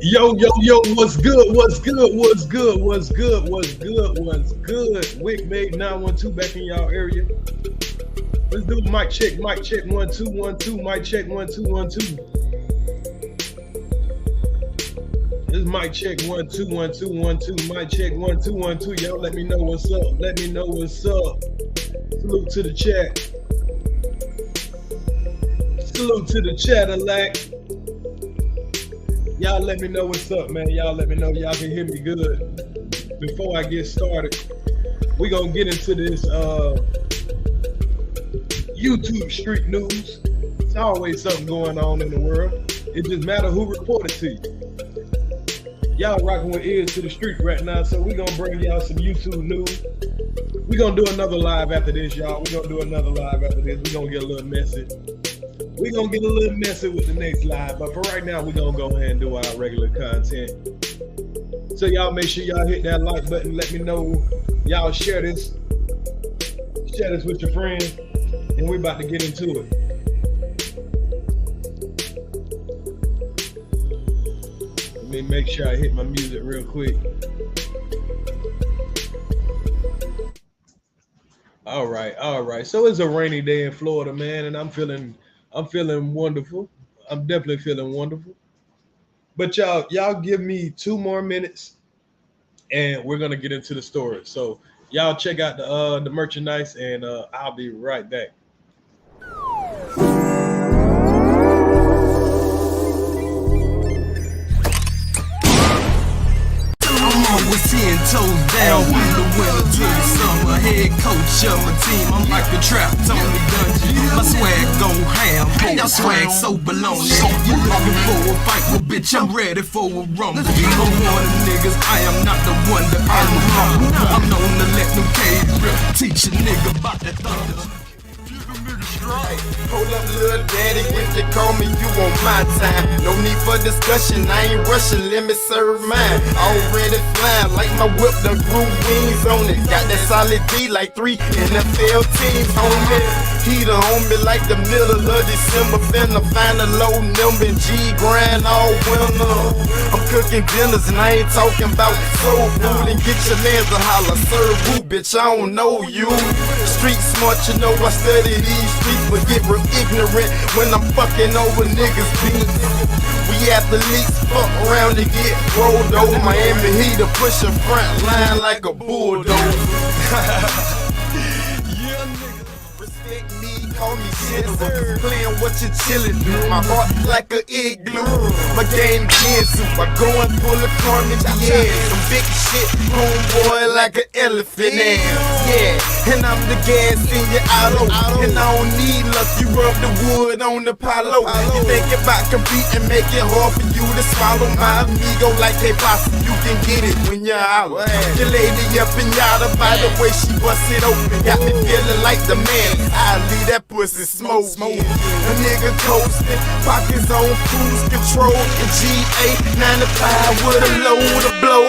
Yo, what's good? What's good? What's good? What's good? What's good? What's good? Wick made 912 back in y'all area. Let's do mic check, 1 2 1 2, mic check 1 2 1 2. This mic check 1 2 1 2 1 2, mic check 1 2 1 2. Y'all let me know what's up. Let me know what's up. Salute to the chat. Salute to the chat, Alack. Y'all let me know what's up, man. Y'all let me know y'all can hear me good. Before I get started, we gonna get into this YouTube street news. It's always something going on in the world. It just matter who reported to you. Y'all rocking with Earz to the street right now, so we gonna bring y'all some YouTube news. We gonna do another live after this, y'all. We gonna do another live after this. We gonna get a little messy. We gonna get a little messy with the next live, but for right now, we gonna go ahead and do our regular content. So y'all make sure y'all hit that like button. Let me know. Y'all share this with your friends, and we about to get into it. Let me make sure I hit my music real quick. All right. So it's a rainy day in Florida, man, and I'm feeling wonderful. I'm definitely feeling wonderful. But y'all give me 2 more minutes and we're gonna get into the story. So y'all check out the merchandise and I'll be right back. Was 10 toes down from the winter to the summer. Head coach of my team, I'm like a trap Tony Dungeon. My swag go ham, y'all swag so baloney. You looking for a fight, well bitch, I'm ready for a rumble. I'm one of the niggas, I am not the one that I'm humble. I'm known to let them cage rip, teach a nigga about that thunder. Hold up, little daddy, if they call me, you on my time. No need for discussion, I ain't rushing, let me serve mine. Already flying, like my whip done grew wings on it. Got that solid D like 3 NFL teams on me. Heater on me like the middle of December. Finna find a low number and G grind all winter. I'm cooking dinners and I ain't talking about soul food. And get your mans to holler, serve who, bitch, I don't know you. Street smart, you know I study these streets, but get real ignorant when I'm fucking over niggas' beats. We athletes fuck around and get rolled over. Miami Heat to push a front line like a bulldozer. Yeah, nigga, respect me, call me shit. Playing what you chillin', my heart like an igloo. My game Gensu, I going full of carnage, yeah. Some big shit, homeboy like an elephant ass, yeah. And I'm the gas in your auto, and I don't need luck, you rub the wood on the palo. You think about competing, make it hard for you to swallow my amigo like a pasta. You can get it when you're out. Your lady up and yada by the way she bust it open. Got me feeling like the man, I leave that pussy smoke. A nigga coasting, pockets on cruise control, and GA 95 with a load of blow.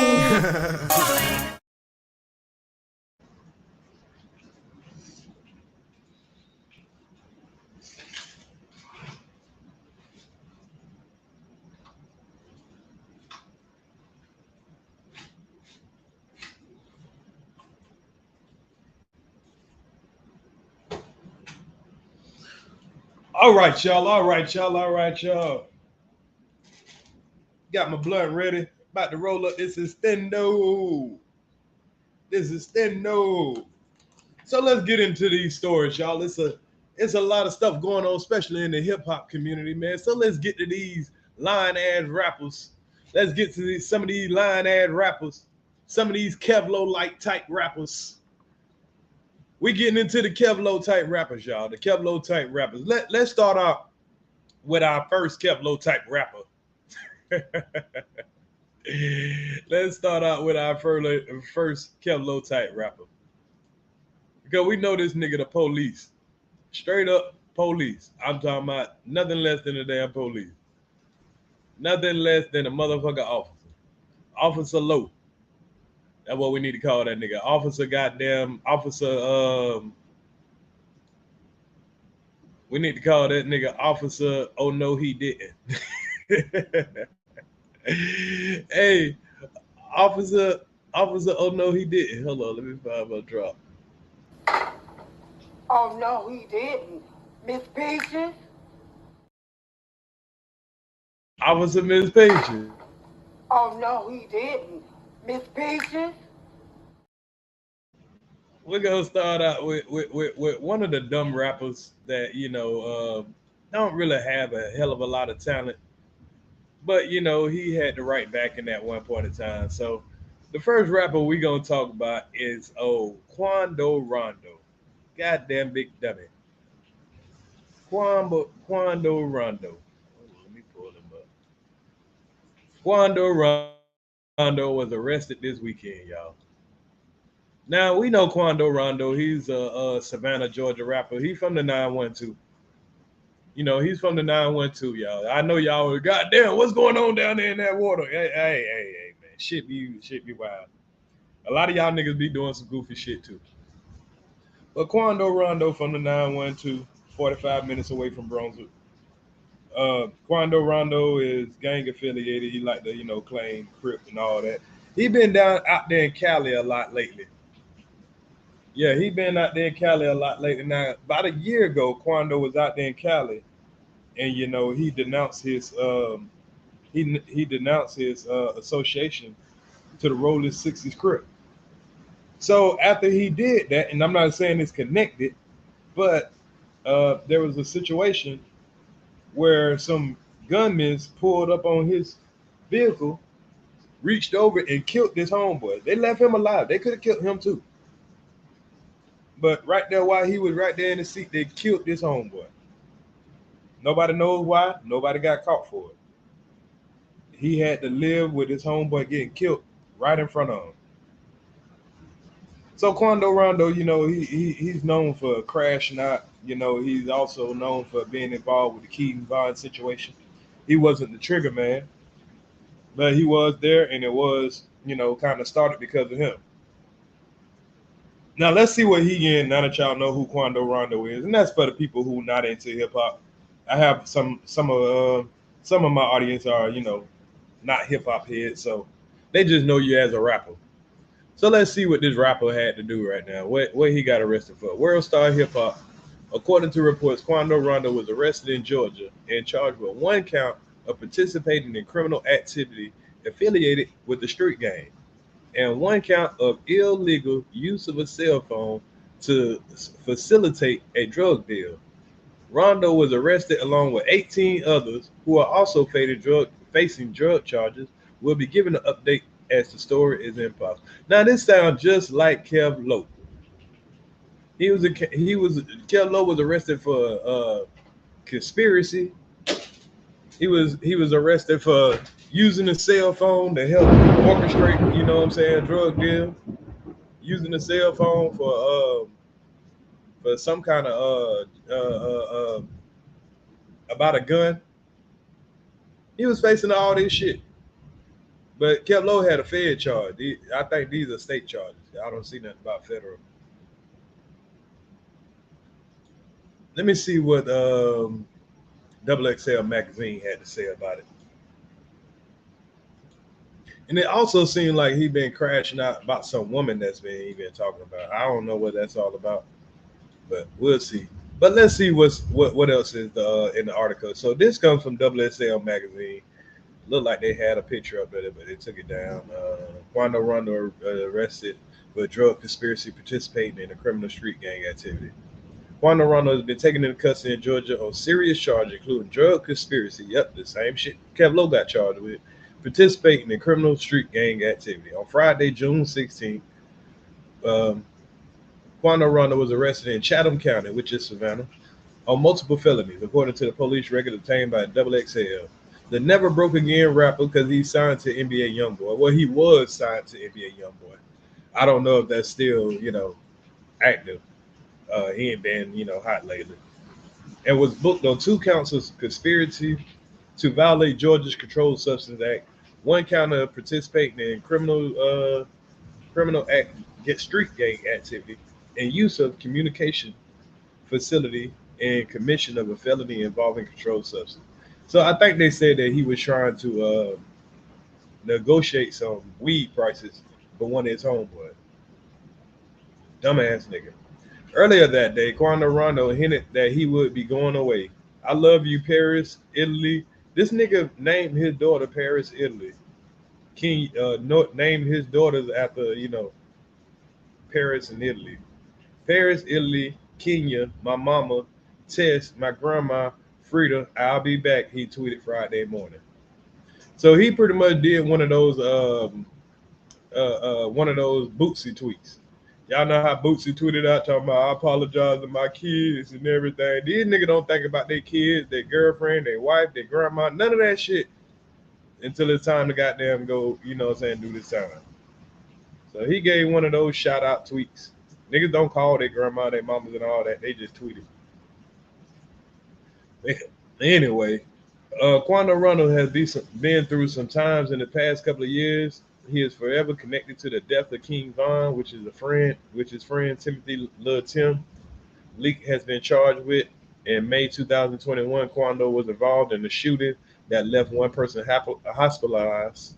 All right, y'all. Got my blunt ready. About to roll up this extendo. So let's get into these stories, y'all. It's a lot of stuff going on, especially in the hip hop community, man. So let's get to these line ass rappers. Let's get to some of these line ass rappers, some of these Kevlo-like type rappers. We getting into the Kevlo type rappers, y'all. The Kevlo type rappers. Let's start off with our first Kevlo type rapper. Let's start out with our first Kevlo type rapper. Because we know this nigga the police. Straight up police. I'm talking about nothing less than a damn police. Nothing less than a motherfucker officer. Officer Low. That's what we need to call that nigga. Officer we need to call that nigga Officer, oh no he didn't. Hey, officer, officer. Oh no, he didn't. Hold on, let me find my drop. Oh no, he didn't. Miss Peaches? Officer Miss Pages. Oh no, he didn't. Miss Peaches? We're gonna start out with one of the dumb rappers that don't really have a hell of a lot of talent, but he had the right back in that one point in time. So the first rapper we gonna talk about is Quando Rondo. Goddamn big dummy. Quando Rondo. Let me pull him up. Quando Rondo was arrested this weekend, y'all. Now we know Quando Rondo. He's a Savannah, Georgia rapper. He's from the 912. He's from the 912, y'all. I know y'all were, goddamn, what's going on down there in that water? Hey, man. Shit be wild. A lot of y'all niggas be doing some goofy shit too. But Quando Rondo from the 912, 45 minutes away from Brunswick. Quando Rondo is gang affiliated. He like to, claim Crip and all that. He been down out there in Cali a lot lately. Yeah, he been out there in Cali a lot lately. Now, about a year ago, Quando was out there in Cali, and he denounced his association to the Rolling 60s Crip. So after he did that, and I'm not saying it's connected, but there was a situation where some gunmen pulled up on his vehicle, reached over and killed this homeboy. They left him alive. They could have killed him too. But right there, while he was right there in the seat, they killed this homeboy. Nobody knows why. Nobody got caught for it. He had to live with his homeboy getting killed right in front of him. So Quando Rondo, he's known for crashing out. He's also known for being involved with the Keaton Vaughn situation. He wasn't the trigger man, but he was there, and it was, kind of started because of him. Now let's see what he in. Now that y'all know who Quando Rondo is, and that's for the people who not into hip hop. I have some of my audience are not hip hop heads, so they just know you as a rapper. So let's see what this rapper had to do right now. What he got arrested for? World Star Hip Hop. According to reports, Quando Rondo was arrested in Georgia and charged with one count of participating in criminal activity affiliated with the street gang, and one count of illegal use of a cell phone to facilitate a drug deal. Rondo was arrested along with 18 others who are also facing drug charges. We'll be giving an update as the story is in process. Now this sounds just like Kev Lowe. Kev Lowe was arrested for conspiracy. He was arrested for using a cell phone to help orchestrate, drug deal. Using a cell phone for some kind of about a gun. He was facing all this shit. But Kev Lowe had a Fed charge. I think these are state charges. I don't see nothing about federal. Let me see what XXL magazine had to say about it. And it also seemed like he been crashing out about some woman he been talking about. I don't know what that's all about, but we'll see. But let's see what else is in the article. So this comes from XXL magazine. Looked like they had a picture up there, but they took it down. Quando Rondo arrested for drug conspiracy participating in a criminal street gang activity. Quando Rondo has been taken into custody in Georgia on serious charges, including drug conspiracy. Yep, the same shit Kev Lowe got charged with. Participating in criminal street gang activity. On Friday, June 16th, Quando Rondo was arrested in Chatham County, which is Savannah, on multiple felonies, according to the police record obtained by XXL. The Never Broke Again rapper, because he's signed to NBA Youngboy. Well, he was signed to NBA Youngboy. I don't know if that's still, active. He ain't been, hot lately. And was booked on 2 counts of conspiracy to violate Georgia's Controlled Substance Act, 1 count of participating in criminal street gang activity, and use of communication facility and commission of a felony involving controlled substance. So I think they said that he was trying to negotiate some weed prices for one of his homeboys. Dumbass nigga. Earlier that day, Quando Rondo hinted that he would be going away. I love you, Paris, Italy. This nigga named his daughter Paris, Italy. King named his daughters after, Paris and Italy. Paris, Italy, Kenya, my mama, Tess, my grandma, Frida, I'll be back, he tweeted Friday morning. So he pretty much did one of those boosie tweets. Y'all know how Boosie tweeted out talking about I apologize to my kids and everything. These niggas don't think about their kids, their girlfriend, their wife, their grandma, none of that shit until it's time to goddamn go, do this time. So he gave one of those shout out tweets. Niggas don't call their grandma, their mamas and all that. They just tweeted. Anyway, Quando Rondo has been through some times in the past couple of years. He is forever connected to the death of King Von, which is friend Timothy Lil Tim. Leak has been charged with. In May 2021, Quando was involved in the shooting that left one person hospitalized.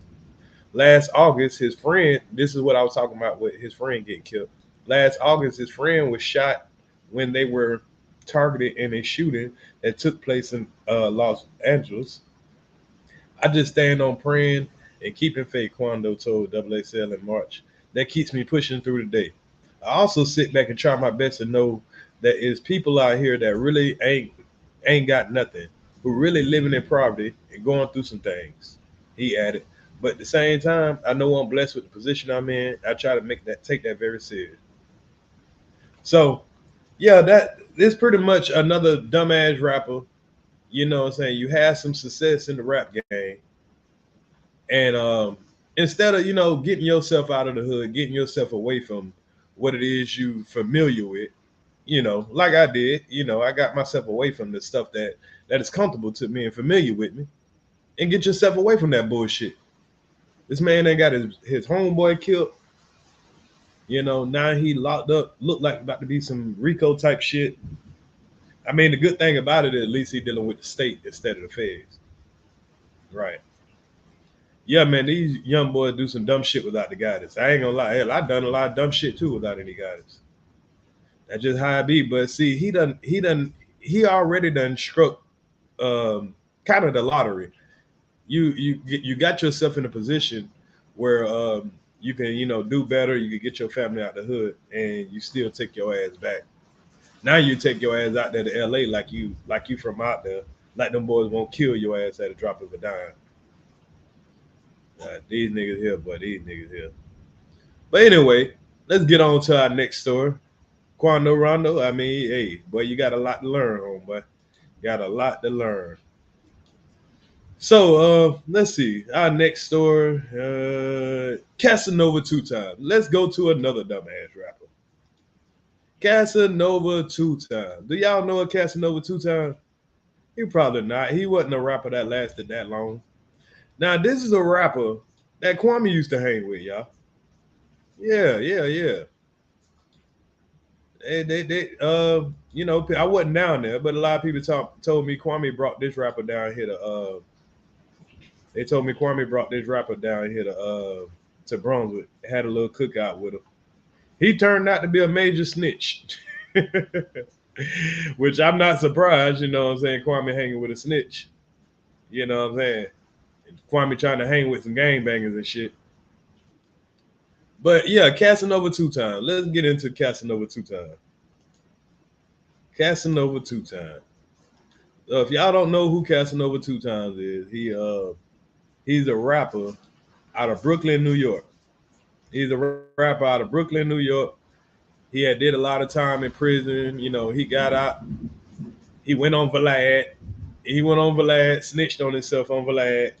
Last August, his friend, this is what I was talking about with his friend getting killed. Last August, his friend was shot when they were targeted in a shooting that took place in Los Angeles. I just stand on praying and keeping faith, Quando told XXL in March. That keeps me pushing through the day. I also sit back and try my best to know that there's people out here that really ain't got nothing, who really living in poverty and going through some things, he added. But at the same time, I know I'm blessed with the position I'm in. I try to take that very serious. So, yeah, that is pretty much another dumbass rapper. You know what I'm saying? You had some success in the rap game. And instead of, getting yourself out of the hood, getting yourself away from what it is you familiar with, like I did, I got myself away from the stuff that is comfortable to me and familiar with me, and get yourself away from that bullshit. This man ain't got his homeboy killed. Now he locked up, looked like about to be some Rico type shit. I mean, the good thing about it, at least he dealing with the state instead of the feds. Right. Yeah, man, these young boys do some dumb shit without the guidance. I ain't gonna lie. Hell, I done a lot of dumb shit too without any guidance. That's just how I be. But see, he already done struck kind of the lottery. You got yourself in a position where you can, do better, you can get your family out the hood, and you still take your ass back. Now you take your ass out there to LA like you from out there, like them boys won't kill your ass at a drop of a dime. These niggas here, boy. These niggas here. But anyway, let's get on to our next story. Quando Rondo, I mean, hey, boy, you got a lot to learn, homeboy. Got a lot to learn. So, let's see. Our next story, Casanova 2 times. Let's go to another dumbass rapper. Casanova 2 times. Do y'all know a Casanova 2 times? He probably not. He wasn't a rapper that lasted that long. Now, this is a rapper that Kwame used to hang with, y'all. Yeah. I wasn't down there, but a lot of people told me Kwame brought this rapper down here to they told me Kwame brought this rapper down here to Brunswick, had a little cookout with him. He turned out to be a major snitch. Which I'm not surprised, Kwame hanging with a snitch. You know what I'm saying? Kwame trying to hang with some gangbangers and shit. But yeah, Casanova 2 times. Let's get into Casanova 2 times. Casanova 2 times. If y'all don't know who Casanova 2 times is, he's a rapper out of Brooklyn, New York. He's a rapper out of Brooklyn, New York. He had did a lot of time in prison. He got out. He went on Vlad. Snitched on himself on Vlad.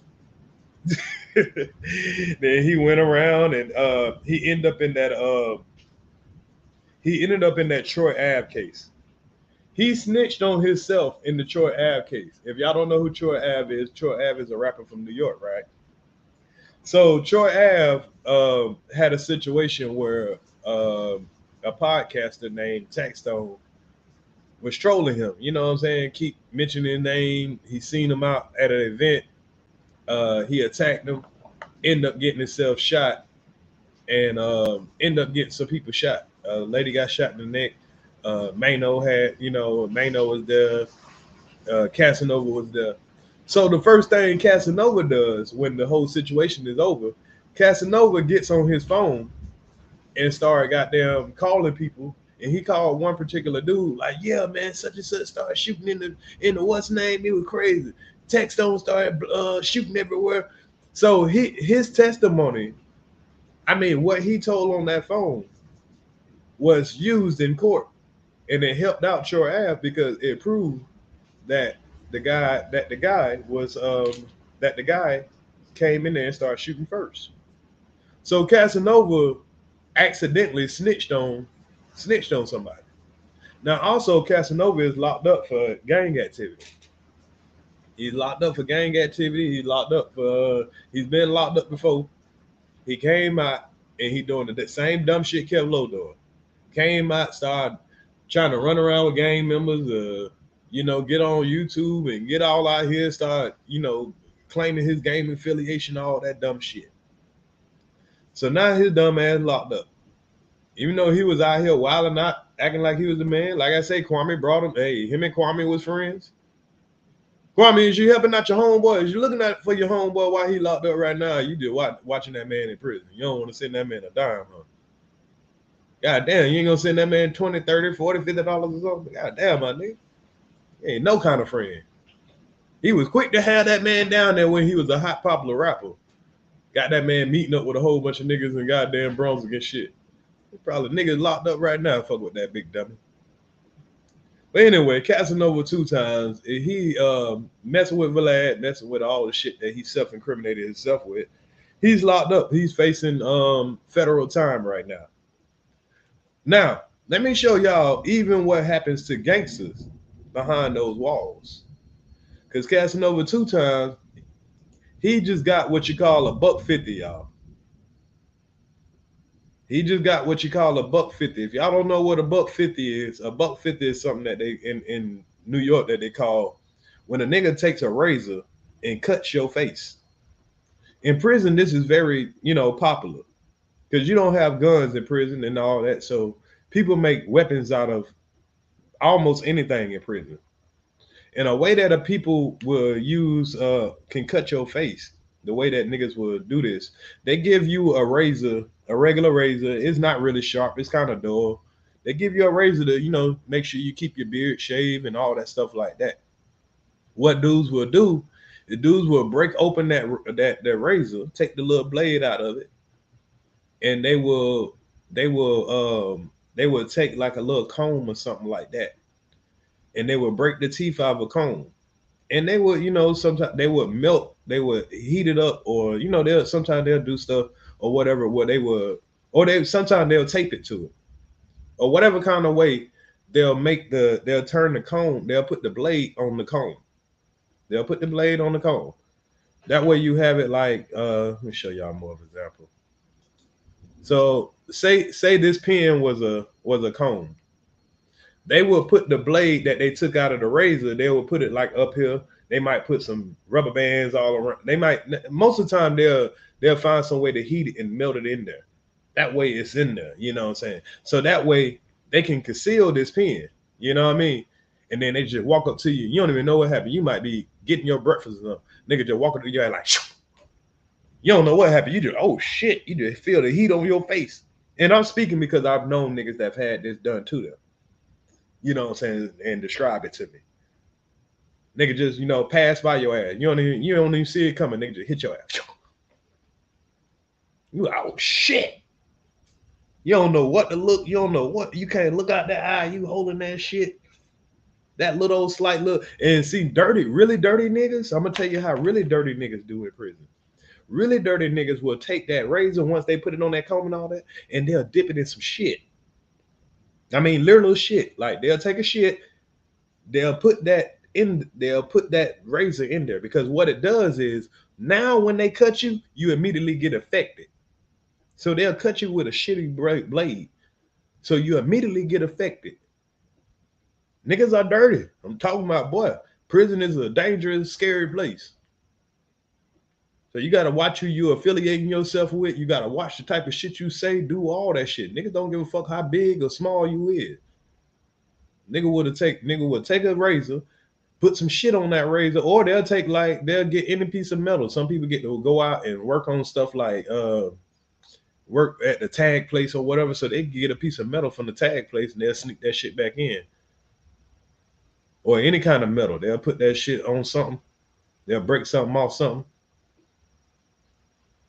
Then he went around and he ended up in that Troy Ave case. He snitched on himself in the Troy Ave case. If y'all don't know who Troy Ave is a rapper from New York, right? So Troy Ave had a situation where a podcaster named Taxstone was trolling him. You know what I'm saying? Keep mentioning his name. He seen him out at an event. He attacked him. end up getting himself shot and end up getting some people shot. A lady got shot in the neck. Mano had, Mano was there. Casanova was there. So the first thing Casanova does when the whole situation is over, Casanova gets on his phone and started goddamn calling people. And he called one particular dude, like, yeah, man, such and such started shooting in the what's name. It was crazy. Text on started shooting everywhere. So his testimony, I mean, what he told on that phone was used in court, and it helped out your ass because it proved that the guy came in there and started shooting first. So Casanova accidentally snitched on somebody. Now, also, Casanova is locked up for gang activity. He's locked up for gang activity. He's been locked up before. He came out and he doing the same dumb shit Kev Lowe doing. Came out, started trying to run around with gang members, get on YouTube and get all out here, start, claiming his gang affiliation, all that dumb shit. So now his dumb ass locked up. Even though he was out here wilding out, acting like he was the man. Like I say, Kwame brought him. Hey, him and Kwame was friends. Kwame, is you helping out your homeboy? Is you looking out for your homeboy while he locked up right now? You just watching that man in prison. You don't want to send that man a dime, huh? God damn, you ain't gonna send that man 20, 30, 40, $50 or something? God damn, my nigga. He ain't no kind of friend. He was quick to have that man down there when he was a hot, popular rapper. Got that man meeting up with a whole bunch of niggas and goddamn bronze and shit. Probably niggas locked up right now. Fuck with that big dummy. But anyway, Casanova 2 times. He messing with Vlad, messing with all the shit that he self-incriminated himself with. He's locked up. He's facing federal time right now. Now, let me show y'all even what happens to gangsters behind those walls. Because Casanova 2 times, he just got what you call a $150, y'all. He just got what you call a $150. If y'all don't know what a $150 is, a $150 is something that they in New York that they call when a nigga takes a razor and cuts your face. In prison, this is very, popular because you don't have guns in prison and all that. So people make weapons out of almost anything in prison. And a way that people will use can cut your face. The way that niggas will do this, they give you a razor, a regular razor. It's not really sharp. It's kind of dull. They give you a razor to, make sure you keep your beard shaved and all that stuff like that. What dudes will do, the dudes will break open that razor, take the little blade out of it, and they will take like a little comb or something like that, and they will break the teeth out of a comb. And they would, sometimes they would melt, they would heat it up, or sometimes they'll do stuff or whatever, sometimes they'll tape it to it, or whatever kind of way they'll turn the comb, they'll put the blade on the comb. They'll put the blade on the comb. That way you have it like, let me show y'all more of an example. So say this pen was a comb. They will put the blade that they took out of the razor, they will put it like up here. They might put some rubber bands all around. They might, most of the time they'll find some way to heat it and melt it in there. That way it's in there, you know what I'm saying? So that way they can conceal this pen, you know what I mean? And then they just walk up to you. You don't even know what happened. You might be getting your breakfast or something. Nigga just walk up to you and like, shoo. You don't know what happened. You just, oh shit, you just feel the heat on your face. And I'm speaking because I've known niggas that have had this done to them. You know what I'm saying, and describe it to me. Nigga just, pass by your ass. You don't even see it coming. Nigga just hit your ass. You like, oh shit. You don't know what to look. You don't know what. You can't look out that eye. You holding that shit. That little slight look. And see, really dirty niggas. I'm gonna tell you how really dirty niggas do in prison. Really dirty niggas will take that razor once they put it on that comb and all that, and they'll dip it in some shit. I mean, literal shit. Like they'll take a shit, they'll put that razor in there, because what it does is now when they cut you, you immediately get affected. So they'll cut you with a shitty blade. So you immediately get affected. Niggas are dirty. I'm talking about, boy, prison is a dangerous, scary place. So you gotta watch who you affiliating yourself with. You gotta watch the type of shit you say, do all that shit. Niggas don't give a fuck how big or small you is. Nigga would take a razor, put some shit on that razor, or they'll get any piece of metal. Some people get to go out and work on stuff like work at the tag place or whatever, so they can get a piece of metal from the tag place and they'll sneak that shit back in. Or any kind of metal. They'll put that shit on something. They'll break something off something.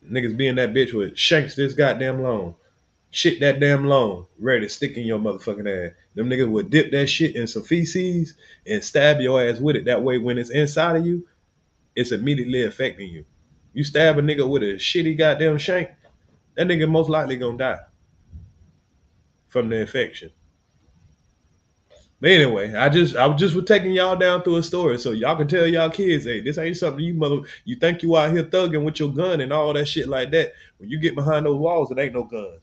Niggas be in that bitch with shanks this goddamn long. Shit that damn long. Ready to stick in your motherfucking ass. Them niggas would dip that shit in some feces and stab your ass with it. That way when it's inside of you, it's immediately affecting you. You stab a nigga with a shitty goddamn shank, that nigga most likely gonna die from the infection. But anyway, I was taking y'all down through a story so y'all can tell y'all kids, hey, this ain't something you think you out here thugging with your gun and all that shit like that. When you get behind those walls, it ain't no gun.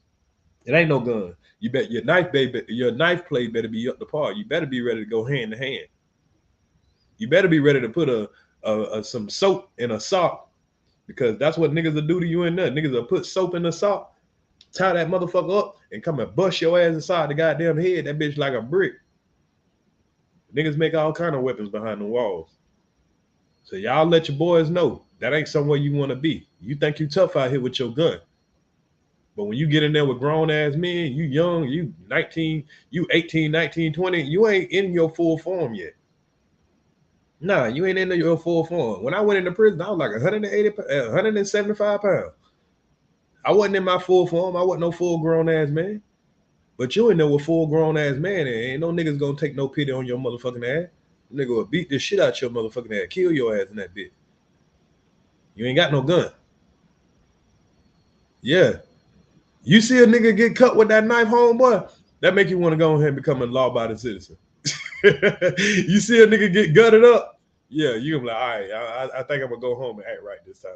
It ain't no gun. You bet your knife play better be up to par. You better be ready to go hand to hand. You better be ready to put some soap in a sock, because that's what niggas will do to you in there. Niggas will put soap in the sock, tie that motherfucker up, and come and bust your ass inside the goddamn head. That bitch like a brick. Niggas make all kind of weapons behind the walls. So y'all let your boys know that ain't somewhere you want to be. You think you tough out here with your gun. But when you get in there with grown ass men, you young, you 19, you 18, 19, 20, you ain't in your full form yet. Nah, you ain't in your full form. When I went into prison, I was like 175 pounds. I wasn't in my full form. I wasn't no full grown ass man. But you in there with full grown ass man, and ain't no niggas gonna take no pity on your motherfucking ass. Nigga will beat the shit out your motherfucking ass, kill your ass in that bitch. You ain't got no gun. Yeah. You see a nigga get cut with that knife, homeboy, that make you want to go ahead and become a law-abiding citizen. You see a nigga get gutted up, yeah, you gonna be like, all right, I think I'm gonna go home and act right this time.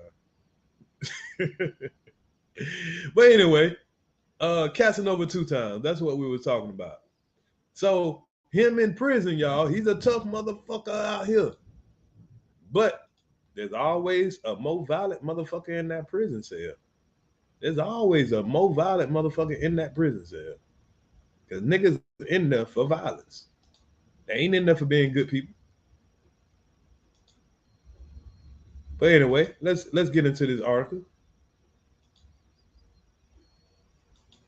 But anyway, casnova 2 times. That's what we were talking about. So him in prison, y'all, he's a tough motherfucker out here. But there's always a more violent motherfucker in that prison cell. There's always a more violent motherfucker in that prison cell. Because niggas in there for violence. They ain't in there for being good people. But anyway, let's get into this article.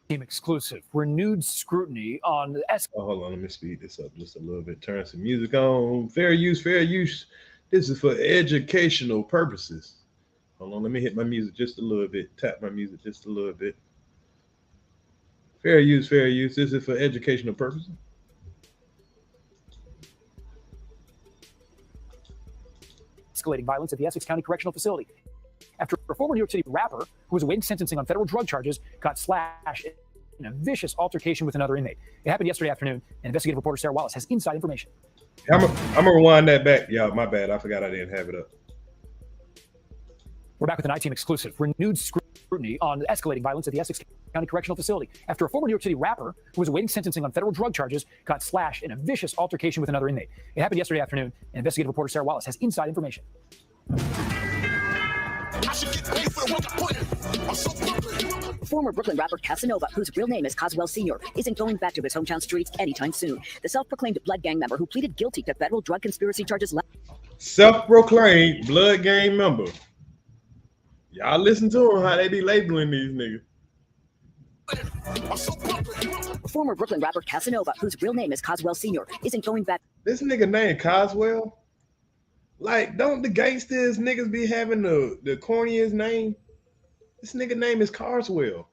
Exclusive. Renewed scrutiny on the hold on, let me speed this up just a little bit. Turn some music on. Fair use, fair use. This is for educational purposes. Hold on, let me hit my music just a little bit. Tap my music just a little bit. Fair use, fair use. This is for educational purposes. Escalating violence at the Essex County Correctional Facility after a former New York City rapper who was awaiting sentencing on federal drug charges got slashed in a vicious altercation with another inmate. It happened yesterday afternoon, and investigative reporter Sarah Wallace has inside information. I'm gonna rewind that back. Y'all, my bad. I forgot I didn't have it up. We're back with an I-Team exclusive. Renewed scrutiny on escalating violence at the Essex County Correctional Facility after a former New York City rapper who was awaiting sentencing on federal drug charges got slashed in a vicious altercation with another inmate. It happened yesterday afternoon, and investigative reporter Sarah Wallace has inside information. Former Brooklyn rapper Casnova, whose real name is Coswell Sr., isn't going back to his hometown streets anytime soon. The self-proclaimed blood gang member who pleaded guilty to federal drug conspiracy charges. Self-proclaimed blood gang member. Y'all listen to them, how they be labeling these niggas. Former Brooklyn rapper Casnova, whose real name is Coswell Sr., isn't going back. This nigga named Coswell? Like, don't the gangsters niggas be having the corniest name? This nigga name is Carswell.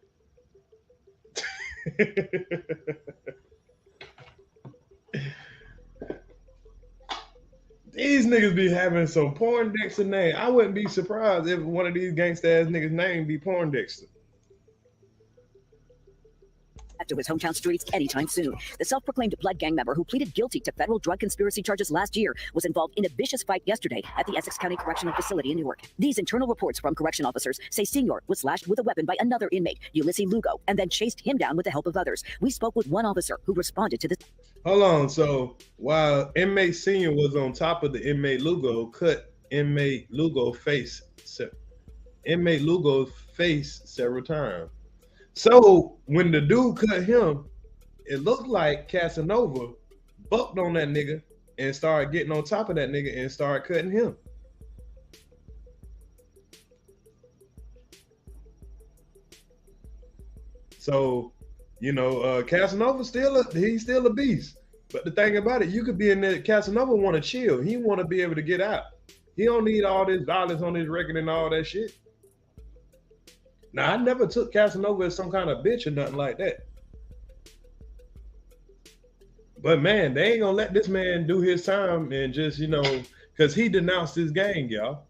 These niggas be having some Poindexter name. I wouldn't be surprised if one of these gangsta ass niggas' name be Poindexter. To his hometown streets anytime soon. The self-proclaimed blood gang member who pleaded guilty to federal drug conspiracy charges last year was involved in a vicious fight yesterday at the Essex County Correctional Facility in Newark. These internal reports from correction officers say Senior was slashed with a weapon by another inmate, Ulysses Lugo, and then chased him down with the help of others. We spoke with one officer who responded to this. Hold on. So while inmate Senior was on top of the inmate Lugo, cut inmate Lugo face. inmate Lugo's face several times. So when the dude cut him, it looked like Casanova bucked on that nigga and started getting on top of that nigga and started cutting him. So, you know, Casanova he's still a beast. But the thing about it, you could be in there. Casanova want to chill. He want to be able to get out. He don't need all this violence on his record and all that shit. Now, I never took Casanova as some kind of bitch or nothing like that. But man, they ain't gonna let this man do his time and just, you know, because he denounced his gang, y'all.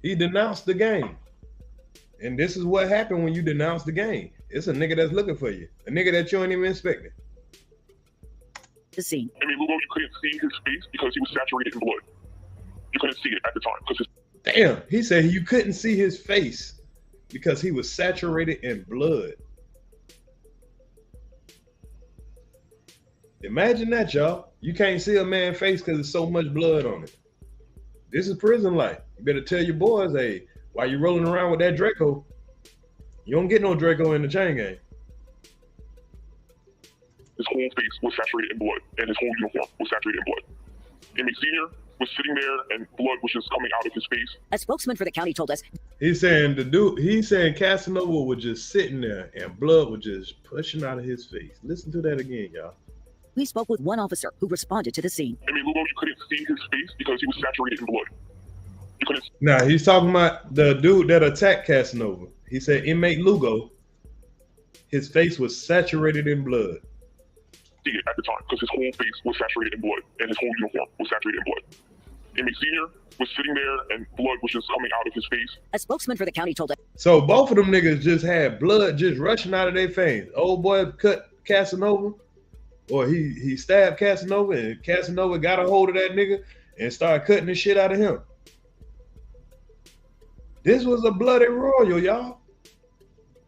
He denounced the gang. And this is what happened when you denounce the gang. It's a nigga that's looking for you. A nigga that you ain't even expecting. The scene. I mean, Lugo, you couldn't see his face because he was saturated in blood. You couldn't see it at the time. Damn, he said you couldn't see his face because he was saturated in blood. Imagine that, y'all. You can't see a man's face because there's so much blood on it. This is prison life. You better tell your boys, hey, while you rolling around with that Draco, you don't get no Draco in the chain gang. His whole face was saturated in blood, and his whole uniform was saturated in blood. Inmate Senior was sitting there, and blood was just coming out of his face. A spokesman for the county told us. He's saying Casanova was just sitting there, and blood was just pushing out of his face. Listen to that again, y'all. We spoke with one officer who responded to the scene. I mean, Lugo, you couldn't see his face because he was saturated in blood. You couldn't. Nah, he's talking about the dude that attacked Casanova. He said inmate Lugo, his face was saturated in blood. See it at the time because his whole face was saturated in blood, and his whole uniform was saturated in blood. Inmate Senior was sitting there, and blood was just coming out of his face. A spokesman for the county told us. So both of them niggas just had blood just rushing out of their face. Old boy cut Casanova, or he stabbed Casanova, and Casanova got a hold of that nigga and started cutting the shit out of him. This was a bloody royal, y'all.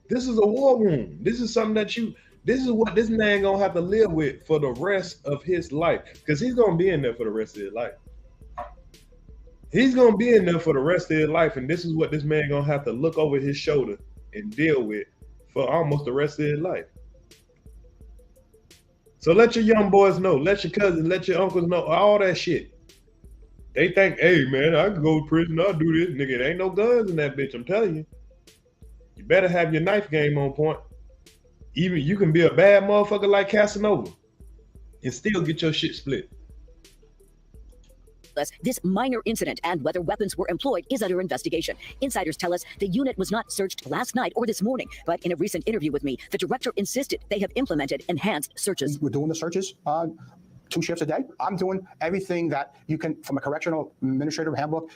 This is a war wound. This is something that this is what this man gonna have to live with for the rest of his life. Because he's gonna be in there for the rest of his life. He's gonna be in there for the rest of his life, and this is what this man gonna have to look over his shoulder and deal with for almost the rest of his life. So let your young boys know, let your cousins, let your uncles know, all that shit. They think, hey man, I can go to prison, I'll do this. Nigga, there ain't no guns in that bitch, I'm telling you. You better have your knife game on point. Even you can be a bad motherfucker like Casanova and still get your shit split. This minor incident and whether weapons were employed is under investigation. Insiders tell us the unit was not searched last night or this morning, but in a recent interview with me, the director insisted they have implemented enhanced searches. We're doing the searches 2 shifts a day. I'm doing everything that you can from a correctional administrative handbook.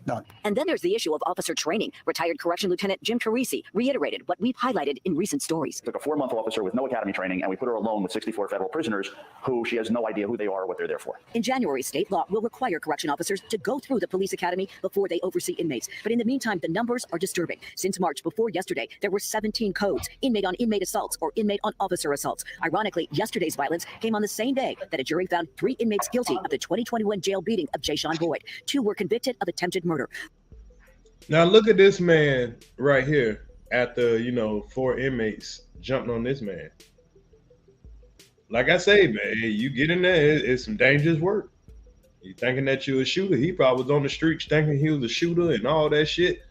Done. And then there's the issue of officer training. Retired Correction Lieutenant Jim Carisi reiterated what we've highlighted in recent stories. Took a 4-month officer with no academy training, and we put her alone with 64 federal prisoners who she has no idea who they are or what they're there for. In January, state law will require correction officers to go through the police academy before they oversee inmates. But in the meantime, the numbers are disturbing. Since March, before yesterday, there were 17 codes, inmate on inmate assaults or inmate on officer assaults. Ironically, yesterday's violence came on the same day that a jury found 3 inmates guilty of the 2021 jail beating of Jayshawn Boyd. 2 were convicted of attempted murder. Now look at this man right here after, 4 inmates jumped on this man. Like I say, man, you get in there, it's some dangerous work. You thinking that you're a shooter. He probably was on the streets thinking he was a shooter and all that shit.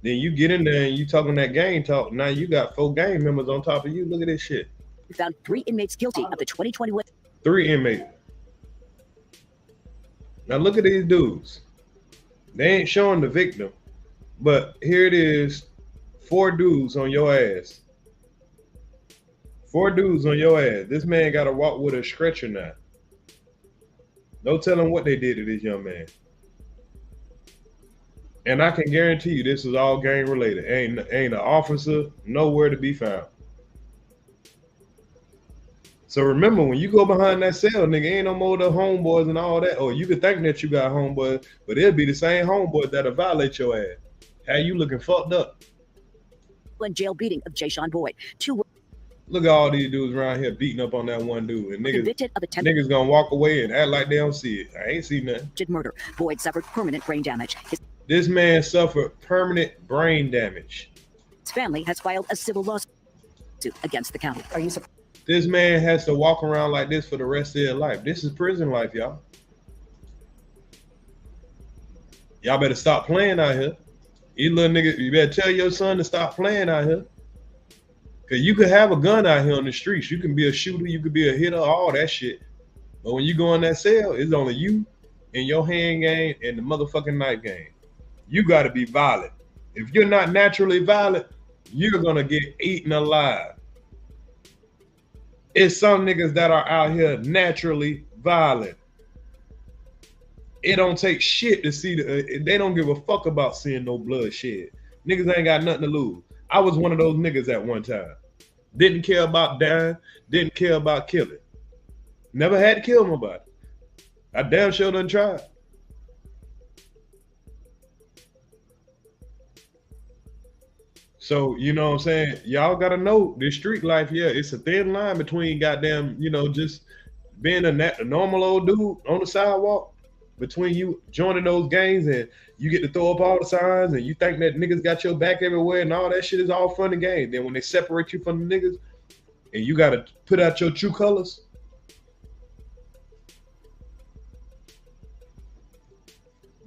Then you get in there and you talking that gang talk. Now you got 4 gang members on top of you. Look at this shit. We found 3 inmates guilty of the 2021. 3 inmates. Now look at these dudes. They ain't showing the victim. But here it is, 4 dudes on your ass. 4 dudes on your ass. This man got to walk with a stretcher now. No telling what they did to this young man. And I can guarantee you this is all gang related. Ain't an officer nowhere to be found. So remember, when you go behind that cell, nigga, ain't no more the homeboys and all that. Or you could think that you got homeboys, but it'll be the same homeboys that'll violate your ass. How you looking fucked up? One jail beating of Jayshawn Boyd. 2 were look at all these dudes around here beating up on that one dude. And convicted of attempted niggas gonna walk away and act like they don't see it. I ain't seen nothing. murder. Boyd suffered permanent brain damage. This man suffered permanent brain damage. His family has filed a civil lawsuit against the county. Are you surprised? This man has to walk around like this for the rest of their life. This is prison life, y'all. Y'all better stop playing out here. You little nigga, you better tell your son to stop playing out here. Cause you could have a gun out here on the streets. You can be a shooter, you could be a hitter, all that shit. But when you go in that cell, it's only you and your hand game and the motherfucking knife game. You gotta be violent. If you're not naturally violent, you're gonna get eaten alive. It's some niggas that are out here naturally violent. It don't take shit to see they don't give a fuck about seeing no blood shed. Niggas ain't got nothing to lose. I was one of those niggas at one time. Didn't care about dying, didn't care about killing. Never had to kill nobody. I damn sure done tried. So, you know what I'm saying? Y'all gotta know this street life, yeah, it's a thin line between goddamn, you know, just being a normal old dude on the sidewalk, between you joining those gangs and you get to throw up all the signs and you think that niggas got your back everywhere and all that shit is all fun and game. Then when they separate you from the niggas and you gotta put out your true colors,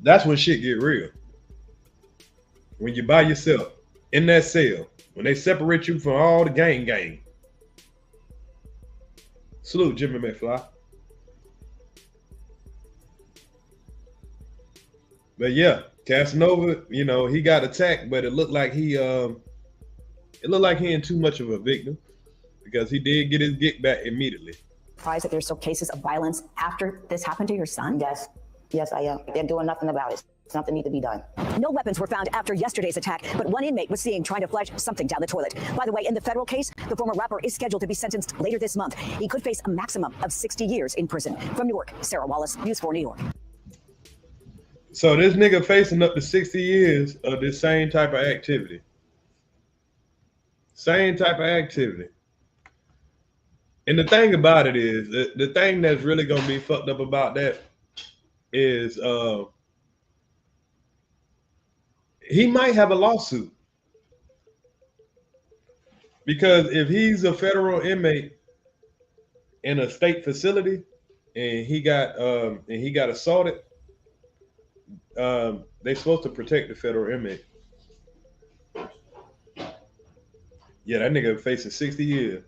that's when shit get real. When you by yourself in that cell, when they separate you from all the gang. Salute, Jimmy McFly. But yeah, Casanova, you know, he got attacked, but it looked like he ain't too much of a victim because he did get his get back immediately. Surprised that there's still cases of violence after this happened to your son? Yes, I am. They're doing nothing about it. Something needs to be done. No weapons were found after yesterday's attack, but one inmate was seen trying to flush something down the toilet. By the way, in the federal case, the former rapper is scheduled to be sentenced later this month. He could face a maximum of 60 years in prison. From Newark, Sarah Wallace, News 4 New York. So this nigga facing up to 60 years of this same type of activity. Same type of activity. And the thing about it is, the thing that's really gonna be fucked up about that is he might have a lawsuit. Because if he's a federal inmate in a state facility and he got assaulted, they're supposed to protect the federal inmate. Yeah, that nigga facing 60 years.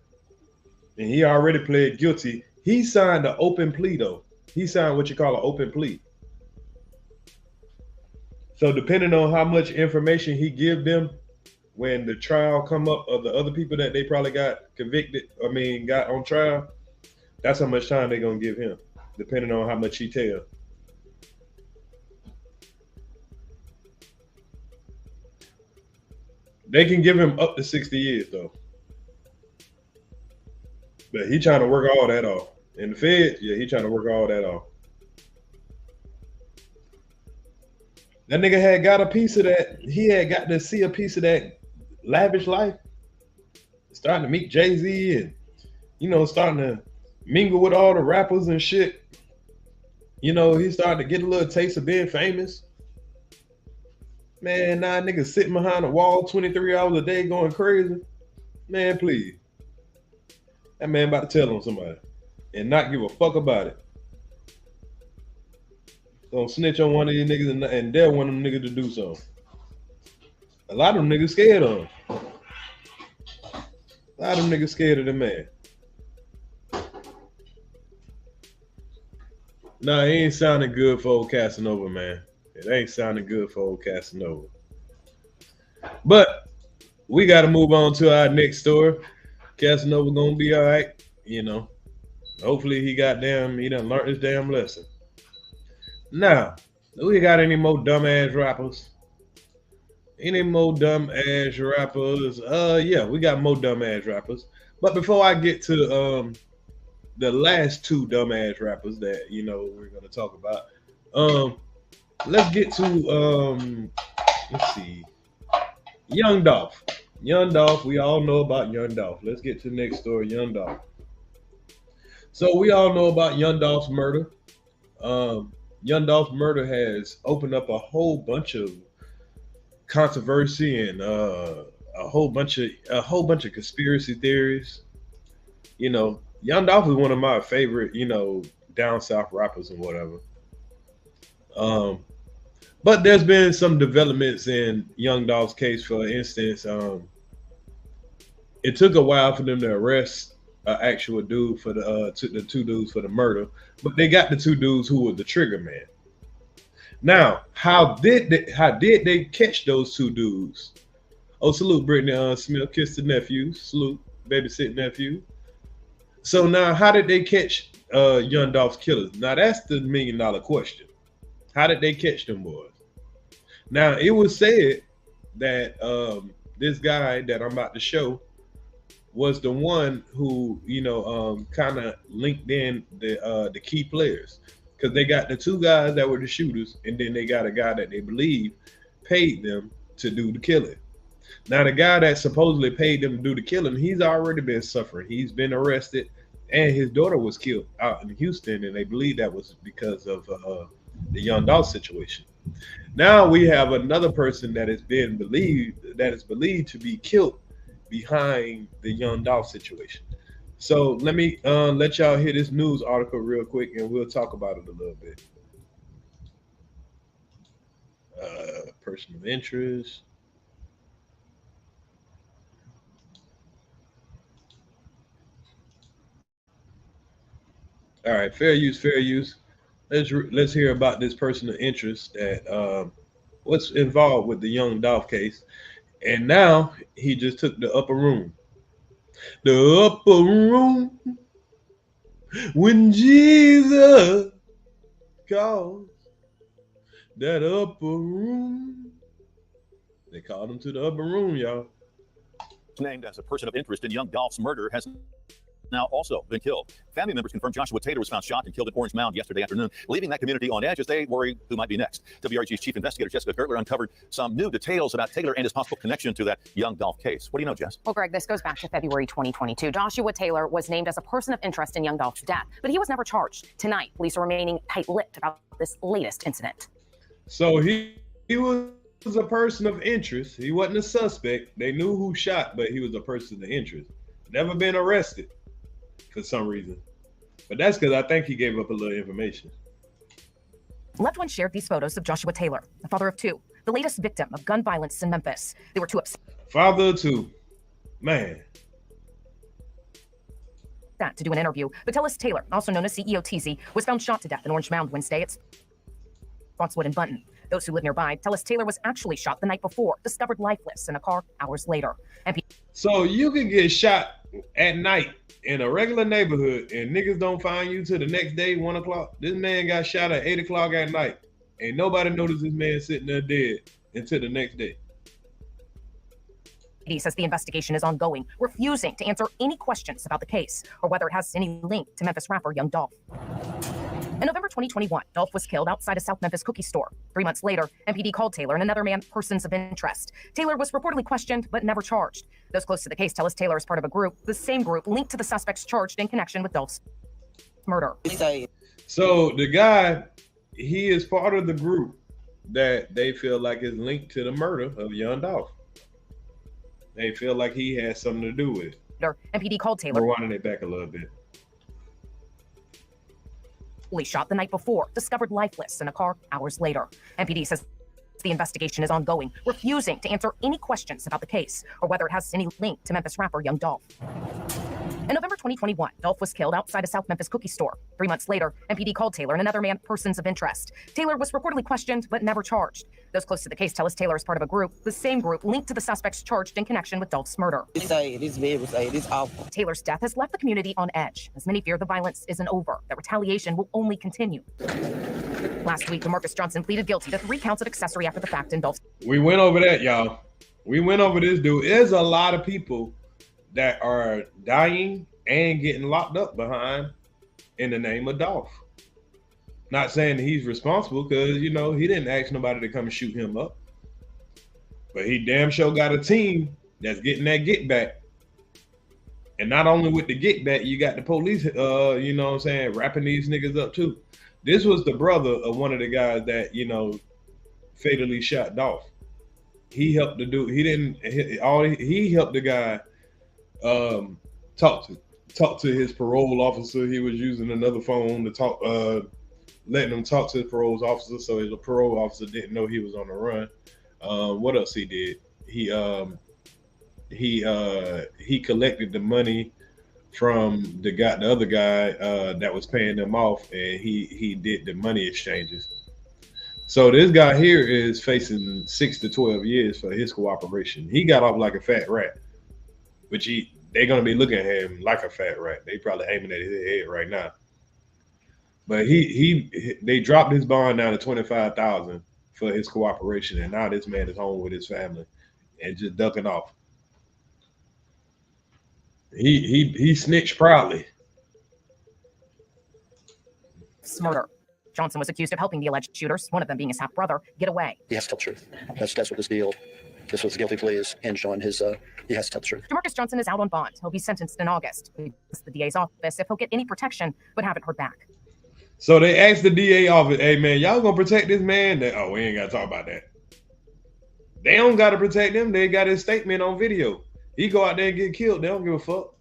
And he already pled guilty. He signed an open plea though. He signed what you call an open plea. So depending on how much information he give them when the trial come up of the other people that they probably got got on trial, that's how much time they're gonna give him, depending on how much he tell. They can give him up to 60 years though. But he trying to work all that off. In the Fed, yeah, he trying to work all that off. That nigga had got a piece of that. He had got to see a piece of that lavish life. Starting to meet Jay-Z and, you know, starting to mingle with all the rappers and shit. You know, he started to get a little taste of being famous. Man, now niggas sitting behind a wall 23 hours a day going crazy. Man, please. That man about to tell on somebody and not give a fuck about it. Don't snitch on one of these niggas and dare one of them niggas to do something. A lot of them niggas scared of him. A lot of them niggas scared of the man. Nah, it ain't sounding good for old Casanova, man. It ain't sounding good for old Casanova. But we got to move on to our next story. Casanova gonna be all right, you know. Hopefully he done learned his damn lesson. Now, we got any more dumbass rappers? Any more dumbass rappers? Yeah, we got more dumbass rappers. But before I get to the last two dumbass rappers that, you know, we're gonna talk about, let's get to let's see, Young Dolph. Young Dolph, we all know about Young Dolph. Let's get to the next story, Young Dolph. So we all know about Young Dolph's murder. Young Dolph's murder has opened up a whole bunch of controversy and a whole bunch of conspiracy theories. You know, Young Dolph is one of my favorite, you know, down south rappers and whatever. But there's been some developments in Young Dolph's case. For instance, it took a while for them to arrest an actual dude for the two dudes for the murder, but they got the two dudes who were the trigger man. Now, how did they catch those two dudes? Oh, salute Brittany Smith, kiss the nephew, salute babysit nephew. So now, how did they catch Young Dolph's killers? Now that's the $1 million question. How did they catch them boys? Now it was said that this guy that I'm about to show was the one who, you know, kind of linked in the key players, because they got the two guys that were the shooters, and then they got a guy that they believe paid them to do the killing. Now the guy that supposedly paid them to do the killing, he's already been suffering. He's been arrested, and his daughter was killed out in Houston, and they believe that was because of the Young Dolph situation. Now we have another person that is believed to be killed behind the Young Dolph situation. So let me let y'all hear this news article real quick, and we'll talk about it a little bit. Person of interest. All right, fair use, fair use. Let's hear about this person of interest that what's involved with the Young Dolph case. And now he just took the upper room. The upper room when Jesus calls. That upper room. They called him to the upper room, y'all. Named as a person of interest in Young Dolph's murder has now also been killed. Family members confirmed Joshua Taylor was found shot and killed at Orange Mound yesterday afternoon, leaving that community on edge as they worry who might be next. WRG's chief investigator Jessica Gertler uncovered some new details about Taylor and his possible connection to that Young Dolph case. What do you know, Jess? Well, Greg, this goes back to February 2022. Joshua Taylor was named as a person of interest in Young Dolph's death, but he was never charged. Tonight, police are remaining tight-lipped about this latest incident. So he was a person of interest. He wasn't a suspect. They knew who shot, but he was a person of interest. Never been arrested for some reason. But that's because I think he gave up a little information. Loved ones shared these photos of Joshua Taylor, the father of two, the latest victim of gun violence in Memphis. They were too upset. Father of two. Man. To do an interview. But Tellis Taylor, also known as CEO Teezy, was found shot to death in Orange Mound Wednesday at Spotswood and Bunton. Those who live nearby tell us Taylor was actually shot the night before, discovered lifeless in a car hours later. So you can get shot at night in a regular neighborhood and niggas don't find you till the next day, 1 o'clock. This man got shot at 8 o'clock at night. Ain't nobody noticed this man sitting there dead until the next day. He says the investigation is ongoing, refusing to answer any questions about the case or whether it has any link to Memphis rapper Young Dolph. In November 2021, Dolph was killed outside a South Memphis cookie store. 3 months later, MPD called Taylor and another man persons of interest. Taylor was reportedly questioned but never charged. Those close to the case tell us Taylor is part of a group, the same group linked to the suspects charged in connection with Dolph's murder. So the guy, he is part of the group that they feel like is linked to the murder of Young Dolph. They feel like he has something to do with it. MPD called Taylor. We're winding it back a little bit. Shot the night before, discovered lifeless in a car hours later. MPD says the investigation is ongoing, refusing to answer any questions about the case or whether it has any link to Memphis rapper Young Dolph. In November 2021, Dolph was killed outside a South Memphis cookie store. 3 months later, MPD called Taylor and another man persons of interest. Taylor was reportedly questioned but never charged. Those close to the case tell us Taylor is part of a group, the same group linked to the suspects charged in connection with Dolph's murder. It's awful. Taylor's death has left the community on edge, as many fear the violence isn't over, that retaliation will only continue. Last week, DeMarcus Johnson pleaded guilty to 3 counts of accessory after the fact in Dolph's. We went over that, y'all. We went over this dude. There's a lot of people that are dying and getting locked up behind in the name of Dolph. Not saying that he's responsible, because, you know, he didn't ask nobody to come and shoot him up. But he damn sure got a team that's getting that get back. And not only with the get back, you got the police, you know what I'm saying, wrapping these niggas up too. This was the brother of one of the guys that, you know, fatally shot Dolph. He helped the dude. He helped the guy talk to his parole officer. He was using another phone to talk, letting him talk to his parole officer, so the parole officer didn't know he was on the run. What else he did? He collected the money from the other guy that was paying them off, and he did the money exchanges. So this guy here is facing 6 to 12 years for his cooperation. He got off like a fat rat, which they're gonna be looking at him like a fat rat. They probably aiming at his head right now. But they dropped his bond down to $25,000 for his cooperation, and now this man is home with his family and just ducking off. He snitched proudly. Murder. Johnson was accused of helping the alleged shooters, one of them being his half-brother, get away. He has to tell the truth. That's what this deal, this was the guilty plea is hinged on. His he has to tell the truth. Demarcus Johnson is out on bond. He'll be sentenced in August. He asked the DA's office if he'll get any protection, but haven't heard back. So they asked the DA office, "Hey man, y'all gonna protect this man?" Oh, we ain't gotta talk about that. They don't gotta protect him. They got his statement on video. He go out there and get killed. They don't give a fuck.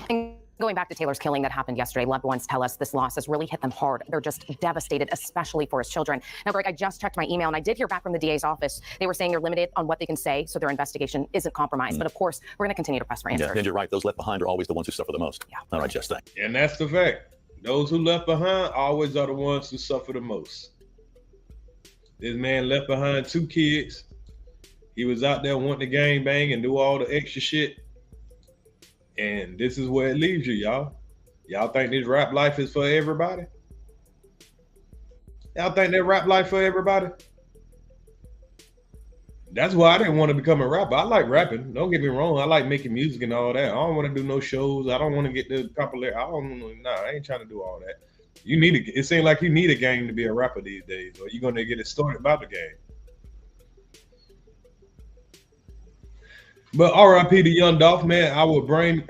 And going back to Taylor's killing that happened yesterday, loved ones tell us this loss has really hit them hard. They're just devastated, especially for his children. Now, Greg, I just checked my email, and I did hear back from the DA's office. They were saying they're limited on what they can say, so their investigation isn't compromised. But of course, we're going to continue to press for answers. Yeah, and you're right. Those left behind are always the ones who suffer the most. Yeah. All right, Jess, thanks. And that's the fact. Those who left behind always are the ones who suffer the most. This man left behind 2 kids. He was out there wanting to gang bang and do all the extra shit. And this is where it leaves you, y'all. Y'all think this rap life is for everybody? Y'all think that rap life for everybody? That's why I didn't want to become a rapper. I like rapping. Don't get me wrong. I like making music and all that. I don't want to do no shows. I don't want to get the popular. I ain't trying to do all that. It seems like you need a gang to be a rapper these days, or you're going to get it started by the gang. But RIP to Young Dolph, man. I will bring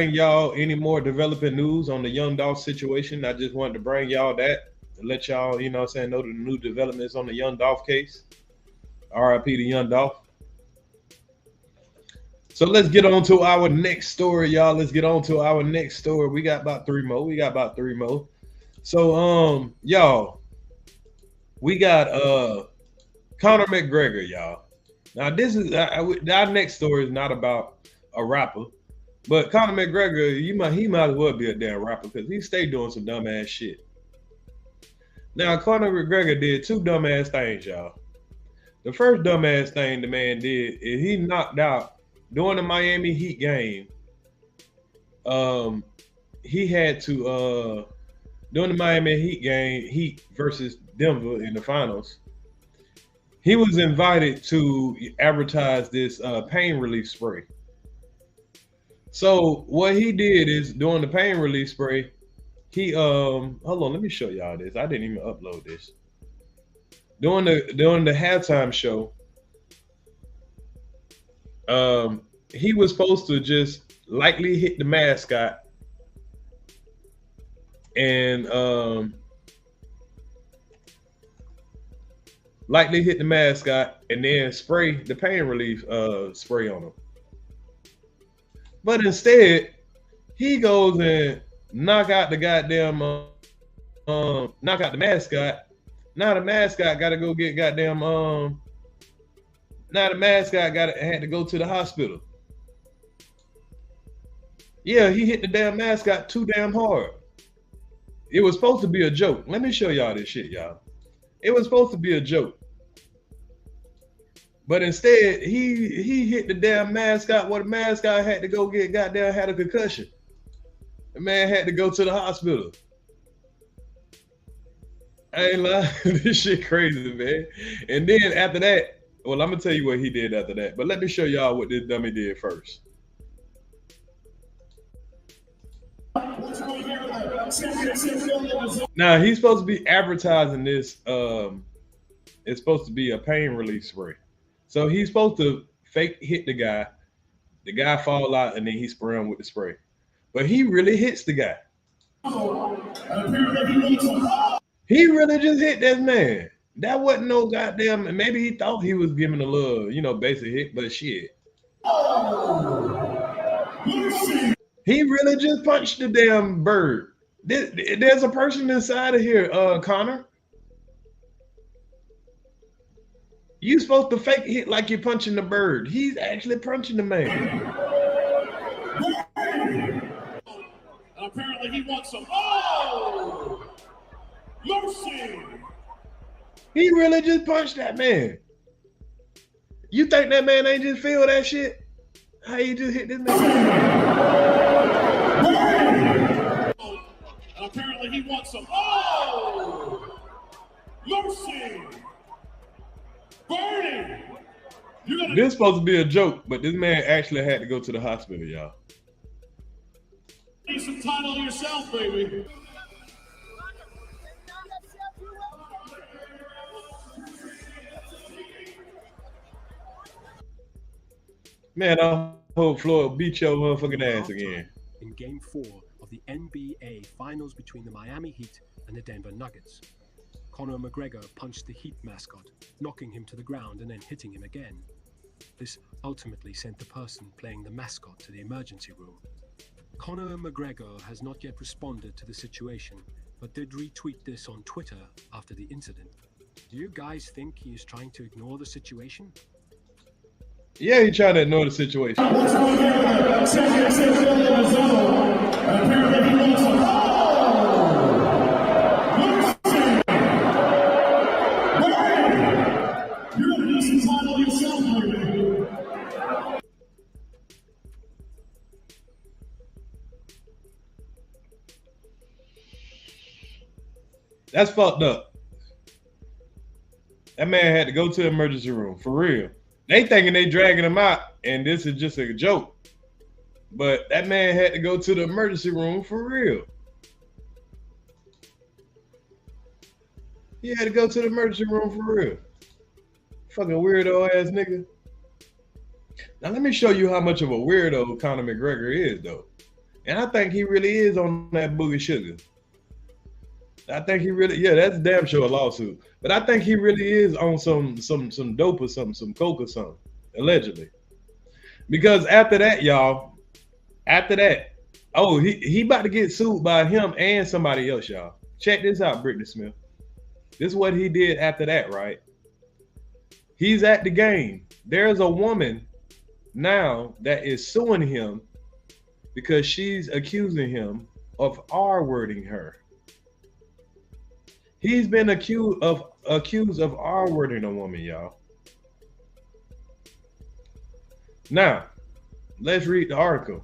y'all any more developing news on the Young Dolph situation. I just wanted to bring y'all that and let y'all, you know what I'm saying, know the new developments on the Young Dolph case. RIP to Young Dolph. So let's get on to our next story, y'all. Let's get on to our next story. We got about 3 more. So, y'all, we got Conor McGregor, y'all. Now, this is our next story is not about a rapper, but Conor McGregor, he might as well be a damn rapper because he stayed doing some dumbass shit. Now, Conor McGregor did 2 dumbass things, y'all. The first dumbass thing the man did is he knocked out during the Miami Heat game. He had to during the Miami Heat game, Heat versus Denver in the finals. He was invited to advertise this pain relief spray. So what he did is during the pain relief spray, he hold on, let me show y'all this. I didn't even upload this. During the halftime show, he was supposed to just lightly hit the mascot and then spray the pain relief spray on him. But instead, he goes and knock out the goddamn knock out the mascot. Now the mascot got to go get goddamn now the mascot had to go to the hospital. Yeah, he hit the damn mascot too damn hard. It was supposed to be a joke. Let me show y'all this shit, y'all. It was supposed to be a joke. But instead, he hit the damn mascot where the mascot had to go get goddamn had a concussion. The man had to go to the hospital. I ain't lying. This shit crazy, man. And then after that, well, I'm gonna tell you what he did after that. But let me show y'all what this dummy did first. Now he's supposed to be advertising this. It's supposed to be a pain relief spray. So he's supposed to fake hit the guy. The guy fall out, and then he spray him with the spray. But he really hits the guy. He really just hit that man. That wasn't no goddamn. Maybe he thought he was giving a little, you know, basic hit, but shit. He really just punched the damn bird. There's a person inside of here, Connor. You supposed to fake hit like you're punching the bird. He's actually punching the man. Apparently he wants some. Oh! Mercy! He really just punched that man. You think that man ain't just feel that shit? How you just hit this man? Apparently he wants some. Oh! Mercy! Burning! This is supposed to be a joke, but this man actually had to go to the hospital, y'all. Need some title yourself, baby. Man, I hope Floyd beat your motherfucking ass again. In Game 4 of the NBA Finals between the Miami Heat and the Denver Nuggets, Conor McGregor punched the Heat mascot, knocking him to the ground and then hitting him again. This ultimately sent the person playing the mascot to the emergency room. Conor McGregor has not yet responded to the situation, but did retweet this on Twitter after the incident. Do you guys think he is trying to ignore the situation? Yeah, he tried to ignore the situation. That's fucked up. That man had to go to the emergency room, for real. They thinking they dragging him out, and this is just a joke. But that man had to go to the emergency room, for real. He had to go to the emergency room, for real. Fucking weirdo ass nigga. Now let me show you how much of a weirdo Conor McGregor is, though. And I think he really is on that boogie sugar. I think he really, yeah, that's damn sure a lawsuit. But I think he really is on some dope or something, some coke or something, allegedly. Because after that, y'all, after that, oh, he about to get sued by him and somebody else, y'all. Check this out, Brittany Smith. This is what he did after that, right? He's at the game. There's a woman now that is suing him because she's accusing him of R-wording her. He's been accused of R-wording a woman, y'all. Now, let's read the article.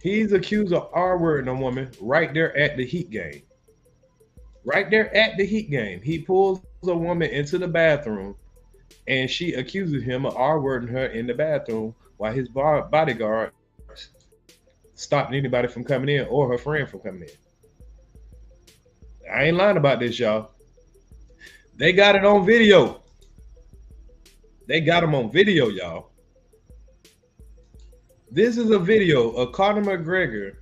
He's accused of R-wording a woman right there at the Heat game. Right there at the Heat game. He pulls a woman into the bathroom and she accuses him of R-wording her in the bathroom while his bodyguard stopped anybody from coming in or her friend from coming in. I ain't lying about this, y'all. They got it on video. They got them on video, y'all. This is a video of Conor McGregor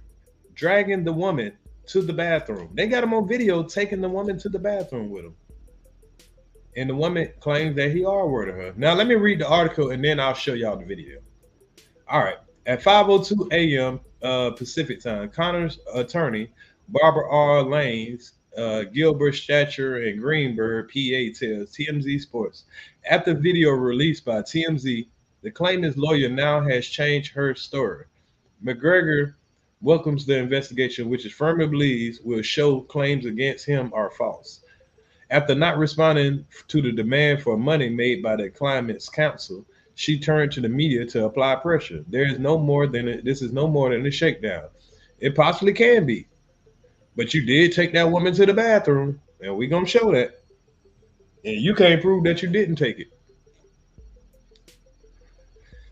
dragging the woman to the bathroom. They got him on video taking the woman to the bathroom with him. And the woman claims that he R-worded her. Now, let me read the article and then I'll show y'all the video. All right. At 5:02 a.m. Pacific time, Conor's attorney, Barbara R. Lanes, Gilbert, Stature, and Greenberg, PA, tells TMZ Sports. After video released by TMZ, the claimant's lawyer now has changed her story. McGregor welcomes the investigation, which is firmly believes will show claims against him are false. After not responding to the demand for money made by the claimant's counsel, she turned to the media to apply pressure. This is no more than a shakedown. It possibly can be. But you did take that woman to the bathroom, and we're going to show that. And you can't prove that you didn't take it.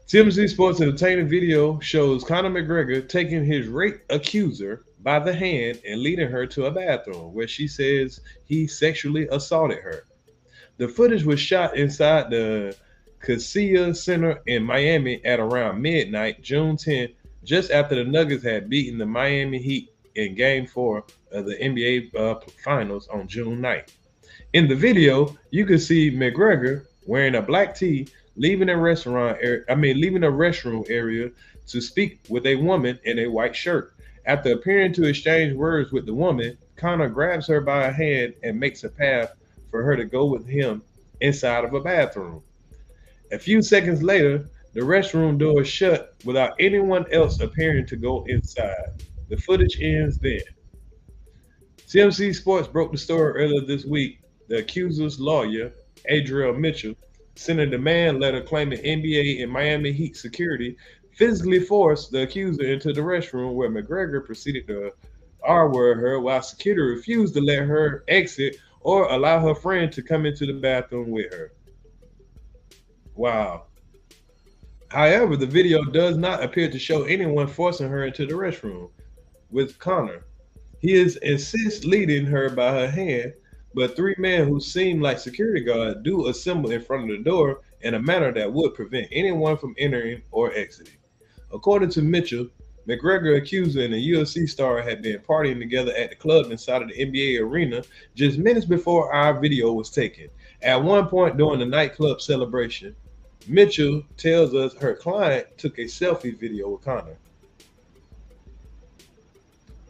TMZ Sports Entertainment video shows Conor McGregor taking his rape accuser by the hand and leading her to a bathroom where she says he sexually assaulted her. The footage was shot inside the Casilla Center in Miami at around midnight, June 10, just after the Nuggets had beaten the Miami Heat in Game 4 of the NBA Finals on June 9th. In the video, you can see McGregor wearing a black tee leaving a restroom area to speak with a woman in a white shirt. After appearing to exchange words with the woman, Conor grabs her by a hand and makes a path for her to go with him inside of a bathroom. A few seconds later, the restroom door is shut without anyone else appearing to go inside. The footage ends then. TMZ Sports broke the story earlier this week. The accuser's lawyer, Adriel Mitchell, sent a demand letter claiming NBA and Miami Heat security physically forced the accuser into the restroom where McGregor proceeded to R-word her while security refused to let her exit or allow her friend to come into the bathroom with her. Wow. However, the video does not appear to show anyone forcing her into the restroom with Conor. He insists leading her by her hand, but three men who seem like security guards do assemble in front of the door in a manner that would prevent anyone from entering or exiting. According to Mitchell, McGregor accuser and the UFC star had been partying together at the club inside of the NBA arena just minutes before our video was taken. At one point during the nightclub celebration, Mitchell tells us her client took a selfie video with Conor.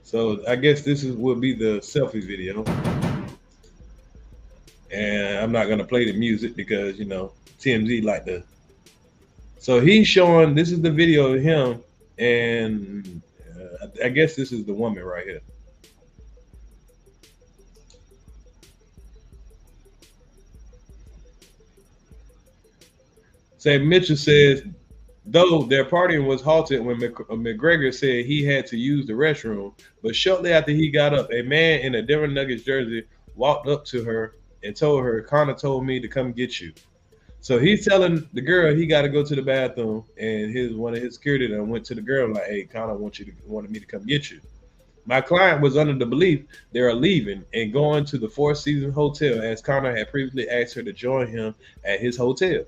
So I guess this will be the selfie video. And I'm not gonna play the music because, you know, TMZ like to. So he's showing, this is the video of him, and I guess this is the woman right here. Say Mitchell says, though their partying was halted when McGregor said he had to use the restroom, but shortly after he got up, a man in a Denver Nuggets jersey walked up to her and told her, Conor told me to come get you. So he's telling the girl he got to go to the bathroom, and one of his security then went to the girl like, hey, Conor wanted me to come get you. My client was under the belief they are leaving and going to the Four Seasons Hotel as Conor had previously asked her to join him at his hotel,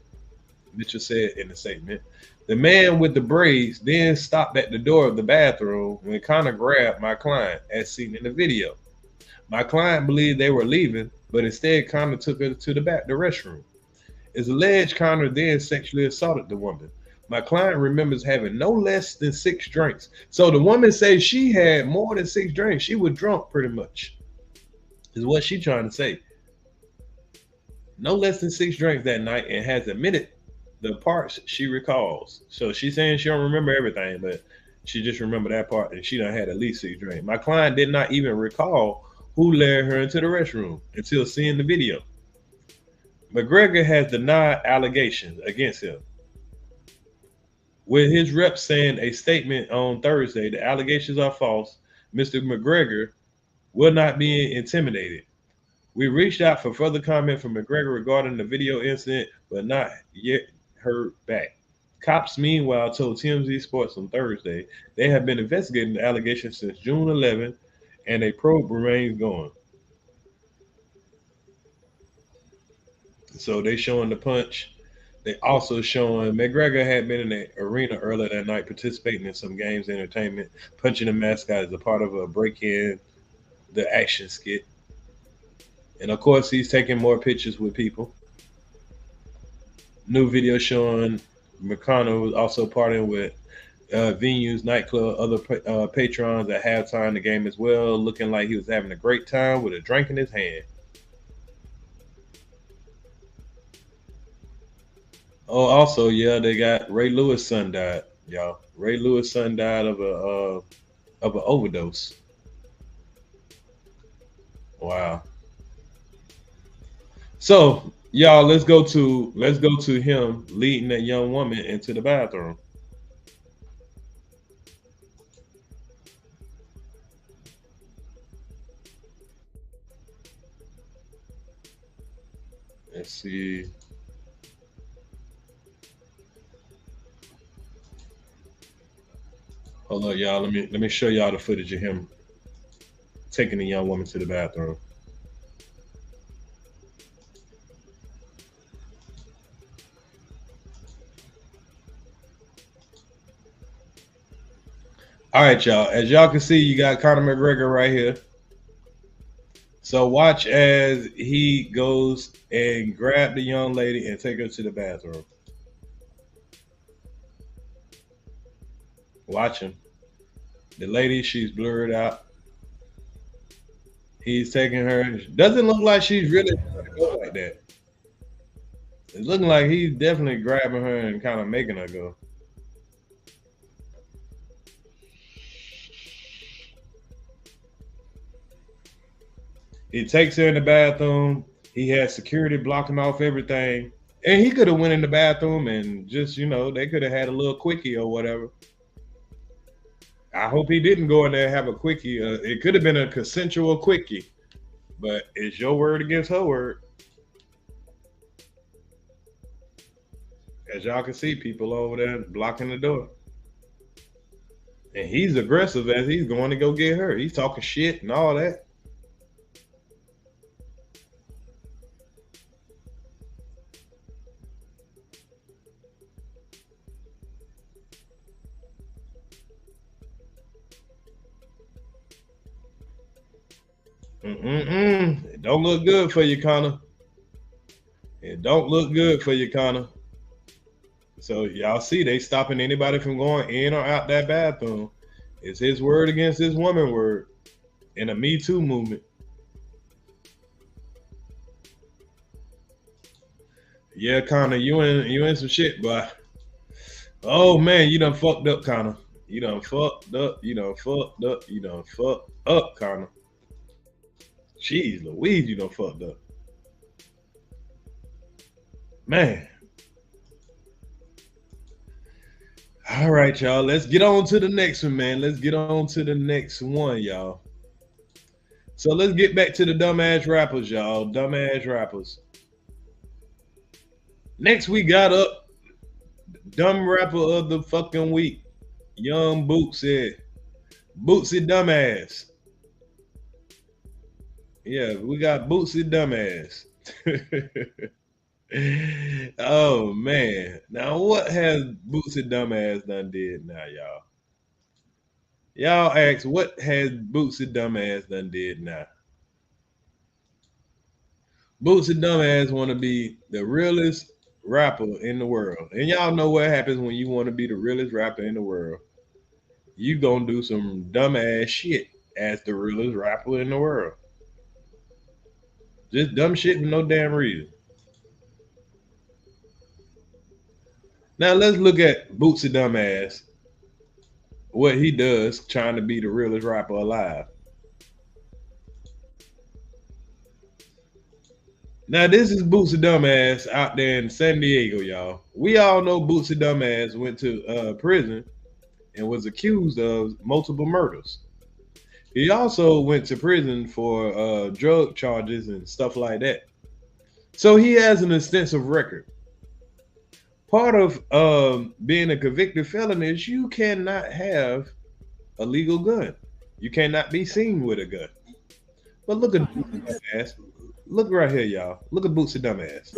Mitchell said in the statement. The man with the braids then stopped at the door of the bathroom when Conor grabbed my client, as seen in the video. My client believed they were leaving, but instead Conor took her to the restroom. It's alleged Conor then sexually assaulted the woman. My client remembers having no less than 6 drinks. So the woman says she had more than 6 drinks. She was drunk pretty much, is what she's trying to say. No less than 6 drinks that night, and has admitted the parts she recalls. So she's saying she don't remember everything, but she just remembered that part, and she done had at least 6 drinks. My client did not even recall who led her into the restroom until seeing the video. McGregor has denied allegations against him, with his rep saying a statement on Thursday, the allegations are false. Mr. McGregor will not be intimidated. We reached out for further comment from McGregor regarding the video incident, but not yet heard back. Cops, meanwhile, told TMZ Sports on Thursday they have been investigating the allegations since June 11th, and a probe remains going. So they showing the punch. They also showing McGregor had been in the arena earlier that night participating in some games entertainment, punching the mascot as a part of a break-in the action skit. And of course, he's taking more pictures with people. New video showing McConnell was also partying with venues, nightclub, other patrons at halftime of the game as well, looking like he was having a great time with a drink in his hand. Oh, also, yeah, they got Ray Lewis' son died, y'all. Ray Lewis' son died of an overdose. Wow. So, y'all, let's go to him leading that young woman into the bathroom. Let's see. Hold up, y'all. Let me show y'all the footage of him taking the young woman to the bathroom. All right, y'all. As y'all can see, you got Conor McGregor right here. So watch as he goes and grab the young lady and take her to the bathroom. Watch him. The lady, she's blurred out. He's taking her. Doesn't look like she's really trying to go like that. It's looking like he's definitely grabbing her and kind of making her go. He takes her in the bathroom. He has security blocking off everything. And he could have went in the bathroom and just, you know, they could have had a little quickie or whatever. I hope he didn't go in there and have a quickie. It could have been a consensual quickie. But it's your word against her word. As y'all can see, people over there blocking the door. And he's aggressive as he's going to go get her. He's talking shit and all that. It don't look good for you, Conor. It don't look good for you, Conor. So y'all see, they stopping anybody from going in or out that bathroom. It's his word against his woman word in a Me Too movement. Yeah, Conor, you in some shit, boy. Oh man, you done fucked up, Conor. You done fucked up. You done fucked up. You done fucked up, Conor. Jeez Louise, you done fucked up. Man. All right, y'all. Let's get on to the next one, man. Let's get on to the next one, y'all. So let's get back to the dumbass rappers, y'all. Dumbass rappers. Next, we got up dumb rapper of the fucking week. Young Boosie. Boosie dumbass. Yeah, we got Boosie dumbass. Oh man. Now what has Boosie dumbass done did now, y'all? Y'all ask, what has Boosie dumbass done did now? Boosie dumbass want to be the realest rapper in the world. And y'all know what happens when you want to be the realest rapper in the world. You gonna do some dumbass shit as the realest rapper in the world. Just dumb shit for no damn reason. Now let's look at Boosie dumbass. What he does trying to be the realest rapper alive. Now this is Boosie dumbass out there in San Diego, y'all. We all know Boosie dumbass went to prison and was accused of multiple murders. He also went to prison for drug charges and stuff like that. So he has an extensive record. Part of being a convicted felon is you cannot have a legal gun. You cannot be seen with a gun. But look at Boosie dumbass. Look right here, y'all. Look at Boosie dumbass.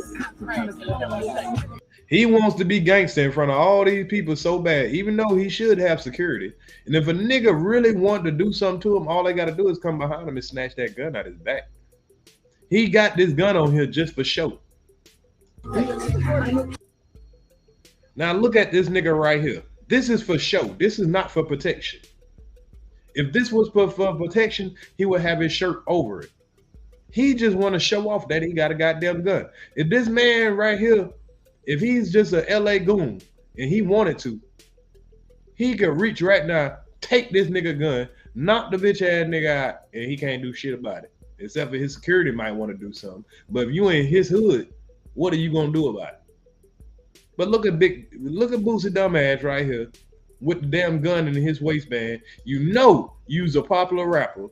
He wants to be gangster in front of all these people so bad, even though he should have security. And if a nigga really want to do something to him, all they got to do is come behind him and snatch that gun out his back. He got this gun on here just for show. Now look at this nigga right here. This is for show. This is not for protection. If this was for protection, he would have his shirt over it. He just want to show off that he got a goddamn gun. If this man right here, if he's just a LA goon and he wanted to, he could reach right now, take this nigga gun, knock the bitch ass nigga out, and he can't do shit about it. Except for his security might want to do something. But if you in his hood, what are you gonna do about it? But look at Boosie dumbass right here with the damn gun in his waistband. You know you's a popular rapper.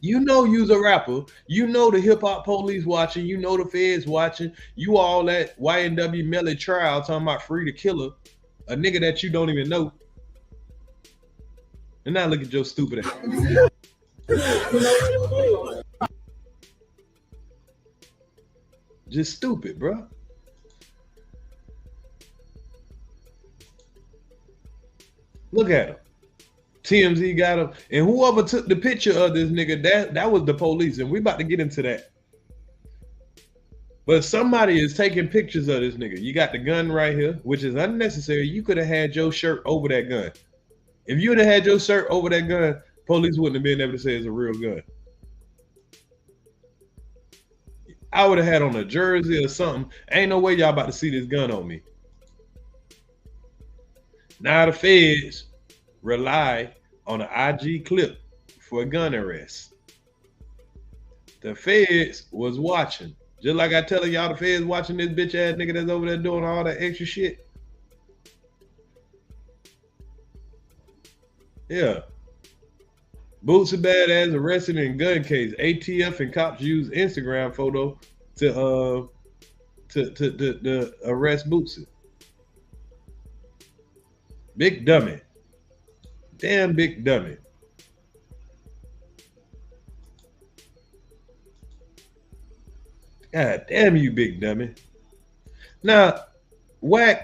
You know you's a rapper. You know the hip hop police watching. You know the feds watching. You all that ynwmelly trial talking about free to killer, a nigga that you don't even know. And now look at your stupid ass. Just stupid, bro. Look at him. TMZ got him. And whoever took the picture of this nigga, that was the police. And we about to get into that. But somebody is taking pictures of this nigga. You got the gun right here, which is unnecessary. You could have had your shirt over that gun. If you would have had your shirt over that gun, police wouldn't have been able to say it's a real gun. I would have had on a jersey or something. Ain't no way y'all about to see this gun on me. Now the feds rely on an IG clip for a gun arrest. The feds was watching. Just like I telling y'all, the feds watching this bitch ass nigga that's over there doing all that extra shit. Yeah. Boosie badass arrested in gun case. ATF and cops use Instagram photo to arrest Boosie. Big dummy. Damn big dummy. God damn you, big dummy. Now, Wack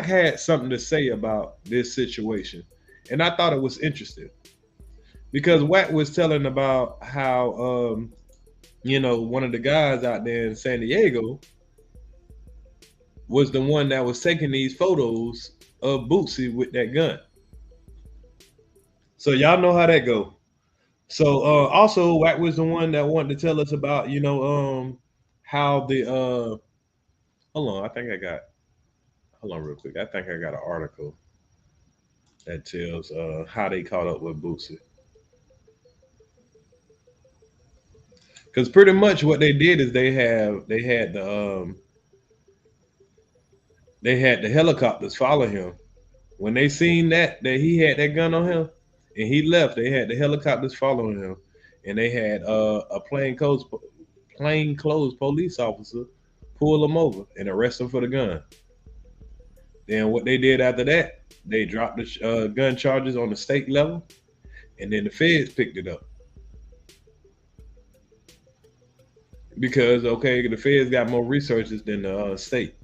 had something to say about this situation, and I thought it was interesting because Wack was telling about how one of the guys out there in San Diego was the one that was taking these photos of Boosie with that gun. So y'all know how that go. So also Wack was the one that wanted to tell us about, how the hold on real quick. I think I got an article that tells how they caught up with Boosie. Because pretty much what they did is they had the helicopters follow him. When they seen that he had that gun on him and he left, they had the helicopters following him, and they had a plainclothes police officer pull him over and arrest him for the gun. Then what they did after that, they dropped the gun charges on the state level, and then the feds picked it up. Because, okay, the feds got more resources than the state.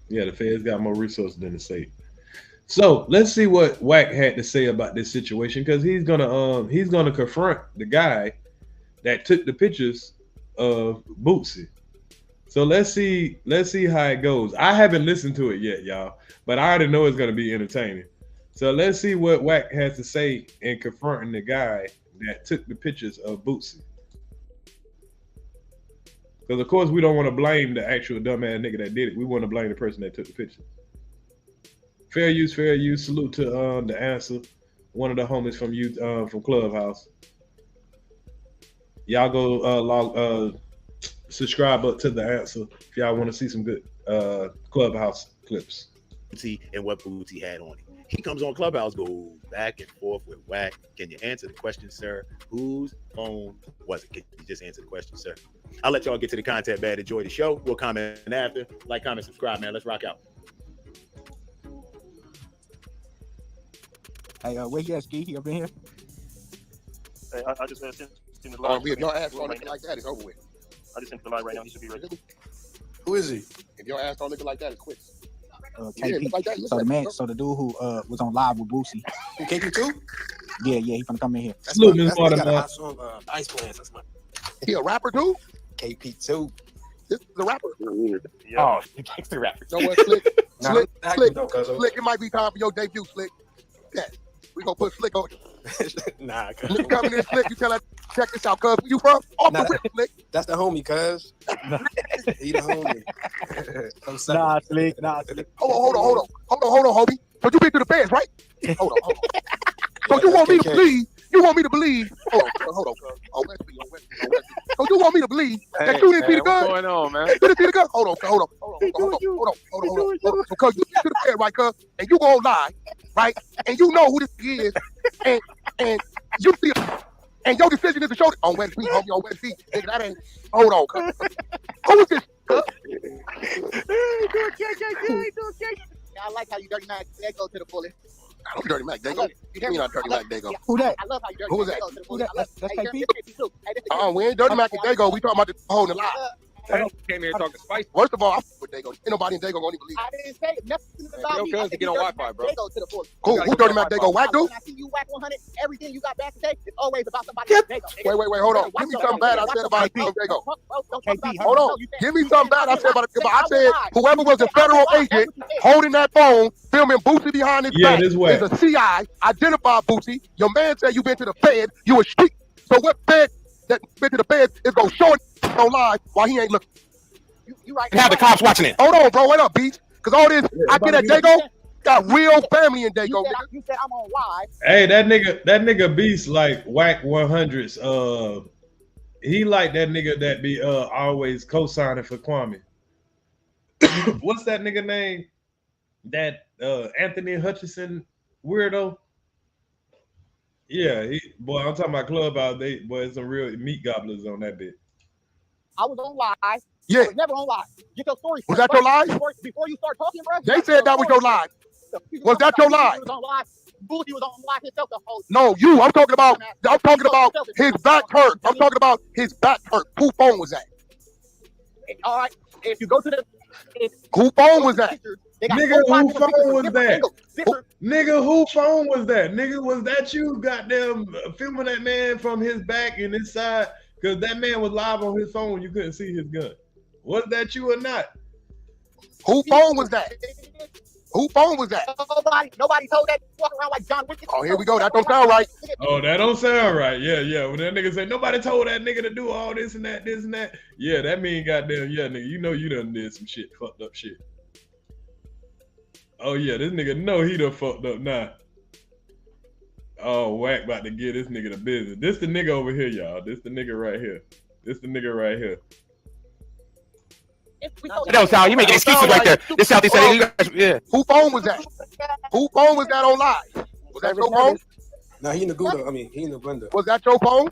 Yeah, the feds got more resources than the state. So let's see what Wack had to say about this situation, because he's gonna confront the guy that took the pictures of Boosie. So let's see how it goes. I haven't listened to it yet, y'all, but I already know it's gonna be entertaining. So let's see what Wack has to say in confronting the guy that took the pictures of Boosie. Because of course we don't want to blame the actual dumbass nigga that did it. We want to blame the person that took the picture. Fair use. Salute to the answer, one of the homies from Clubhouse. Y'all go subscribe up to the answer if y'all want to see some good Clubhouse clips. And what Boosie had on it. He comes on Clubhouse, goes back and forth with Wack. Can you answer the question, sir? Whose phone was it? Can you just answer the question, sir? I'll let y'all get to the content, man. Enjoy the show. We'll comment after. Like, comment, subscribe, man. Let's rock out. Hey, where's your ski? He up in here? Hey, I just sent the live. If y'all ask for a nigga like that, it's over with. I just sent the live right now. He should be ready. Who is he? If y'all ask for a nigga like that, it quits. KP. Like that, so the dude who was on live with Boosie. KP too? Yeah, he finna come in here. That's ice plans. He a rapper too? KP too. This is a rapper. Yeah. Oh, the rapper. You know what, Slick? Slick, it might be time for your debut, Slick. Yeah, we gonna put Slick on you. Nah, cuz. You coming in, Slick, you tell her, check this out, cuz. Where you from? Off the rip, Slick. That's the homie, cuz. He the homie. Nah, Slick. Hold on, homie. So you been to the feds, right? Hold on. So you want me to believe? Hold on. Oh, let's be. So you want me to believe that you didn't see the gun? What's going on, man? You didn't see the gun? Hold on. Because you been to the feds, right, cuz? And you gonna lie, right? And you know who this is, and you see it. And your decision is to show it on Wednesday, homie, on Wednesday. Nigga, that ain't. Hold on, cuz. Who is this? I like how you dirty Mac. They go to the fullest. I'm Dirty Mac. They go. You mean I'm Dirty Mac? They go. Who that? I love how you dirty Who is Mac. that? They go to the fullest. That's KP. We ain't Dirty Mac. They go. We talking about the holding the lie. Came here talking spicy. First of all, I'm with Dago. Ain't nobody in Dago gonna even believe it. I didn't say nothing about Yo, me. cuz to get on Wi-Fi, bro. Dago to the fullest. Who dirty Mac Dago? Wack dude? When I see you whack 100, everything you got back to say is always about somebody else. Dago. Wait, hold on. Give me something bad I said about Dago. KP, Hold on. Give me something bad I said about it. I said whoever was a federal agent holding that phone, filming Boosie behind his back is a CI. Identify Boosie. Your man said you been to the Fed. You a street. So what Fed that been to the Fed is gonna show it on live while he ain't looking? You right. And have the cops watching it. Hold on, bro. Wait up, Beach. Because all this, I get at Dago. Got real family in Dago. You said I'm on live. Hey, that nigga Beast like whack 100s. He like that nigga that be always co-signing for Kwame. What's that nigga name? That Anthony Hutchinson weirdo. Yeah, boy, I'm talking about Clubhouse. Boy, some real meat gobblers on that bit. I was on live. Yeah. I was never on live. Get your story. Was that your live? Before you start talking, bro. They said that was your live. Was that your live? Boosie was on live himself the whole. No, you. I'm talking about his back hurt. I'm talking about his back hurt. Who phone was that? All right. If you go to the. Who phone was that? Nigga, who phone was that? Nigga, who phone was that? Nigga, was that you goddamn filming that man from his back and his side? Because that man was live on his phone. You couldn't see his gun. Was that you or not? Who phone was that? Who phone was that? Nobody told that walk around like John Wick. Oh, here we go. That don't sound right. Oh, that don't sound right. Yeah. When that nigga say nobody told that nigga to do all this and that, yeah, that mean goddamn nigga. You know you done did some shit, fucked up shit. Oh yeah, this nigga know he done fucked up now. Oh, Wack about to get this nigga the business. This the nigga over here, y'all. This the nigga right here. That don't sound. You making excuses right there. This Southeast said, yeah. Who phone was that? Who phone was that on live? Was that your phone? No, he in the Gouda. I mean, he in the blender. Was that your phone?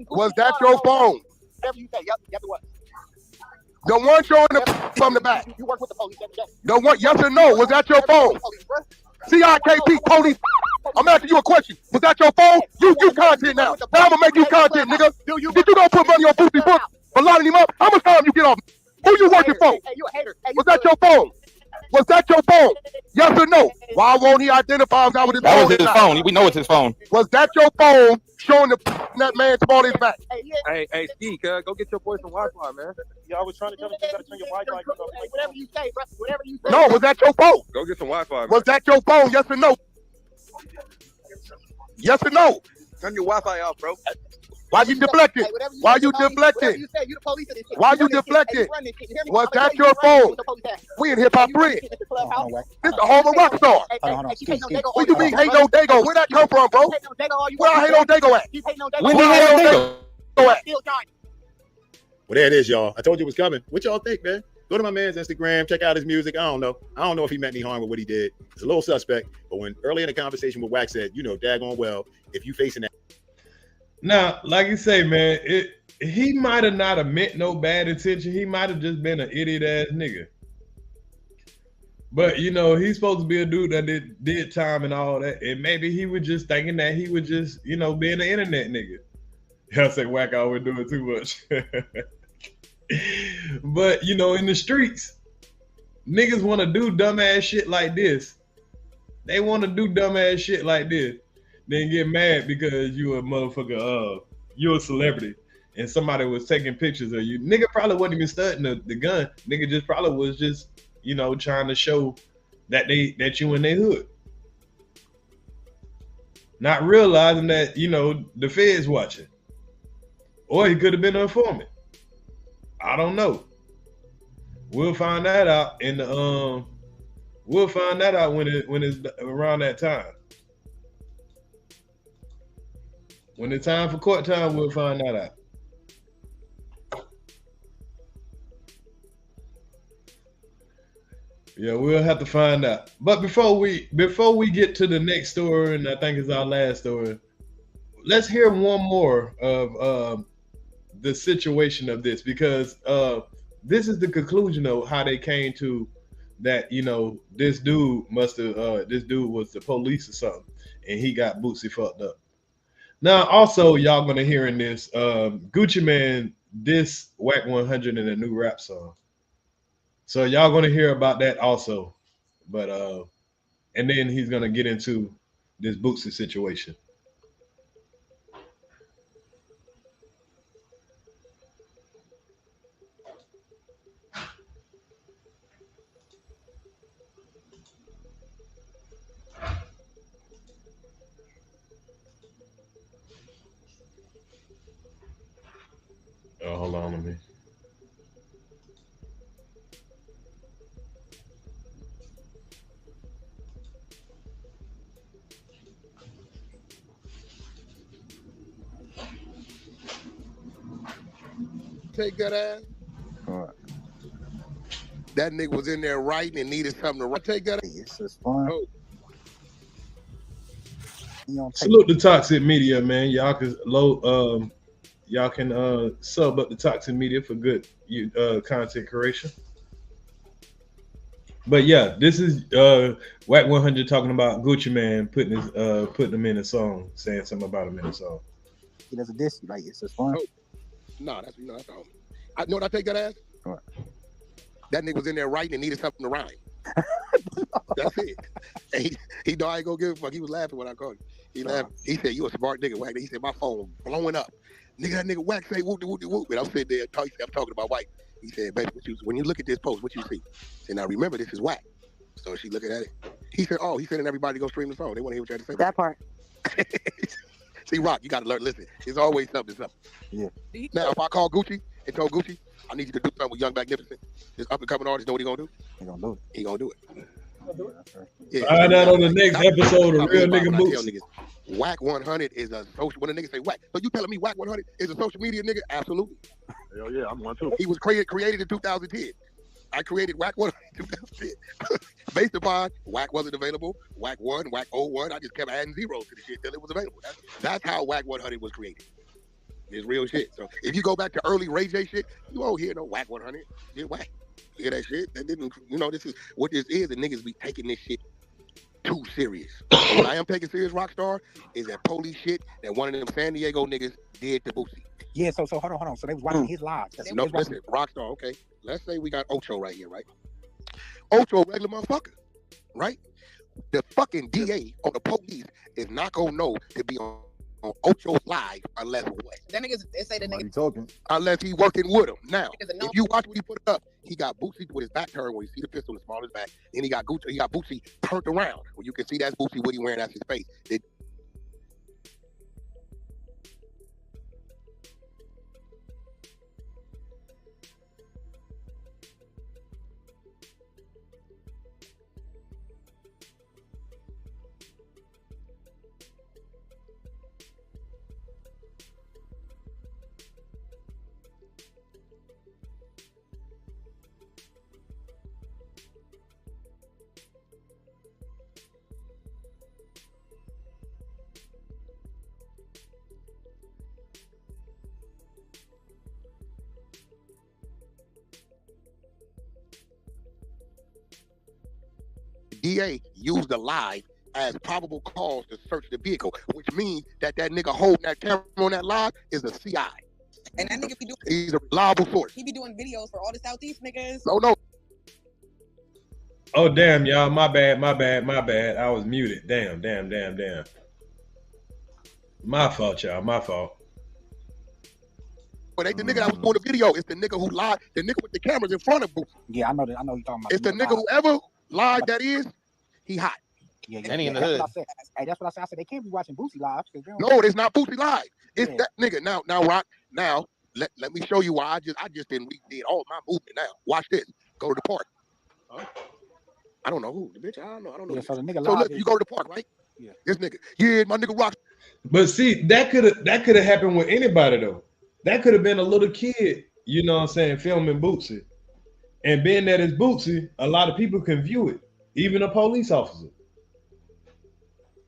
Was that your phone? Whatever you say. Yep, it was. The one showing from the back. You work with the police every day. The one, yes or no? Was that your phone? CIKP police. I'm asking you a question. Was that your phone? You content now. Now I'm gonna make you content, nigga. Did you gonna put money on Boosie book for lining him up? How much time you get off? Who you working for? Hey, you a hater. Was that your phone? Was that your phone? Yes or no? Why won't he identify him with his phone? That was his phone. We know it's his phone. Was that your phone showing that man on his back? Hey, Steve, go get your boy some Wi-Fi, man. Yeah, I was trying to tell him you gotta turn your Wi-Fi. Whatever you say, bro. Whatever you say. No, was that your phone? Go get some Wi-Fi, man. Was that your phone? Yes or no? Yes or no? Turn your Wi-Fi off, bro. Why you deflecting? Why you deflecting? Why you deflecting? Was that your phone? We in Hip Hop Bridge. This the home of rock star. What you mean hate no Dago? Where that come from, bro? Where I hate no Dago at? When did he hate no Dago at? Well, there it is, y'all. I told you it was coming. What y'all think, man? Go to my man's Instagram, check out his music. I don't know if he meant any harm with what he did. It's a little suspect. But when early in the conversation with Wack said, you know, daggone well, if you facing that. Now, like you say, man, he might have not have meant no bad intention. He might have just been an idiot ass nigga. But you know, he's supposed to be a dude that did time and all that. And maybe he was just thinking that he was just, you know, being an internet nigga. I say Wack always doing too much. But you know, in the streets, niggas want to do dumbass shit like this. They want to do dumbass shit like this. Then get mad because you a motherfucker, you a celebrity and somebody was taking pictures of you. Nigga probably wasn't even studying the gun. Nigga just probably was just, you know, trying to show that you in their hood. Not realizing that, you know, the Fed's watching. Or he could have been an informant. I don't know. We'll find that out in the we'll find that out when it's around that time. When it's time for court time, we'll find that out. Yeah, we'll have to find out. But before we get to the next story, and I think it's our last story, let's hear one more of the situation of this, because this is the conclusion of how they came to that. You know, this dude must have this dude was the police or something, and he got Boosie fucked up. Now, also, y'all gonna hear in this, Gucci Man diss wack100 in a new rap song. So y'all gonna hear about that also. But and then he's gonna get into this Boosie situation. Oh, hold on a minute. Take that ass. That nigga was in there writing and needed something to write. Take that ass. It's just fun. Oh. Salute the toxic media, man. Y'all can sub up the toxic media for good content creation. But yeah, this is wack100 talking about Gucci Man putting him in a song, saying something about him in a song. He doesn't diss you, like it's just fun. Oh. No, that's that's all. I know what I take that ass. What? That nigga was in there writing and needed something to rhyme. That's it. And he know I ain't gonna give a fuck. He was laughing when I called him. He laughed. He said, "You a smart nigga, Wack." He said, "My phone blowing up. Nigga, that nigga Wack say whoop de whoop de whoop." And I'm sitting there, I'm talking about White. He said, "Baby, when you look at this post, what you see?" I said, "Now remember, this is Wack." So she looking at it. He said, "Oh, he's sending everybody to go stream the song. They want to hear what you have to say." That part. See, Rock, you got to learn. Listen, it's always something. Yeah. Now, if I call Gucci and told Gucci, I need you to do something with Young Magnificent, this up and coming artist, know what he gonna do? He gonna do it. He gonna do it. Yeah. Find out on the next episode of Real Nigga Boots. Wack100 is a social. When a nigga say Wack, so you telling me Wack100 is a social media nigga? Absolutely. Hell yeah, I'm one too. He was created in 2010. I created Wack100 in 2010. Based upon Wack wasn't available, Wack1, Wack01. I just kept adding zeros to the shit till it was available. That's how Wack100 was created. It's real shit. So if you go back to early Ray J shit, you won't hear no Wack100. Get Wack. You hear that shit? That didn't, this is what this is. The niggas be taking this shit too serious. What I am taking serious, Rockstar, is that police shit that one of them San Diego niggas did to Boosie. Yeah, so hold on. So they was watching his live. No, listen, Rockstar, okay. Let's say we got Ocho right here, right? Ocho, regular motherfucker, right? The fucking DA or the police is not gonna know to be on Ocho's live unless what? That niggas, they say the nigga talking. Unless he working with him. Now, if you watch what he put up, he got Boosie with his back turned where you see the pistol in the small of his back. Then he got Boosie turned around where you can see that's Boosie what he wearing at his face. DA used the live as probable cause to search the vehicle, which means that nigga holding that camera on that live is a CI. And that nigga be doing. He's a reliable source. He be doing videos for all the Southeast niggas. No. Oh damn, y'all! My bad. I was muted. Damn. My fault, y'all. My fault. But ain't the nigga that was doing the video. It's the nigga who lied. The nigga with the cameras in front of Boosie. Yeah, I know you're talking about. It's the nigga who ever lied. That is, he hot. Yeah, and he in the hood. Hey, that's what I said. I said they can't be watching Boosie live. No, it's not Boosie live. It's that nigga. Now, Rock. Now, let me show you why I just did all my movement. Now, watch this. Go to the park. Huh? I don't know who the bitch. I don't know. Yeah, so the nigga. So look, you go to the park, right? Yeah. This nigga. Yeah, my nigga Rock. But see, that could have happened with anybody though. That could have been a little kid, you know what I'm saying, filming Boosie. And being that it's Boosie, a lot of people can view it, even a police officer.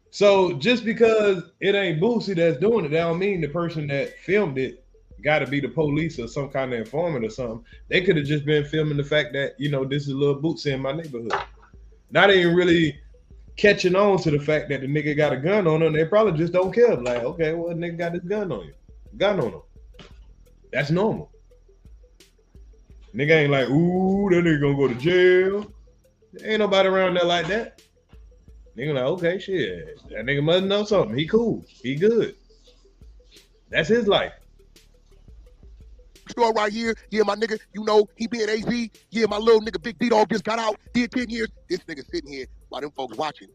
So just because it ain't Boosie that's doing it, that don't mean the person that filmed it got to be the police or some kind of informant or something. They could have just been filming the fact that, this is a little Boosie in my neighborhood. Not even really catching on to the fact that the nigga got a gun on him. They probably just don't care. Like, okay, well, nigga got this gun on him. That's normal. Nigga ain't like, ooh, that nigga gonna go to jail. There ain't nobody around there like that. Nigga like, okay, shit. That nigga must know something. He cool. He good. That's his life. Store right here, yeah, my nigga, you know, he being AZ, yeah, my little nigga Big D-Dog just got out, did 10 years. This nigga sitting here while them folks watching,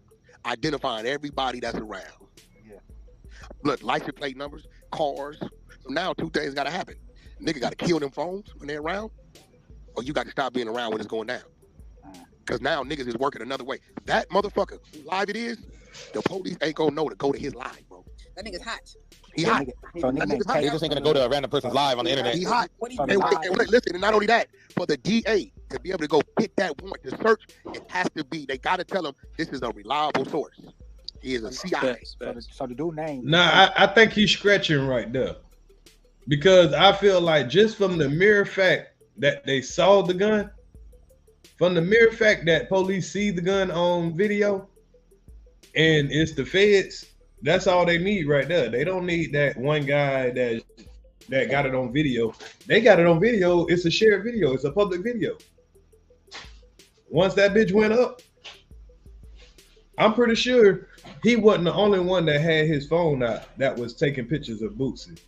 identifying everybody that's around. Yeah. Look, license plate numbers, cars. So now 2 things gotta happen. Nigga gotta kill them phones when they're around, or you gotta stop being around when it's going down. Because now niggas is working another way. That motherfucker, who live it is, the police ain't gonna know to go to his live, bro. That nigga's hot. He hot. So they just ain't gonna go to a random person's live on the internet. He hot. And listen, and not only that, for the DA to be able to go pick that warrant to search, it has to be, they gotta tell him this is a reliable source. He is a CI. So the dude name. Nah, I think he's scratching right there. Because I feel like just from the mere fact that they saw the gun, from the mere fact that police see the gun on video, and it's the feds, that's all they need right there. They don't need that one guy that got it on video. They got it on video. It's a shared video. It's a public video. Once that bitch went up, I'm pretty sure he wasn't the only one that had his phone out that was taking pictures of Boosie,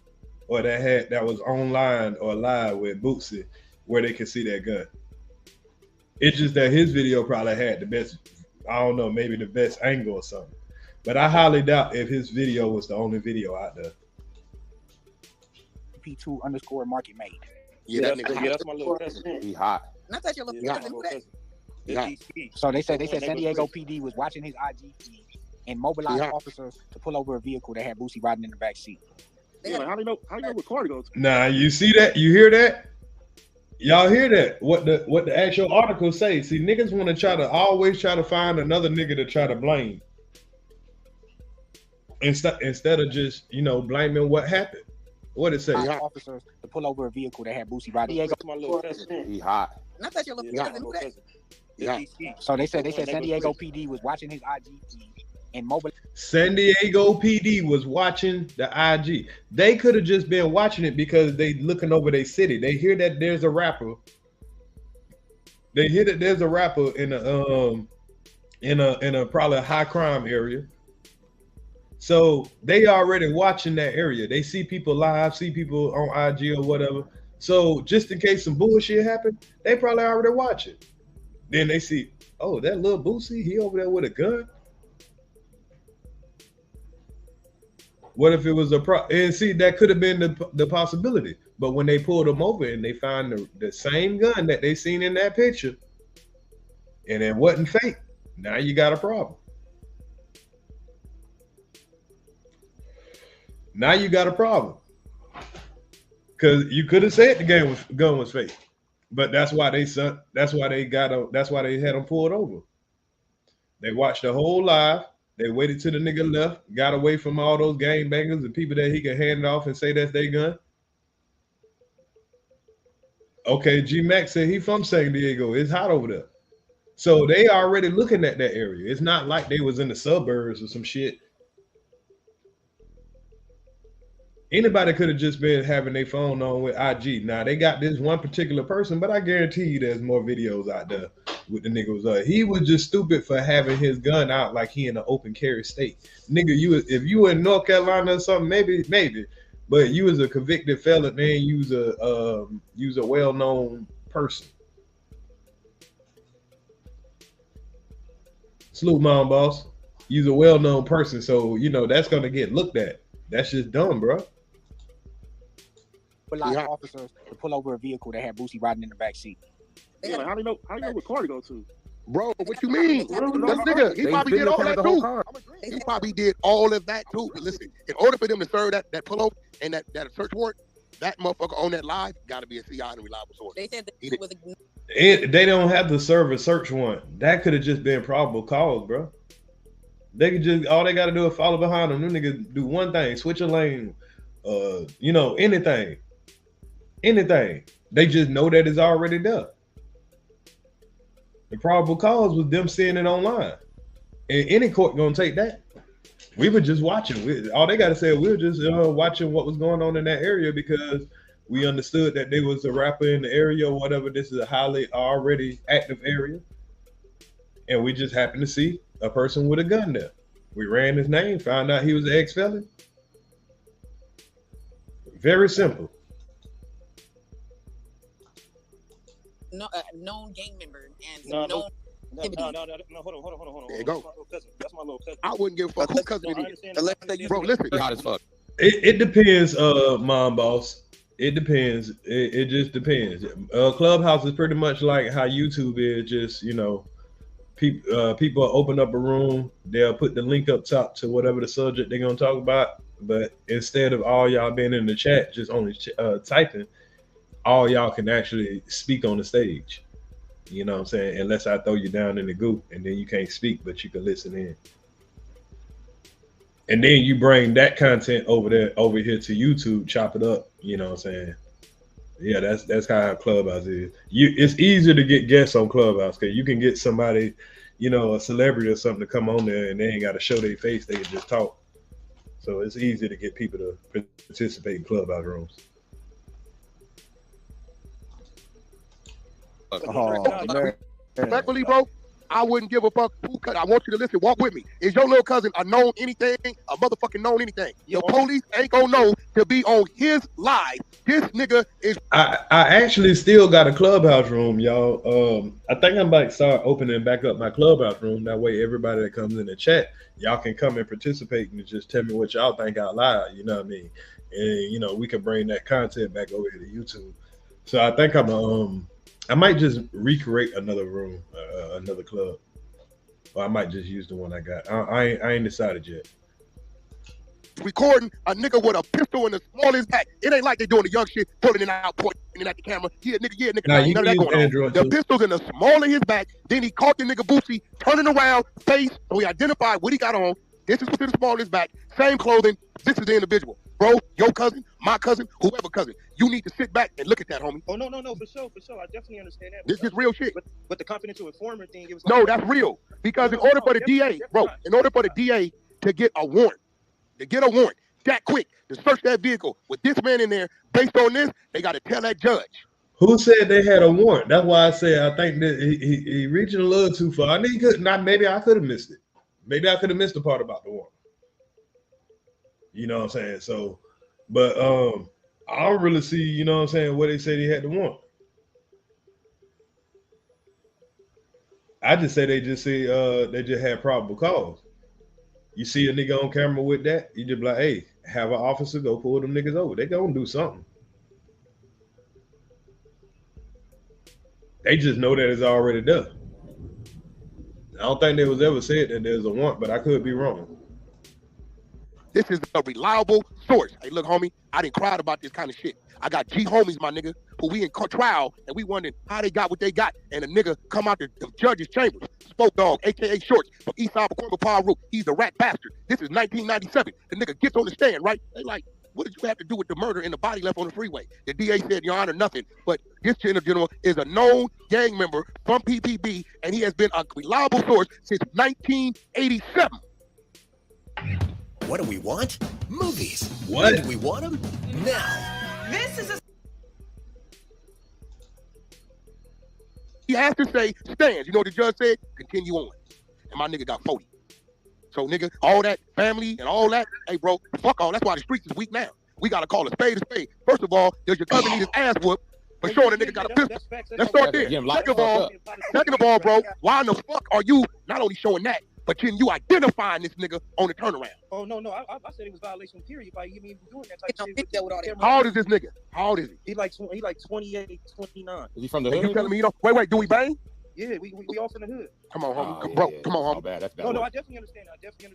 or that was online or live with Boosie where they could see that gun. It's just that his video probably had the best, I don't know, maybe the best angle or something. But I highly doubt if his video was the only video out there. P2_market made. Yeah, that's my little cousin. He hot. Not that your little cousin. So they said San Diego PD was watching his IG feed and mobilized officers to pull over a vehicle that had Boosie riding in the back seat. Yeah, like, how do you know what car to go to? Nah, you see that? You hear that? Y'all hear that? What the actual article say? See, niggas want to always try to find another nigga to try to blame. Instead of just, blaming what happened. What it say? Officers to pull over a vehicle that had Boosie riding. That's my little cousin. He hot. Not that your little cousin. So they said San Diego PD was watching his IG feed and mobile. San Diego PD was watching the IG. They could have just been watching it because they looking over their city. They hear that there's a rapper. They hear that there's a rapper in a probably a high crime area. So they already watching that area. They see people live, see people on IG or whatever. So just in case some bullshit happened, they probably already watch it. Then they see, oh, that little Boosie, he over there with a gun. What if it was and see, that could have been the possibility. But when they pulled them over and they found the same gun that they seen in that picture, and it wasn't fake, now you got a problem. Now you got a problem. Because you could have said the gun was fake. But that's why they had them pulled over. They watched the whole live. They waited till the nigga left, got away from all those gangbangers and people that he could hand it off and say that's their gun. Okay, G-Mac said he from San Diego. It's hot over there. So they already looking at that area. It's not like they was in the suburbs or some shit. Anybody could have just been having their phone on with IG. Now, they got this one particular person, but I guarantee you there's more videos out there with the nigga was he was just stupid for having his gun out like he in an open carry state. Nigga, if you were in North Carolina or something, maybe. But you was a convicted felon, man. You was a well-known person. Salute, mom, boss. You's a well-known person, so that's gonna get looked at. That's just dumb, bro. Officers to pull over a vehicle that had Boosie riding in the back seat. Yeah, like, how do you know what car to go to? Bro, what you mean? That nigga, he probably did all that too. He probably did all of that too. But listen, in order for them to serve that pull over and that search warrant, that motherfucker on that live got to be a CI and a reliable source. They said that it was they don't have to serve a search warrant. That could have just been probable cause, bro. They could just, all they got to do is follow behind them. Them niggas do one thing, switch a lane, anything. They just know that it's already done. The probable cause was them seeing it online. And any court gonna take that. We were just watching. All they got to say, we were just watching what was going on in that area because we understood that there was a rapper in the area or whatever. This is a highly already active area. And we just happened to see a person with a gun there. We ran his name, found out he was an ex-felon. Very simple. No, known gang member and No, known. No, hold on. There you go. That's my little cousin. I wouldn't give a fuck who cousin it is. Bro, listen. Hot as fuck. It depends, Mom Boss. It depends. It just depends. Clubhouse is pretty much like how YouTube is. Just, you know, people open up a room. They'll put the link up top to whatever the subject they're going to talk about. But instead of all y'all being in the chat, just only typing, all y'all can actually speak on the stage. You know what I'm saying? Unless I throw you down in the goop and then you can't speak, but you can listen in. And then you bring that content over here to YouTube, chop it up. You know what I'm saying? Yeah, that's how Clubhouse is. It's easier to get guests on Clubhouse because you can get somebody, you know, a celebrity or something to come on there and they ain't got to show their face. They can just talk. So it's easy to get people to participate in Clubhouse rooms. Respectfully, bro, I wouldn't give a fuck who cut. I want you to listen. Walk with me. Is your little cousin a known anything? A motherfucking known anything? Your police ain't gonna know to be on his live. This nigga is. I actually still got a Clubhouse room, y'all. I think I'm about to start opening back up my Clubhouse room. That way, everybody that comes in the chat, y'all can come and participate and just tell me what y'all think out loud. You know what I mean? And you know, we can bring that content back over here to YouTube. So I think I might just recreate another room, another club. Or I might just use the one I got. I ain't decided yet. Recording a nigga with a pistol in the small of his back. It ain't like they doing the young shit, pulling it out, pointing it at the camera. Yeah, nigga. Nah, you none of that going Android on. too. The pistol's in the small of his back. Then he caught the nigga boosie, turning around, face. So he identified what he got on. This is what's in the small of his back. Same clothing. This is the individual. Bro, your cousin, my cousin, whoever cousin. You need to sit back and look at that, homie. Oh, no, for sure. I definitely understand that. This is real shit. But the confidential informant thing, it was No, that's real. Because in order for the DA, bro, in order for the DA to get a warrant, that quick, to search that vehicle with this man in there, based on this, they got to tell that judge. Who said they had a warrant? That's why I said I think that he reaching a little too far. I need good. Not maybe I could have missed it. Maybe I could have missed the part about the warrant. You know what I'm saying? So, but I don't really see, you know what I'm saying, what they said he had the warrant. I just say they just had probable cause. You see a nigga on camera with that, you just be like, hey, have an officer go pull them niggas over. They gonna do something. They just know that it's already done. I don't think there was ever said that there's a warrant, but I could be wrong. This is a reliable source. Hey, look, homie, I didn't cry about this kind of shit. I got G homies, my nigga, who we in trial, and we wondering how they got what they got. And a nigga come out the judge's chambers, Spoke Dog, a.k.a. Shorts, from Eastside Pacoima Power Root. He's a rat bastard. This is 1997. The nigga gets on the stand, right? They like, what did you have to do with the murder and the body left on the freeway? The DA said, Your Honor, nothing. But this gentleman is a known gang member from PPB, and he has been a reliable source since 1987. What do we want? Movies. What? Do we want them? Now. This is a. He has to say, stands. You know what the judge said? Continue on. And my nigga got 40. So, nigga, all that family and all that, hey, bro, fuck all. That's why the streets is weak now. We got to call a spade a spade. First of all, does your cousin need his ass whooped? For sure, the nigga got a pistol. Let's start there. Second of all, bro, why in the fuck are you not only showing that, but can you identifying this nigga on the turnaround? Oh, no. I said it was violation period by even doing that type of shit. How old is this nigga? How old is he? He like 28, 29. Is he from the hood? hood? You telling me you don't? Wait, do we bang? Yeah, we all from the hood. Come on, homie. Bro, come on, homie. Bad. That's bad. No, I definitely understand.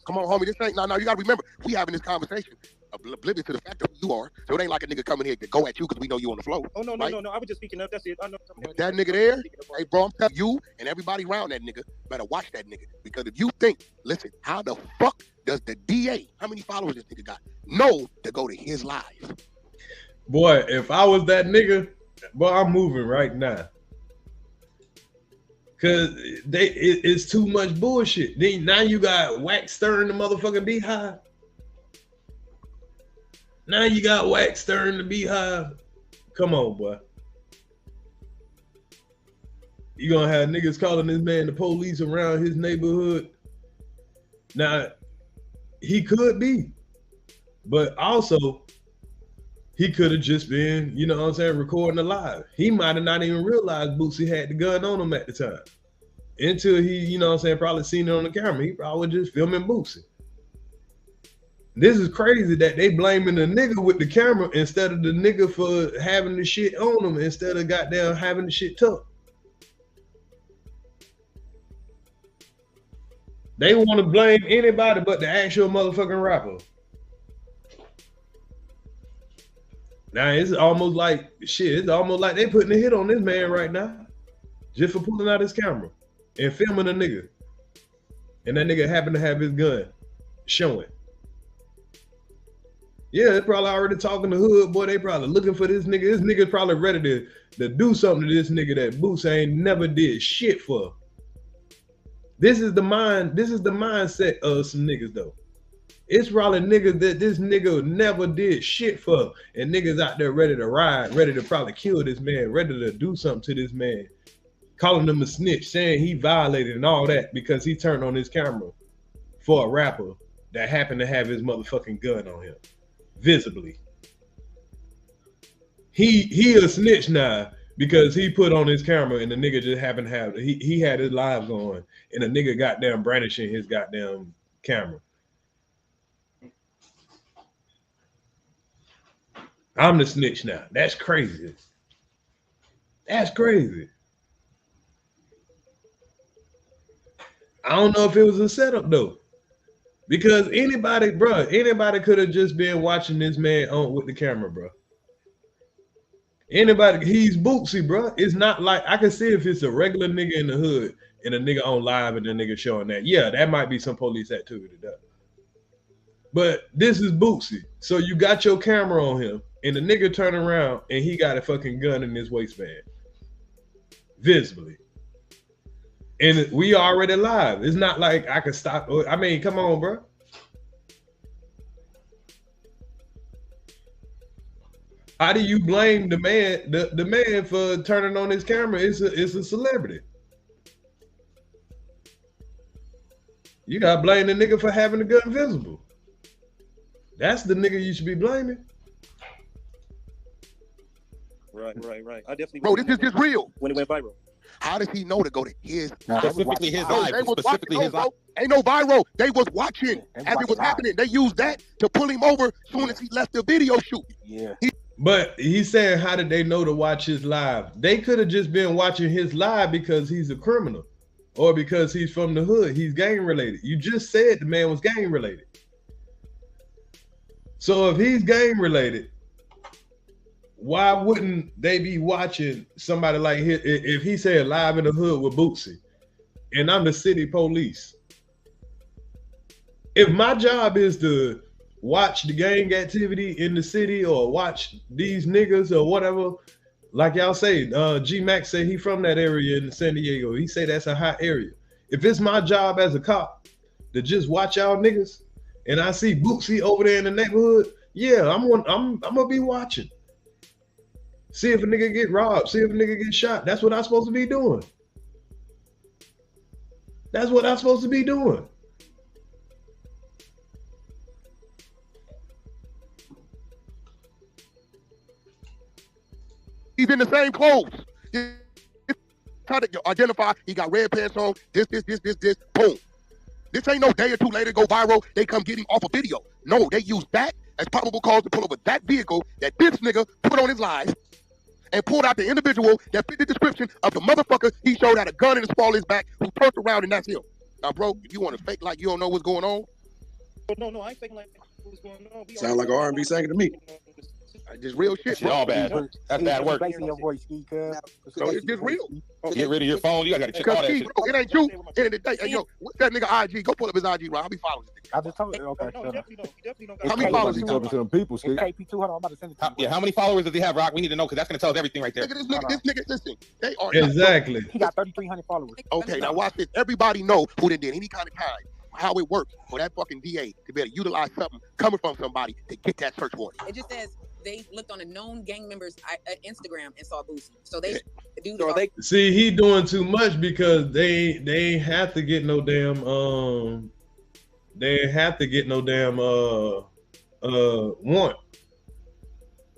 Come on, homie. This ain't, no, you got to remember, we having this conversation oblivious to the fact that you are. So it ain't like a nigga coming here to go at you because we know you on the floor. Oh, no. I was just speaking up. That's it. I know. That nigga there, hey, bro, I'm telling you and everybody around that nigga better watch that nigga. Because if you think, listen, how the fuck does the DA, how many followers this nigga got, know to go to his live? Boy, if I was that nigga, boy, I'm moving right now. Cause it's too much bullshit. Then now you got Wack stirring the motherfucking beehive. Now you got Wack stirring the beehive. Come on, boy. You gonna have niggas calling this man the police around his neighborhood. Now, he could be, but also he could have just been, you know what I'm saying, recording a live. He might have not even realized Boosie had the gun on him at the time. Until he, you know what I'm saying, probably seen it on the camera. He probably was just filming Boosie. This is crazy that they blaming the nigga with the camera instead of the nigga for having the shit on him instead of goddamn having the shit tucked. They want to blame anybody but the actual motherfucking rapper. Now it's almost like shit. It's almost like they putting a hit on this man right now, just for pulling out his camera and filming a nigga, and that nigga happened to have his gun showing. Yeah, they're probably already talking to hood boy. They probably looking for this nigga. This nigga's probably ready to do something to this nigga that Boosie ain't never did shit for. This is the mindset of some niggas though. It's probably niggas that this nigga never did shit for, and niggas out there ready to ride, ready to probably kill this man, ready to do something to this man, calling him a snitch, saying he violated and all that because he turned on his camera for a rapper that happened to have his motherfucking gun on him, visibly. He a snitch now because he put on his camera and the nigga just happened to have, he had his live going and the nigga goddamn brandishing his goddamn camera. I'm the snitch now. That's crazy. That's crazy. I don't know if it was a setup though, because anybody could have just been watching this man on with the camera, bro. Anybody, he's Boosie, bro. It's not like I can see if it's a regular nigga in the hood and a nigga on live and the nigga showing that. Yeah, that might be some police activity though. But this is Boosie. So you got your camera on him and the nigga turn around and he got a fucking gun in his waistband. Visibly. And we already live. It's not like I could stop. I mean, come on, bro. How do you blame the man, the man for turning on his camera? It's a celebrity. You gotta blame the nigga for having the gun visible. That's the nigga you should be blaming. Right. I definitely. Bro, this is just real. When it went viral. How does he know to go to his? Specifically his live. Specifically his live. Ain't no viral. They was watching as it was happening. They used that to pull him over as soon as he left the video shoot. Yeah. But he's saying, how did they know to watch his live? They could have just been watching his live because he's a criminal or because he's from the hood. He's gang related. You just said the man was gang related. So if he's gang related, why wouldn't they be watching somebody like him? If he said live in the hood with Boosie and I'm the city police, if my job is to watch the gang activity in the city or watch these niggas or whatever, like y'all say, G-Max say he from that area in San Diego. He say that's a hot area. If it's my job as a cop to just watch y'all niggas and I see Boosie over there in the neighborhood, yeah, I'm gonna be watching. See if a nigga get robbed, see if a nigga get shot. That's what I'm supposed to be doing. That's what I'm supposed to be doing. He's in the same clothes. Try to identify, he got red pants on, this, boom. This ain't no day or two later go viral, they come get him off a video. No, they use that as probable cause to pull over that vehicle that this nigga put on his live and pulled out the individual that fit the description of the motherfucker he showed had a gun in the small of his back who turned around and that's him. Now, bro, if you want to fake like you don't know what's going on? No, I ain't faking like what's going on. Sound like an R&B singer to me. Just real shit. Shit all bad. That's bad work. Basically your voice, Ski, cuz. So it's just real. Get rid of your phone. You gotta check all that shit. Bro, it ain't you. End of the day. Hey, yo, what's that nigga IG? Go pull up his IG, bro. I'll be following this nigga. I just told you. Okay. How many followers he got? To them people, Ski. KP2, hold on, I'm about to send it to you. Yeah, how many followers does he have, Rock? We need to know because that's gonna tell us everything right there. This nigga, listen. They are Exactly. He got 3,300 followers. Okay, now watch this. Everybody know who did any kind of time, how it works for that fucking DA to be able to utilize something coming from somebody to get that search warrant. It just says they looked on a known gang member's Instagram and saw boosie. So they do. See, he doing too much because they ain't have to get no damn warrant.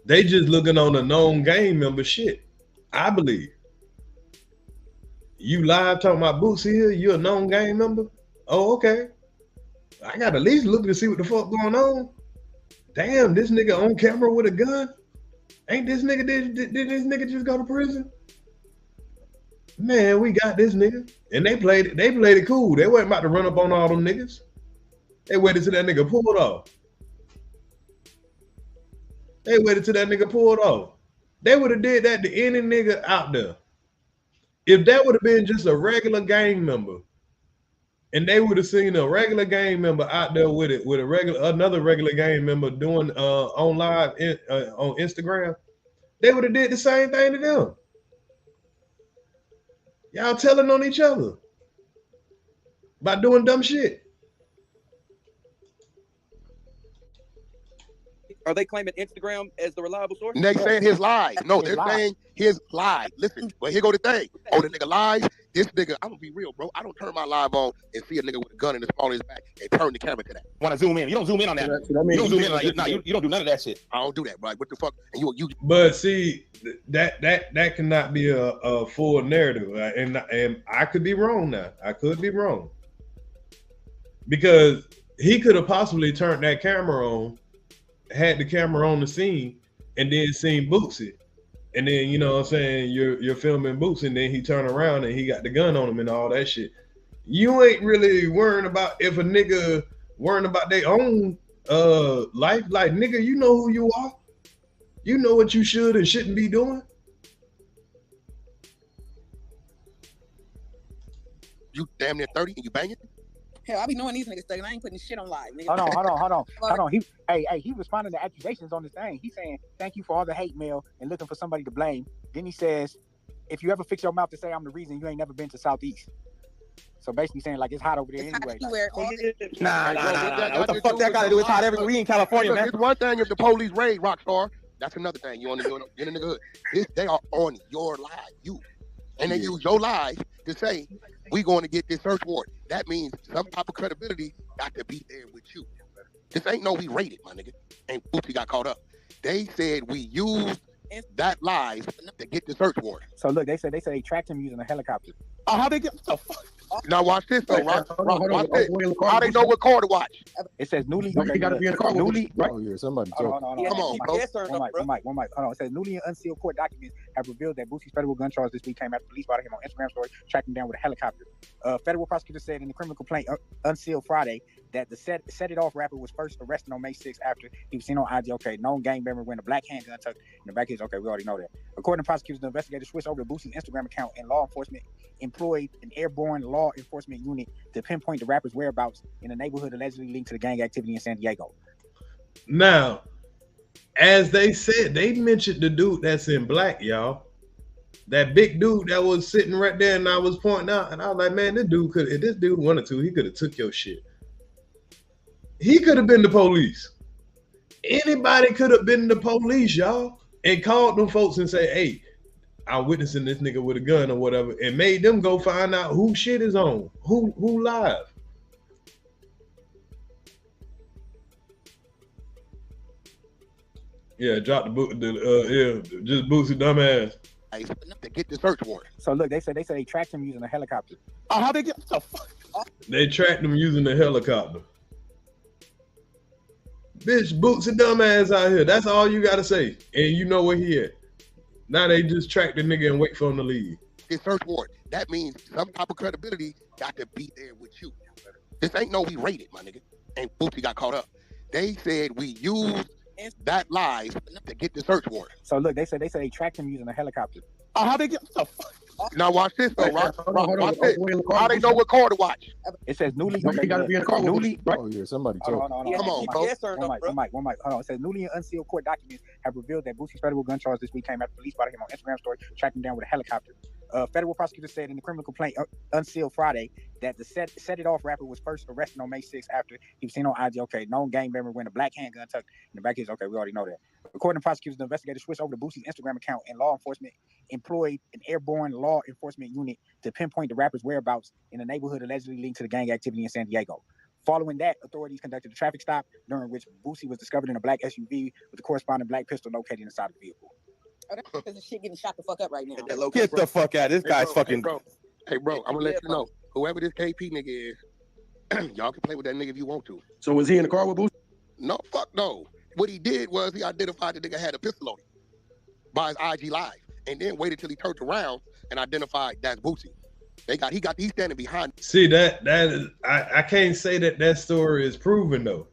They just looking on a known gang member shit. I believe. You live talking about Boosie here? You a known gang member? Oh, okay. I got at least look to see what the fuck going on. Damn, this nigga on camera with a gun? Ain't this nigga, did this nigga just go to prison? Man, we got this nigga. And they played it cool. They weren't about to run up on all them niggas. They waited till that nigga pulled off. They would have did that to any nigga out there. If that would have been just a regular gang member, and they would have seen a regular gang member out there with another regular gang member doing on live on Instagram, they would have did the same thing to them. Y'all telling on each other by doing dumb shit. Are they claiming Instagram as the reliable source? They saying his lies. No, they're saying his lies. Listen, well, here go the thing. Oh, the nigga lies. This nigga, I'm gonna be real, bro. I don't turn my live on and see a nigga with a gun in the small of his back and turn the camera to that. Want to zoom in? You don't zoom in on that. You don't zoom in on that. You don't do none of that shit. I don't do that, right? What the fuck? And you. But see, that cannot be a full narrative, and I could be wrong now. I could be wrong because he could have possibly turned that camera on, had the camera on the scene, and then seen Boosie. And then, you know what I'm saying, you're filming Boosie, and then he turned around and he got the gun on him and all that shit. You ain't really worrying about if a nigga worrying about their own life. Like, nigga, you know who you are. You know what you should and shouldn't be doing. You damn near 30 and you banging? Hell, I be knowing these niggas thugging. I ain't putting shit on live. Nigga. Hold on. He responding to accusations on this thing. He's saying, thank you for all the hate mail and looking for somebody to blame. Then he says, if you ever fix your mouth to say I'm the reason, you ain't never been to Southeast. So basically saying like it's hot over there anyway. Nah. What the fuck that got to do? It's hot everywhere. We in California, man. It's one thing if the police raid Rockstar. That's another thing. You want to do in the nigga hood. They are on your live, and they use your live to say we going to get this search warrant. That means some type of credibility got to be there with you. This ain't no we raided, my nigga. And Boosie got caught up. They said we used that live to get the search warrant. So look, they said they tracked him using a helicopter. Oh, how they get the fuck? Now watch this though, Rock. Watch this. How they know what car to watch? It says newly. Okay, got to be in the car. Newly. Right? Oh yeah, somebody. Come on, bro. One mic. Hold on. It says newly unsealed court documents have revealed that Boosie's federal gun charge this week came after police spotted him on Instagram story, tracked him down with a helicopter. Federal prosecutor said in the criminal complaint unsealed Friday that the Set It Off rapper was first arrested on May 6th after he was seen on IG. Okay, known gang member wearing a black handgun tucked in the back of his. Okay, we already know that. According to prosecutors, the investigators switched over to Boosie's Instagram account, and law enforcement employed an airborne law enforcement unit to pinpoint the rapper's whereabouts in a neighborhood allegedly linked to the gang activity in San Diego. Now, as they said, they mentioned the dude that's in black, y'all. That big dude that was sitting right there, and I was pointing out, and I was like, man, if this dude wanted to, he could have took your shit. He could have been the police. Anybody could have been the police, y'all, and called them folks and say, hey, I'm witnessing this nigga with a gun or whatever, and made them go find out who shit is on, who live. Yeah, drop just Boosie dumbass. To get the search warrant. So look, they said they tracked him using a helicopter. Oh, how they get the fuck? They tracked him using a helicopter. Bitch, Boosie dumbass out here. That's all you gotta say, and you know where he at. Now they just track the nigga and wait for him to leave. This search warrant. That means some type of credibility got to be there with you. This ain't no we raided, my nigga. And Boosie got caught up. They said we used that live to get the search warrant. So look, they said they tracked him using a helicopter. Oh, how they get the fuck? Now watch this though, Rock. Hold on. Watch this. How they know what car to watch? It says newly. He got to be in the car. Newly. Oh yeah, somebody Hold told. on. Come on, bro. One mic. Hold on. It says newly unsealed court documents have revealed that Boosie's federal gun charge this week came after police spotted him on Instagram story, tracked him down with a helicopter. Federal prosecutors said in the criminal complaint unsealed Friday that the set it off rapper was first arrested on May 6th after he was seen on IG. Okay, known gang member when a black handgun tucked in the back of his. Okay, we already know that. According to prosecutors, the investigators switched over to Boosie's Instagram account, and law enforcement employed an airborne law enforcement unit to pinpoint the rapper's whereabouts in a neighborhood allegedly linked to the gang activity in San Diego. Following that, authorities conducted a traffic stop during which Boosie was discovered in a black SUV with the corresponding black pistol located inside the vehicle. Oh, that's because this shit getting shot the fuck up right now. Get the fuck out. This guy's fucking. Hey, bro, I'm gonna let you know. Whoever this KP nigga is, y'all can play with that nigga if you want to. So was he in the car with Boosie? No, fuck no. What he did was he identified the nigga had a pistol on him by his IG live, and then waited till he turned around and identified that's Boosie. He's standing behind. See that is I can't say that story is proven though.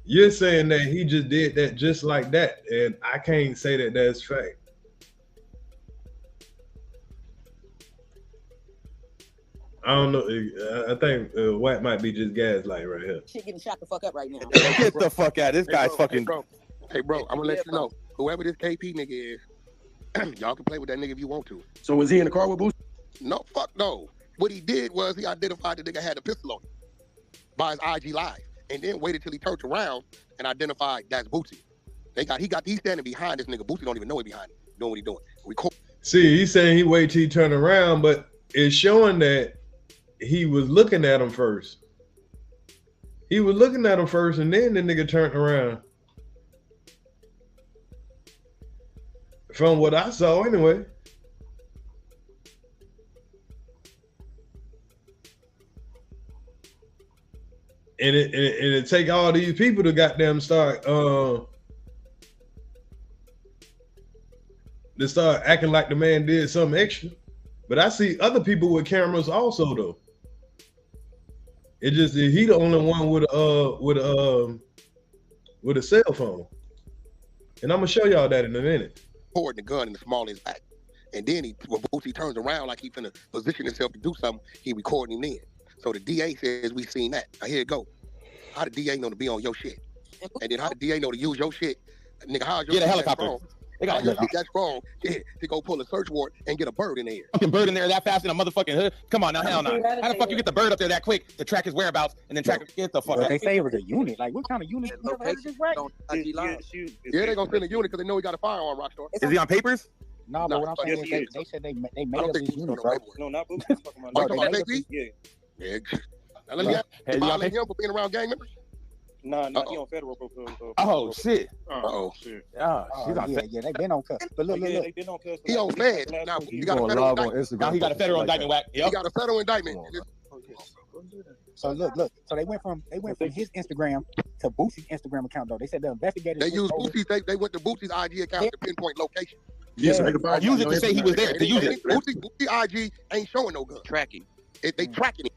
You're saying that he just did that just like that, and I can't say that that's fact. I don't know. I think Wack might be just gaslight right here. Shit getting shot the fuck up right now. Get the fuck out. This guy's fucking. Hey, bro, I'm gonna let you know. Whoever this KP nigga is, y'all can play with that nigga if you want to. So was he in the car with Boosie? No, fuck no. What he did was he identified the nigga had a pistol on him by his IG live, and then waited till he turned around and identified that's Boosie. He's standing behind this nigga. Boosie don't even know he behind him, doing what he doing. See, he's saying he waited till he turned around, but it's showing that he was looking at him first. He was looking at him first, and then the nigga turned around. From what I saw, anyway. And it take all these people to goddamn start acting like the man did something extra. But I see other people with cameras also though. It just he the only one with a cell phone. And I'm gonna show y'all that in a minute. Poured the gun in the small of his back. And then when Boosie turns around like he finna position himself to do something, he recording him in. So the DA says we seen that. Now here it go. How the DA know to be on your shit? And then how the DA know to use your shit? Nigga, how's your get a helicopter? They got your shit that's wrong. Yeah, to go pull a search warrant and get a bird in the air. Fucking bird in there that fast in a motherfucking hood? Come on now, hell no. How the fuck you get the bird up there that quick to track his whereabouts and then track get the fuck out? They say it was a unit. Like what kind of unit? You never heard of this, right? Yeah, they gonna send a unit because they know he got a firearm, Rockstar. Is he on papers? No, but what I'm saying is they said they made up this unit, bro. No, not Boosie. Yeah. Now let me ask you, violate him for being around gang members? Nah, he on federal. Oh shit. Oh shit. Yeah, they been on cuss. But look. They been on cuss. He on feds. Now you got a federal indictment. Now he got a federal indictment, Wack. He got a federal indictment. So look. So they went from his Instagram to Boosie's Instagram account though. They said the investigators. They used Boosie's. They went to Boosie's IG account to pinpoint location. Yes, so they can find use it to say he was there. To use it. Boosie IG ain't showing no gun. Tracking. They tracking it.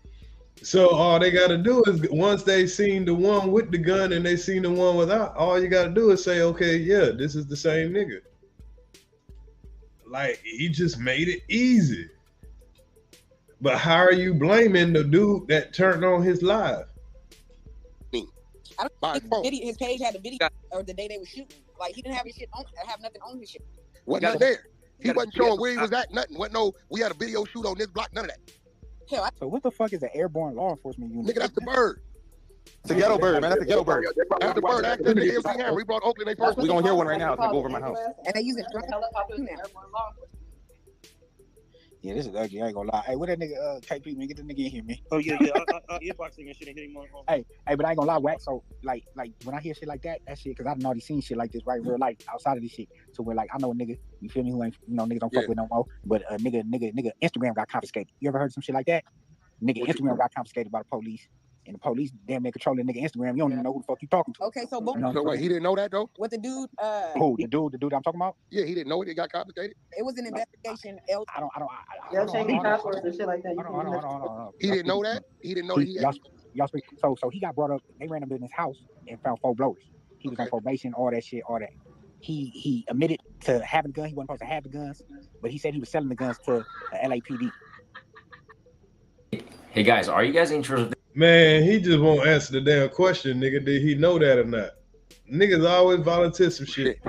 So all they gotta do is once they seen the one with the gun and they seen the one without, all you gotta do is say, okay, yeah, this is the same nigga. Like he just made it easy. But how are you blaming the dude that turned on his live? I don't think his page had the video or the day they were shooting. Like he didn't have his shit on, have nothing on his shit. Wasn't there. He wasn't showing where he was at. Nothing. What? No, we had a video shoot on this block. None of that. Hell, so what the fuck is an airborne law enforcement unit? Nigga, that's the bird. It's a ghetto bird, man. That's a ghetto bird. That's the bird. That's the AMC Hammer. We brought Oakland. They first. We're gonna hear one right now. It's gonna go over my house. And they using helicopters now. Yeah, this is ugly. I ain't gonna lie. Hey, what that nigga KP, man? Get the nigga in here, man. Oh yeah. I earboxing and shit and hitting on. Hey, but I ain't gonna lie, Wack. So like when I hear shit like that shit, cause I done already seen shit like this right in real life outside of this shit. So we're like, I know a nigga, you feel me, who ain't, niggas don't fuck with no more. But nigga, Instagram got confiscated. You ever heard some shit like that? Nigga, Instagram got confiscated by the police. And the police damn near controlling nigga Instagram. You don't even know who the fuck you talking to. Okay, so boom. So wait, he didn't know that though? What the dude? Who? The dude I'm talking about? Yeah, he didn't know it got confiscated. It was an investigation. I don't. They'll change the passwords and shit like that. Hold on. He didn't know that. He didn't know that he had. Y'all speak. So he got brought up. They ran up in his house and found 4 blowers. He was on probation, all that shit, all that. He admitted to having a gun. He wasn't supposed to have the guns, but he said he was selling the guns to the LAPD. Hey guys, are you guys interested? Man, he just won't answer the damn question, nigga. Did he know that or not? Niggas always volunteer some shit.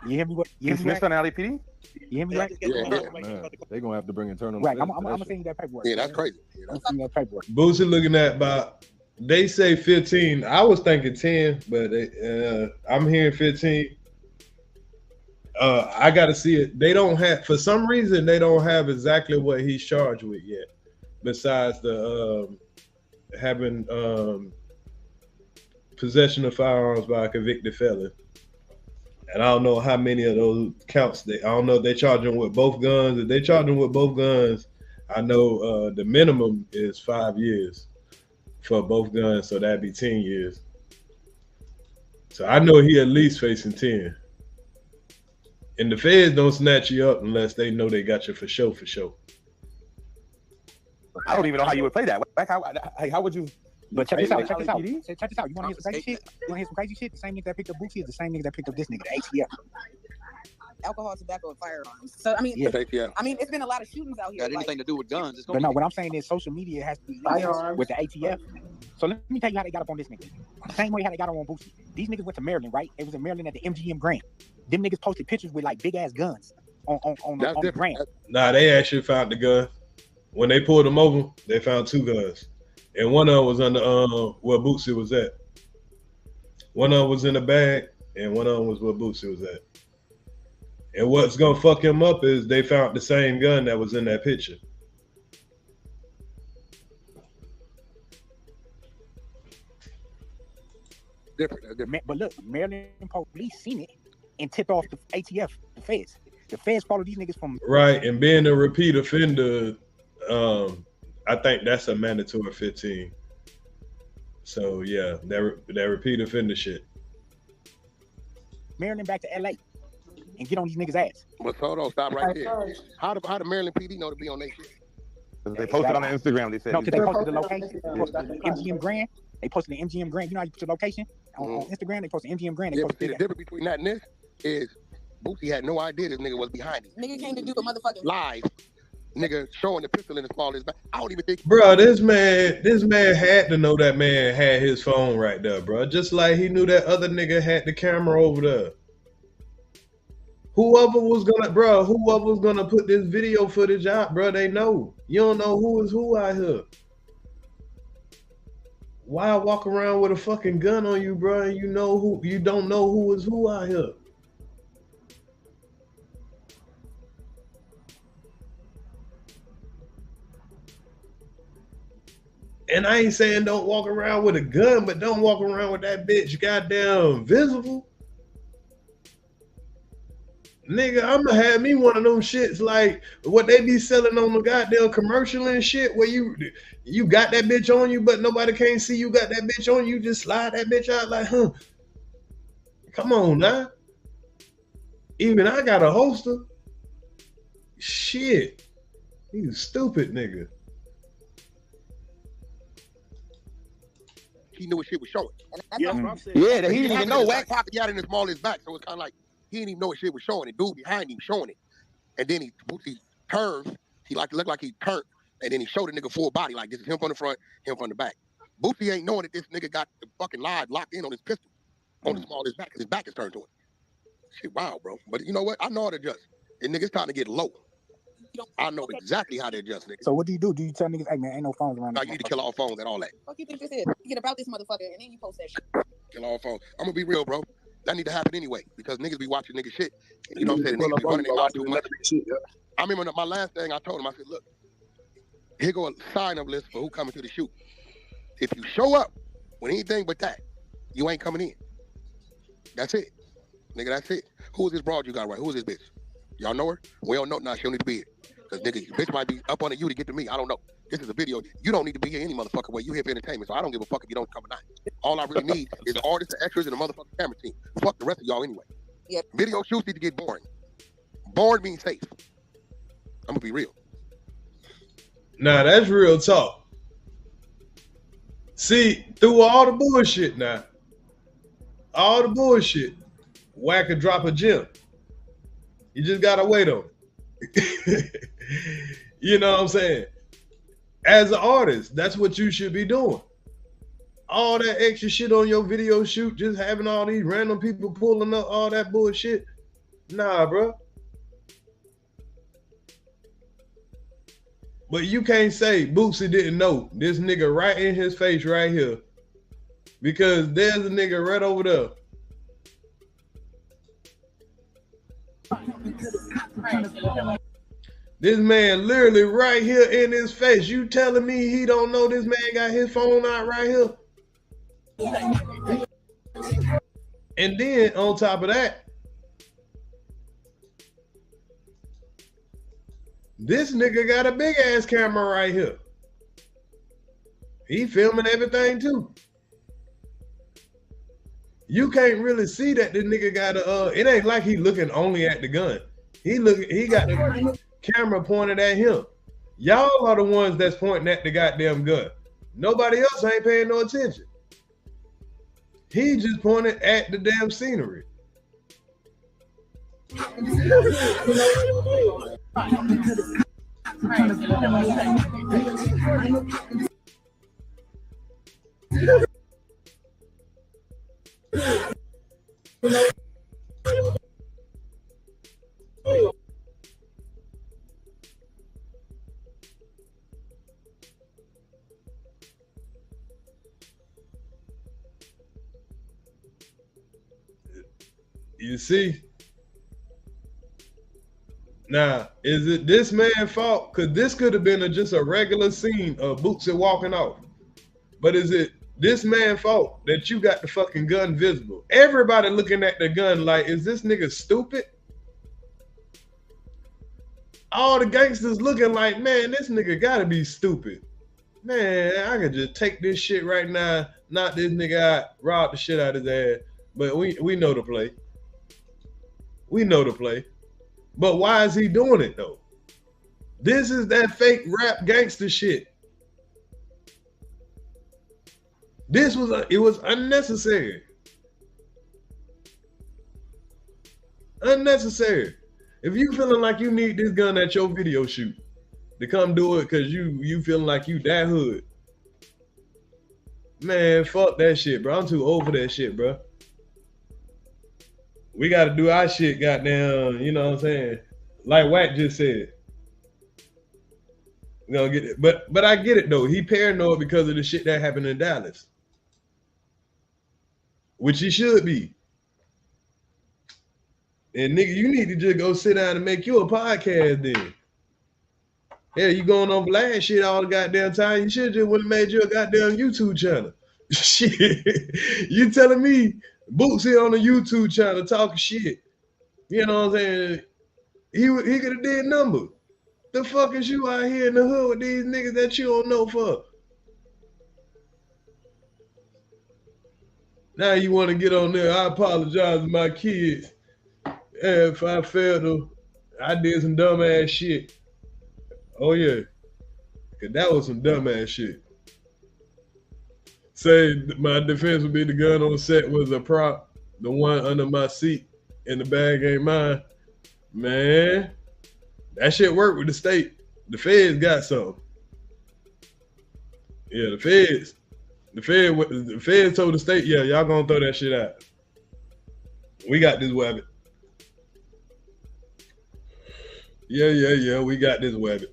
You hear me? You hear me? Snitched on the LAPD? You hear me? Right? They're gonna have to bring internal. Right. I'm gonna send you that paperwork. Yeah, that's crazy. I'm sending you that paperwork. Boosie looking at about, they say 15. I was thinking 10, but I'm hearing 15. I got to see it. They don't have, for some reason, they don't have exactly what he's charged with yet. Besides the having possession of firearms by a convicted felon. And I don't know how many of those counts I don't know if they charge him with both guns. If they charge him with both guns, I know the minimum is 5 years for both guns, so that'd be 10 years. So I know he at least facing 10. And the feds don't snatch you up unless they know they got you for sure, for sure. I don't even know how you would play that. Like, how would you? But check this out. Check this out. Check this out. You want to hear some crazy shit? You want to hear some crazy shit? The same nigga that picked up Boosie is the same nigga that picked up this nigga, the ATF. Alcohol, tobacco, and firearms. So I mean, I mean, it's been a lot of shootings out here. Got anything to do with guns? But no, what I'm saying is social media has to be with the ATF. So let me tell you how they got up on this nigga. Same way how they got on Boosie. These niggas went to Maryland, right? They was in Maryland at the MGM Grand. Them niggas posted pictures with like big ass guns on the Grand. Nah, they actually found the gun. When they pulled them over, they found 2 guns. And one of them was under where Boosie was at. One of them was in the bag, and one of them was where Boosie was at. And what's gonna fuck him up is they found the same gun that was in that picture. Different. But look, Maryland police seen it and tipped off the ATF, the feds. The feds follow these niggas from right. And being a repeat offender, I think that's a mandatory 15. So yeah, that repeat offender shit. Maryland back to LA and get on these niggas' ass. But hold on, stop right there. How the Maryland PD know to be on their shit? They posted on the Instagram. They said no, because they posted the location. They posted the MGM Grand. They posted the MGM Grand. You know how you put your location on Instagram? They posted MGM Grand. They posted the difference between that and this is Boosie had no idea this nigga was behind him. Nigga came to do a motherfucking live. Nigga showing the pistol in the small of his back. I don't even think. Bro, this man had to know that man had his phone right there, bro. Just like he knew that other nigga had the camera over there. Whoever was gonna put this video footage out, bro, they know. You don't know who is who out here. Why walk around with a fucking gun on you, bro? And you don't know who is who out here. And I ain't saying don't walk around with a gun, but don't walk around with that bitch goddamn visible. Nigga, I'm gonna have me one of them shits like what they be selling on the goddamn commercial and shit where you got that bitch on you, but nobody can't see you got that bitch on you. Just slide that bitch out like, huh? Come on now. Even I got a holster. Shit. You stupid nigga. He knew what shit was showing. Yeah, he didn't even know what pocket got in the small of his back, so it's kind of like he didn't even know what shit was showing. The dude behind him showing it, and then he turns. He looked like he turned, and then he showed the nigga full body like this is him from the front, him from the back. Boosie ain't knowing that this nigga got the fucking live locked in on his pistol on the small of his back because his back is turned to it. Shit, wow, bro. But you know what? I know how to adjust. And niggas trying to get low. I know exactly how to adjust, nigga. So what do you do? Do you tell niggas, hey man, ain't no phones around? No, you need to kill all phones and all that. Fuck you think this is? You get about this motherfucker and then you post that shit. Kill all phones. I'm gonna be real, bro. That need to happen anyway because niggas be watching nigga shit. And you know what I'm saying? Niggas be running their mouth too much. I remember my last thing I told him, I said, look, here go a sign-up list for who coming to the shoot. If you show up with anything but that, you ain't coming in. That's it. Nigga, that's it. Who is this broad you got right? Who is this bitch? Y'all know her? We don't know. Nah, she don't need to be here. Because nigga, bitch might be up on you to get to me. I don't know. This is a video. You don't need to be here any motherfucking way. You here for entertainment. So I don't give a fuck if you don't come or not. All I really need is the artists, the extras, and the motherfucking camera team. Fuck the rest of y'all anyway. Yep. Video shoots need to get boring. Boring means safe. I'm gonna be real. Nah, that's real talk. See, through all the bullshit now, all the bullshit, Wack could drop a gem. You just gotta wait on it. You know what I'm saying? As an artist, that's what you should be doing. All that extra shit on your video shoot, just having all these random people pulling up all that bullshit. Nah, bro. But you can't say Boosie didn't know this nigga right in his face right here. Because there's a nigga right over there. This man literally right here in his face. You telling me he don't know this man got his phone out right here? And then on top of that, this nigga got a big ass camera right here. He filming everything too. You can't really see that this nigga got a it ain't like he looking only at the gun. He got the camera pointed at him. Y'all are the ones that's pointing at the goddamn gun. Nobody else ain't paying no attention. He just pointed at the damn scenery. You see? Now, is it this man's fault? Because this could have been just a regular scene of Boosie walking off. But is it this man's fault that you got the fucking gun visible? Everybody looking at the gun like, is this nigga stupid? All the gangsters looking like, man, this nigga gotta be stupid. Man, I could just take this shit right now, knock this nigga out, rob the shit out of his ass. But we know the play. We know the play. But why is he doing it though? This is that fake rap gangster shit. It was unnecessary. Unnecessary. If you feeling like you need this gun at your video shoot to come do it because you feeling like you that hood, man, fuck that shit, bro. I'm too old for that shit, bro. We got to do our shit, goddamn, you know what I'm saying? Like Wack just said. We gonna get it. But I get it, though. He paranoid because of the shit that happened in Dallas. Which he should be. And nigga, you need to just go sit down and make you a podcast then. Hell, you going on blast shit all the goddamn time. You should just would have made you a goddamn YouTube channel. Shit. You telling me Boosie on a YouTube channel talking shit. You know what I'm saying? He could have did numbers. The fuck is you out here in the hood with these niggas that you don't know for? Now you want to get on there. I apologize to my kids. If I failed to, I did some dumbass shit. Oh yeah. Cause that was some dumbass shit. Say my defense would be the gun on set was a prop. The one under my seat and the bag ain't mine. Man, that shit worked with the state. The feds got something. Yeah, the feds told the state, yeah, y'all gonna throw that shit out. We got this weapon. Yeah, we got this weapon.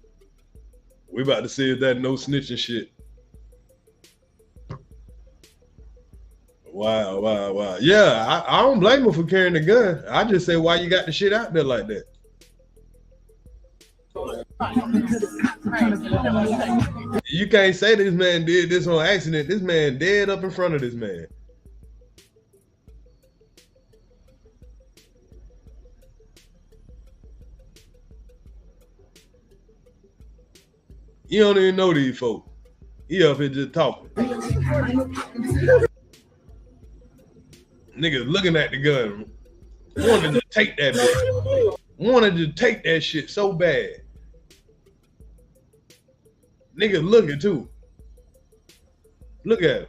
We about to see if that no snitching shit. Wow. Yeah, I don't blame him for carrying the gun. I just say, why you got the shit out there like that? You can't say this man did this on accident. This man dead up in front of this man. You don't even know these folks. He up here just talking. Niggas looking at the gun, wanted to take that bitch. Wanted to take that shit so bad. Niggas looking too. Look at him.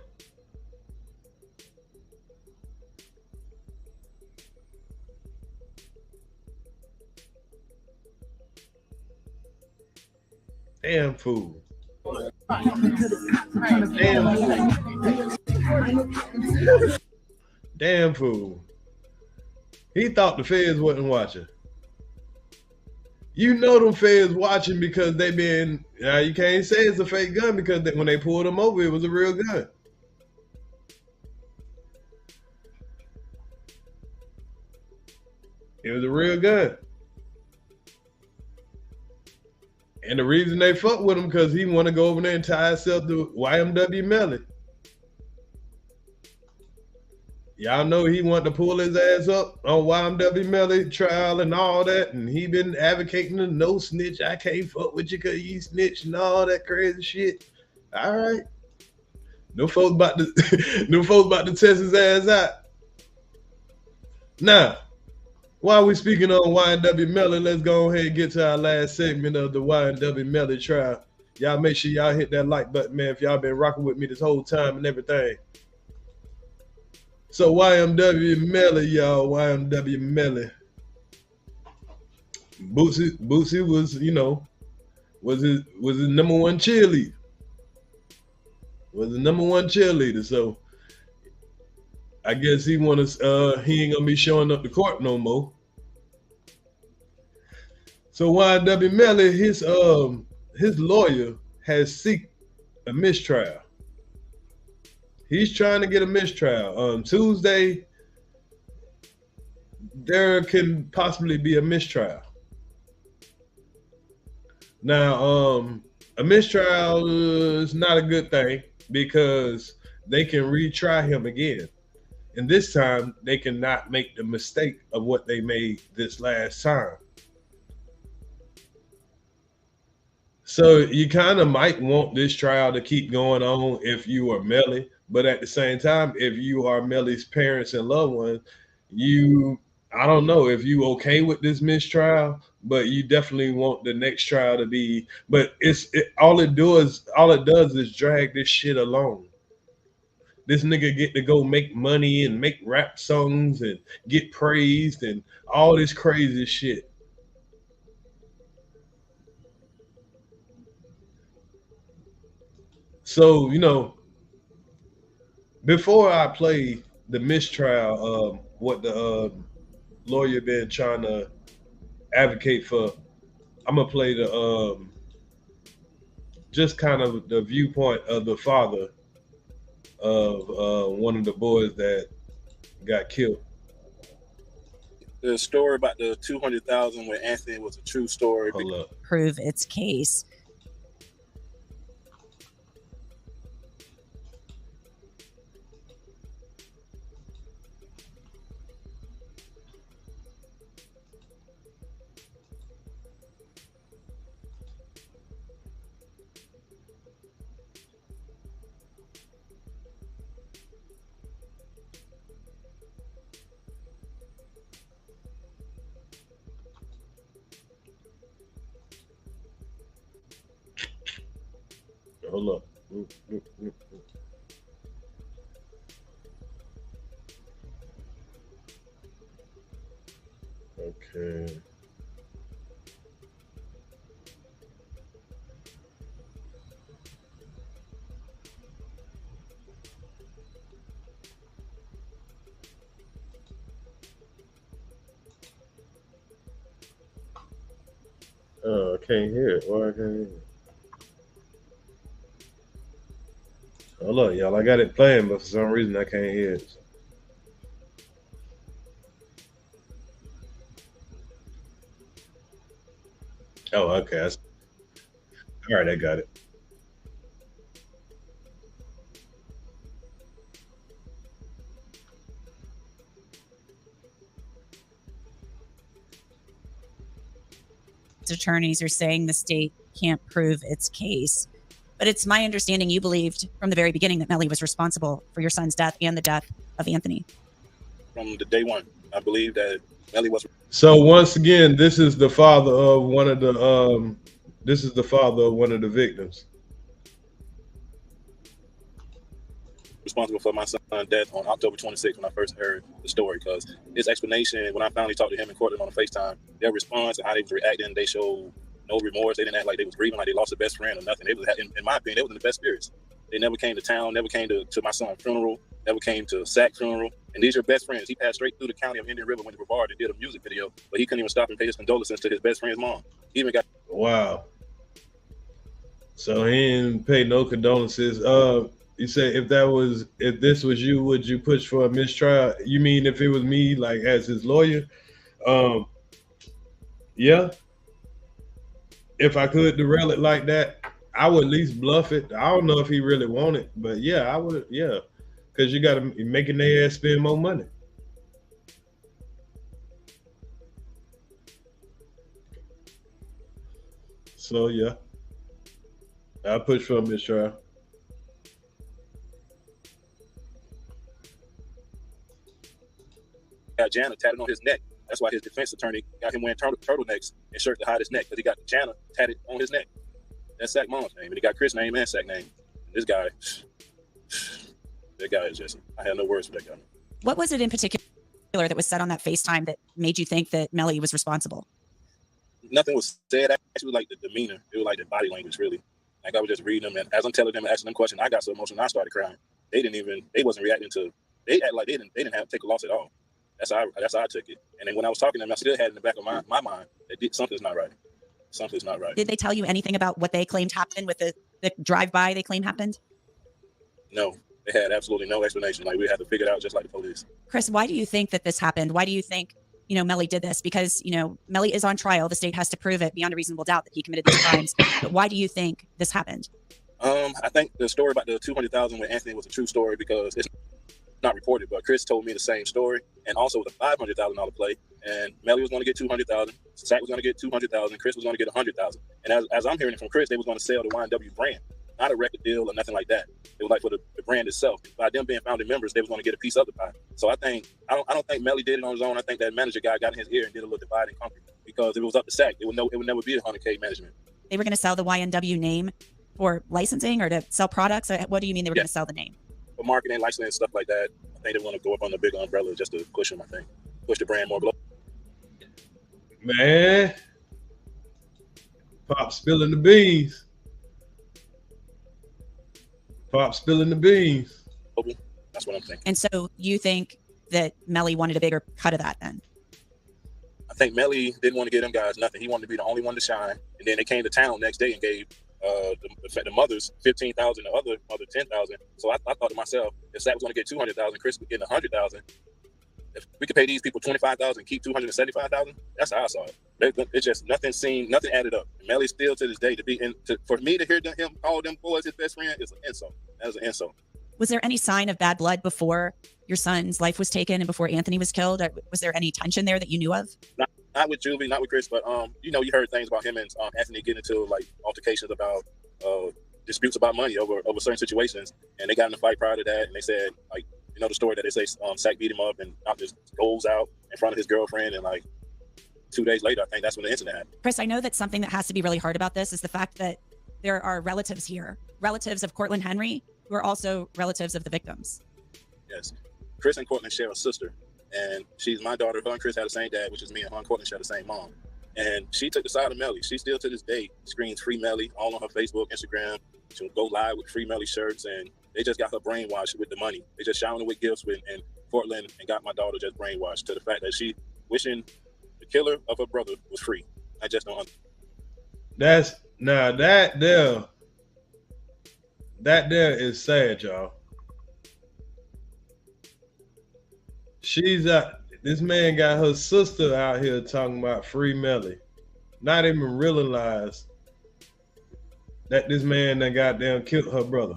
Damn fool. Damn fool. Damn fool. He thought the feds wasn't watching. You know them feds watching because they been, you can't say it's a fake gun because when they pulled him over, it was a real gun. It was a real gun. And the reason they fuck with him because he want to go over there and tie himself to ynwmelly. Y'all know he want to pull his ass up on ynwmelly trial and all that, and he been advocating the no snitch. I can't fuck with you because you snitch and all that crazy shit. All right, no folks about to test his ass out. Now, while we speaking on ynwmelly, let's go ahead and get to our last segment of the ynwmelly trial. Y'all make sure y'all hit that like button, man. If y'all been rocking with me this whole time and everything. So ynwmelly, y'all, ynwmelly. Boosie was, you know, was his number one cheerleader. Was the number one cheerleader. So I guess he ain't gonna be showing up to court no more. So ynwmelly, his lawyer has seeked a mistrial. He's trying to get a mistrial. On Tuesday, there can possibly be a mistrial. Now, a mistrial is not a good thing because they can retry him again. And this time, they cannot make the mistake of what they made this last time. So you kind of might want this trial to keep going on if you are Melly. But at the same time, if you are Melly's parents and loved ones, I don't know if you okay with this mistrial, but you definitely want the next trial to be. But all it does is drag this shit along. This nigga get to go make money and make rap songs and get praised and all this crazy shit. So, you know, before I play the mistrial, what the lawyer been trying to advocate for, I'm gonna play the just kind of the viewpoint of the father of one of the boys that got killed. The story about the 200,000 with Anthony was a true story. Hold up. Prove its case. Hold up. Okay. Oh, I can't hear it. Why I can't hear it? Hold up, y'all. I got it playing, but for some reason I can't hear it. Oh, okay. All right, I got it. Attorneys are saying the state can't prove its case. But it's my understanding you believed from the very beginning that Melly was responsible for your son's death and the death of Anthony. From the day one, I believe that Melly was. So once again, this is the father of one of the victims. Responsible for my son's death on October 26th when I first heard the story, because his explanation, when I finally talked to him and Courtland on the FaceTime, their response and how they was reacting, they showed no remorse. They didn't act like they was grieving, like they lost a best friend or nothing. They was, in my opinion, they was in the best spirits. They never came to town, never came to my son's funeral, never came to Sack's funeral. And these are best friends. He passed straight through the county of Indian River, went to Brevard and did a music video, but he couldn't even stop and pay his condolences to his best friend's mom. He even got... Wow. So he didn't pay no condolences. You said if this was you, would you push for a mistrial? You mean if it was me, like as his lawyer? Yeah. If I could derail it like that, I would at least bluff it. I don't know if he really wanted, but yeah, I would. Yeah, because you got to making their ass spend more money. So yeah, I push for a mistrial. Got Jana tatted on his neck. That's why his defense attorney got him wearing turtlenecks and shirt to hide his neck, because he got Jana tatted on his neck. That's Sack mom's name, and he got Chris' name and Sack name. This guy, that guy is just, I have no words for that guy. What was it in particular that was said on that FaceTime that made you think that Melly was responsible? Nothing was said. Actually, like the demeanor. It was like the body language, really. Like I was just reading them, and as I'm telling them and asking them questions, I got so emotional, I started crying. They wasn't reacting to, they act like they didn't have to take a loss at all. That's how I took it. And then when I was talking to them, I still had in the back of my mind that something's not right. Something's not right. Did they tell you anything about what they claimed happened with the drive-by they claimed happened? No, they had absolutely no explanation. Like we had to figure it out just like the police. Chris, why do you think that this happened? Why do you think, Melly did this? Because, Melly is on trial. The state has to prove it beyond a reasonable doubt that he committed these crimes. But why do you think this happened? I think the story about the $200,000 with Anthony was a true story because it's not reported, but Chris told me the same story, and also with a $500,000 play, and Melly was going to get $200,000, Sack was going to get $200,000, Chris was going to get $100,000. And as I'm hearing it from Chris, they was going to sell the YNW brand, not a record deal or nothing like that. It was like for the brand itself. By them being founding members, they was going to get a piece of the pie. So I don't think Melly did it on his own. I think that manager guy got in his ear and did a little divide and conquer, because if it was up to Sack, it would never be a 100K management. They were going to sell the YNW name for licensing or to sell products? Or what do you mean they were going to sell the name? For marketing, licensing, stuff like that. I think they want to go up on the big umbrella just to push them, I think. Push the brand more global. Man. Pop spilling the beans. Pop spilling the beans. That's what I'm thinking. And so you think that Melly wanted a bigger cut of that then? I think Melly didn't want to give them guys nothing. He wanted to be the only one to shine. And then they came to town next day and gave the mothers $15,000, the other mother $10,000. So I thought to myself, if Sack was going to get $200,000, Chris was getting $100,000. If we could pay these people $25,000 and keep $275,000, that's how I saw it. It just nothing added up. And Melly still to this day for me to hear him call them boys his best friend is an insult. That was an insult. Was there any sign of bad blood before your son's life was taken and before Anthony was killed? Or was there any tension there that you knew of? Not with Juvie, not with Chris, but you heard things about him and Anthony getting into like altercations about disputes about money over certain situations, and they got in a fight prior to that, and they said like the story that they say Sack beat him up and knocked his goals out in front of his girlfriend, and like 2 days later, I think that's when the incident happened. Chris, I know that something that has to be really hard about this is the fact that there are relatives here, relatives of Cortland Henry, who are also relatives of the victims. Yes, Chris and Cortland share a sister. And she's my daughter. Her and Chris had the same dad, which is me, and her and Cortland share the same mom. And she took the side of Melly. She still to this day screams Free Melly all on her Facebook, Instagram. She'll go live with Free Melly shirts, and they just got her brainwashed with the money. They just showered her with gifts in Portland and got my daughter just brainwashed to the fact that she wishing the killer of her brother was free. I just don't understand. That there is sad, y'all. This man got her sister out here talking about Free Melly. Not even realize that this man that goddamn killed her brother.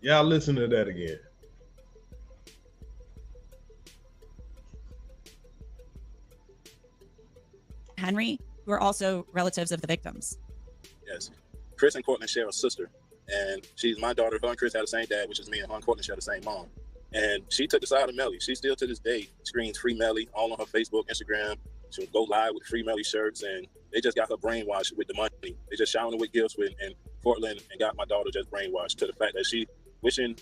Y'all listen to that again. Henry, who are also relatives of the victims. Yes. Chris and Cortland share a sister. And she's my daughter. Her and Chris had the same dad, which is me, and her and Cortland share the same mom. And she took the side of Melly. She still to this day screams Free Melly all on her Facebook, Instagram. She'll go live with Free Melly shirts, and they just got her brainwashed with the money. They just showered her with gifts in Portland and got my daughter just brainwashed to the fact that she wishing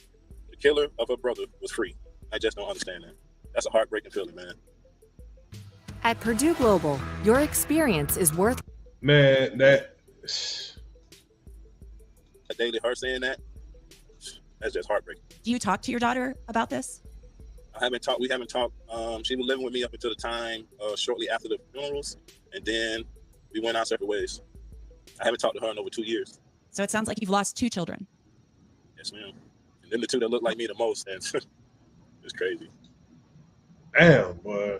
the killer of her brother was free. I just don't understand that. That's a heartbreaking feeling, man. At Purdue Global, your experience is worth. Man, that daily her saying that's just heartbreaking. Do you talk to your daughter about this? We haven't talked. She was living with me up until the time shortly after the funerals, and then we went our separate ways. I haven't talked to her in over 2 years. So it sounds like you've lost 2 children. Yes, ma'am. And then the 2 that look like me the most, and it's crazy. Damn, boy.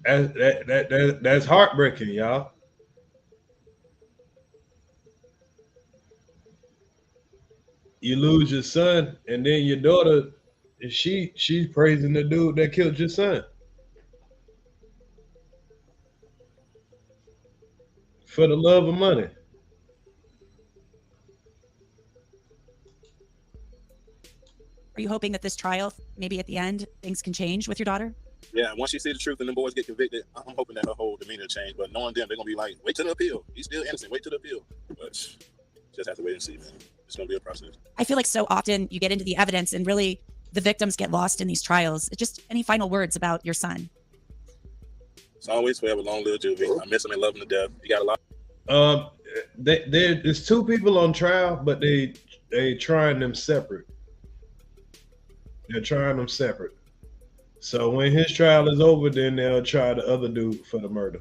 That's heartbreaking, y'all. You lose your son, and then your daughter, she's praising the dude that killed your son for the love of money. Are you hoping that this trial, maybe at the end, things can change with your daughter? Yeah, once she see the truth and the boys get convicted, I'm hoping that her whole demeanor change. But knowing them, they're gonna be like, wait till the appeal. He's still innocent. Wait till the appeal. But just have to wait and see, man. It's gonna be a process. I feel like so often you get into the evidence and really the victims get lost in these trials. Just any final words about your son? It's always forever long live Juvie. I miss him and love him to death. You got a lot. There's 2 people on trial, but they trying them separate. They're trying them separate. So when his trial is over, then they'll try the other dude for the murder.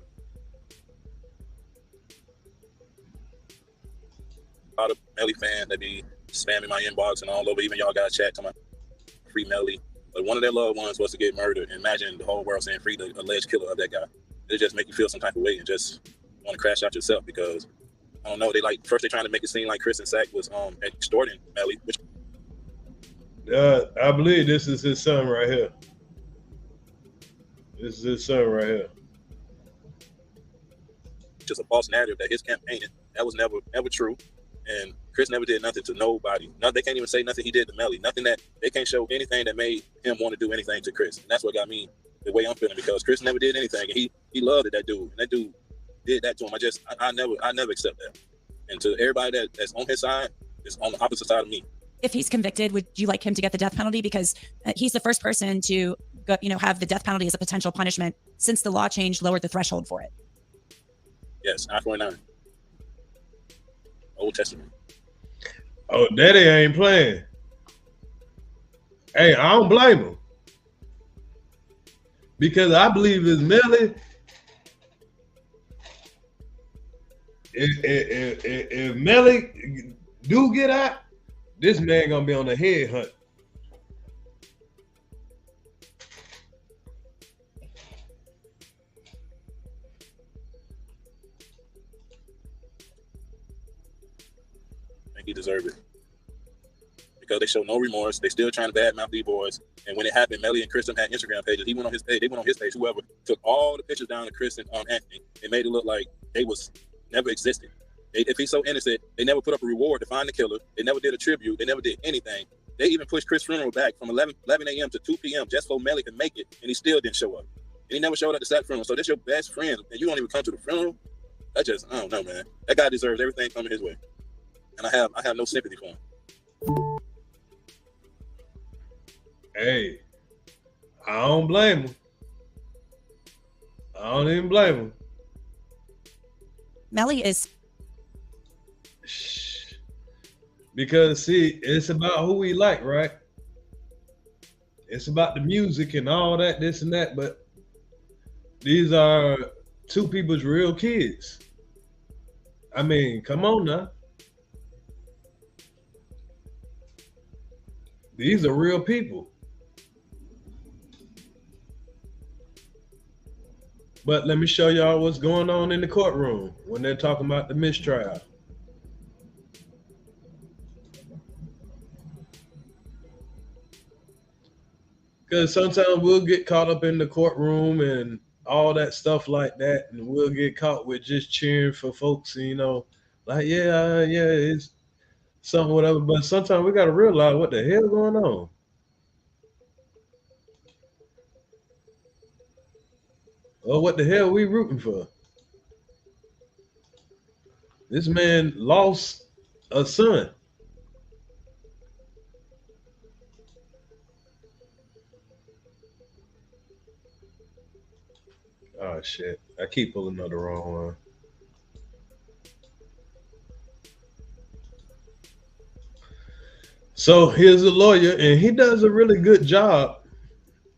A lot of Melly fans that be spamming my inbox and all over. Even y'all got a chat to my free Melly. But one of their loved ones was to get murdered. Imagine the whole world saying free the alleged killer of that guy. It just make you feel some type of way and just want to crash out yourself because I don't know. First they trying to make it seem like Chris and Sack was extorting Melly. I believe this is his son right here. This is his son right here. Just a false narrative that his camp painted. That was never true. And Chris never did nothing to nobody. No, they can't even say nothing he did to Melly. Nothing that they can't show anything that made him want to do anything to Chris. And that's what got me the way I'm feeling because Chris never did anything. And he loved it, that dude. And that dude did that to him. I never accept that. And to everybody that's on his side is on the opposite side of me. If he's convicted, would you like him to get the death penalty? Because he's the first person to have the death penalty as a potential punishment since the law change lowered the threshold for it. Yes, I-49. Old Testament. Oh, Daddy ain't playing. Hey, I don't blame him. Because I believe it's Melly. If Melly do get out, this man gonna be on the head hunt. I think he deserved it. Because they show no remorse. They still trying to badmouth these boys. And when it happened, Melly and Kristen had Instagram pages. He went on his page. They went on his page. Whoever took all the pictures down to Chris and Anthony. It made it look like they was never existed. If he's so innocent, they never put up a reward to find the killer. They never did a tribute. They never did anything. They even pushed Chris' funeral back from 11 a.m. to 2 p.m. just so Melly could make it, and he still didn't show up. And he never showed up at the Sack funeral. So that's your best friend, and you don't even come to the funeral? I don't know, man. That guy deserves everything coming his way. And I have no sympathy for him. Hey, I don't blame him. I don't even blame him. Melly is... Because, see, it's about who we like, right? It's about the music and all that, this and that, but these are 2 people's real kids. I mean, come on now. These are real people. But let me show y'all what's going on in the courtroom when they're talking about the mistrial. Because sometimes we'll get caught up in the courtroom and all that stuff like that, and we'll get caught with just cheering for folks, you know, like, yeah, it's something, whatever. But sometimes we got to realize what the hell going on. Or what the hell we rooting for? This man lost a son. Oh shit! I keep pulling up the wrong one. So here's a lawyer, and he does a really good job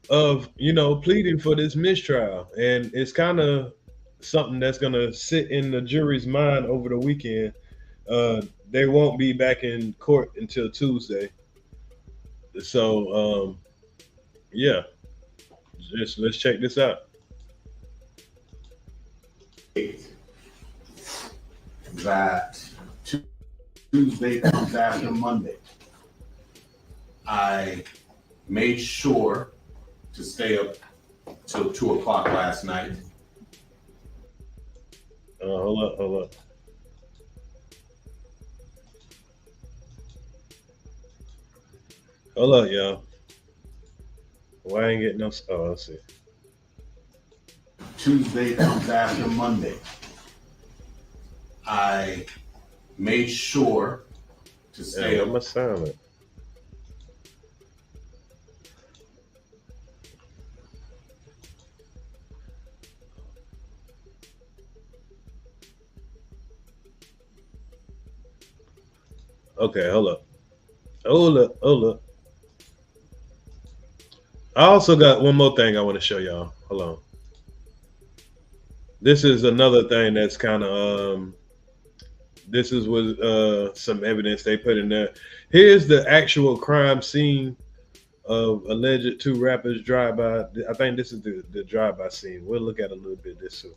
of, you know, pleading for this mistrial, and it's kind of something that's gonna sit in the jury's mind over the weekend. They won't be back in court until Tuesday. So yeah, let's check this out. That Tuesday comes after Monday. I made sure to stay up till 2 o'clock last night. Hold up. Hold up, y'all. Why I ain't getting no? Oh, let's see. Tuesday comes after Monday. I made sure to stay up. Silent. Okay, hold up. I also got one more thing I want to show y'all. Hold on. This is another thing that's kind of this is with some evidence they put in there. Here's the actual crime scene of alleged 2 rappers drive-by. I think this is the drive-by scene. We'll look at a little bit of this too.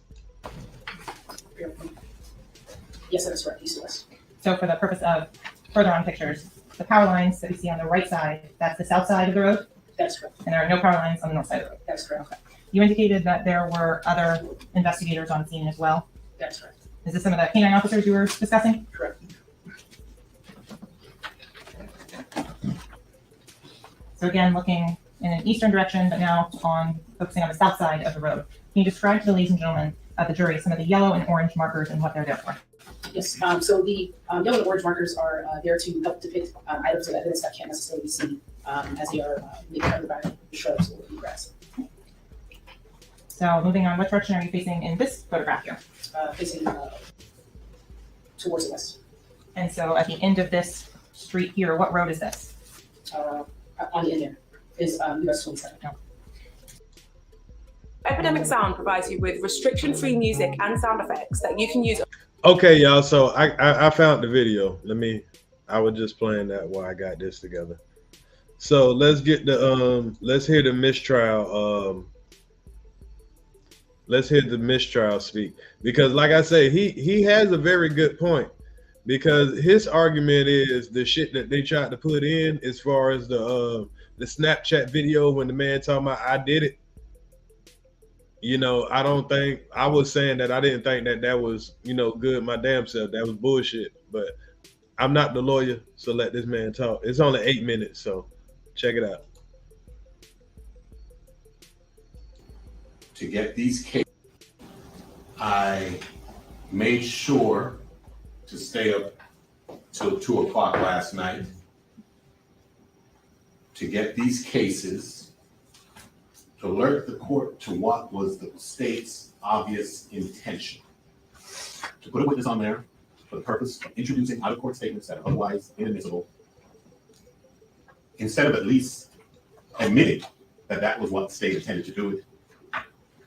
Yes, that's right, east to west. So for the purpose of further on pictures, the power lines that we see on the right side, that's the south side of the road? That's correct. And there are no power lines on the north side of the road? That's correct. Okay. You indicated that there were other investigators on scene as well? That's correct. Is this some of the canine officers you were discussing? Correct. So again, looking in an eastern direction, but now focusing on the south side of the road. Can you describe to the ladies and gentlemen of the jury some of the yellow and orange markers and what they're there for? Yes, so the yellow and orange markers are there to help depict items of evidence that can't necessarily be seen as they are maybe covered by the shrubs or the grass. So moving on, what direction are you facing in this photograph here? Facing towards the west. And so at the end of this street here, what road is this? On the end there is US 27. No. Epidemic Sound provides you with restriction-free music and sound effects that you can use. Okay, y'all. So I found the video. I was just playing that while I got this together. So let's get the let's hear the mistrial. Let's hear the mistrial speak, because like I say, he has a very good point, because his argument is the shit that they tried to put in as far as the Snapchat video when the man talking about I did it. You know, I was saying that I didn't think that was, you know, good my damn self. That was bullshit. But I'm not the lawyer, so let this man talk. It's only 8 minutes, so check it out. To get these cases, I made sure to stay up till 2 o'clock last night to get these cases, to alert the court to what was the state's obvious intention. To put a witness on there for the purpose of introducing out-of-court statements that are otherwise inadmissible, instead of at least admitting that that was what the state intended to do it,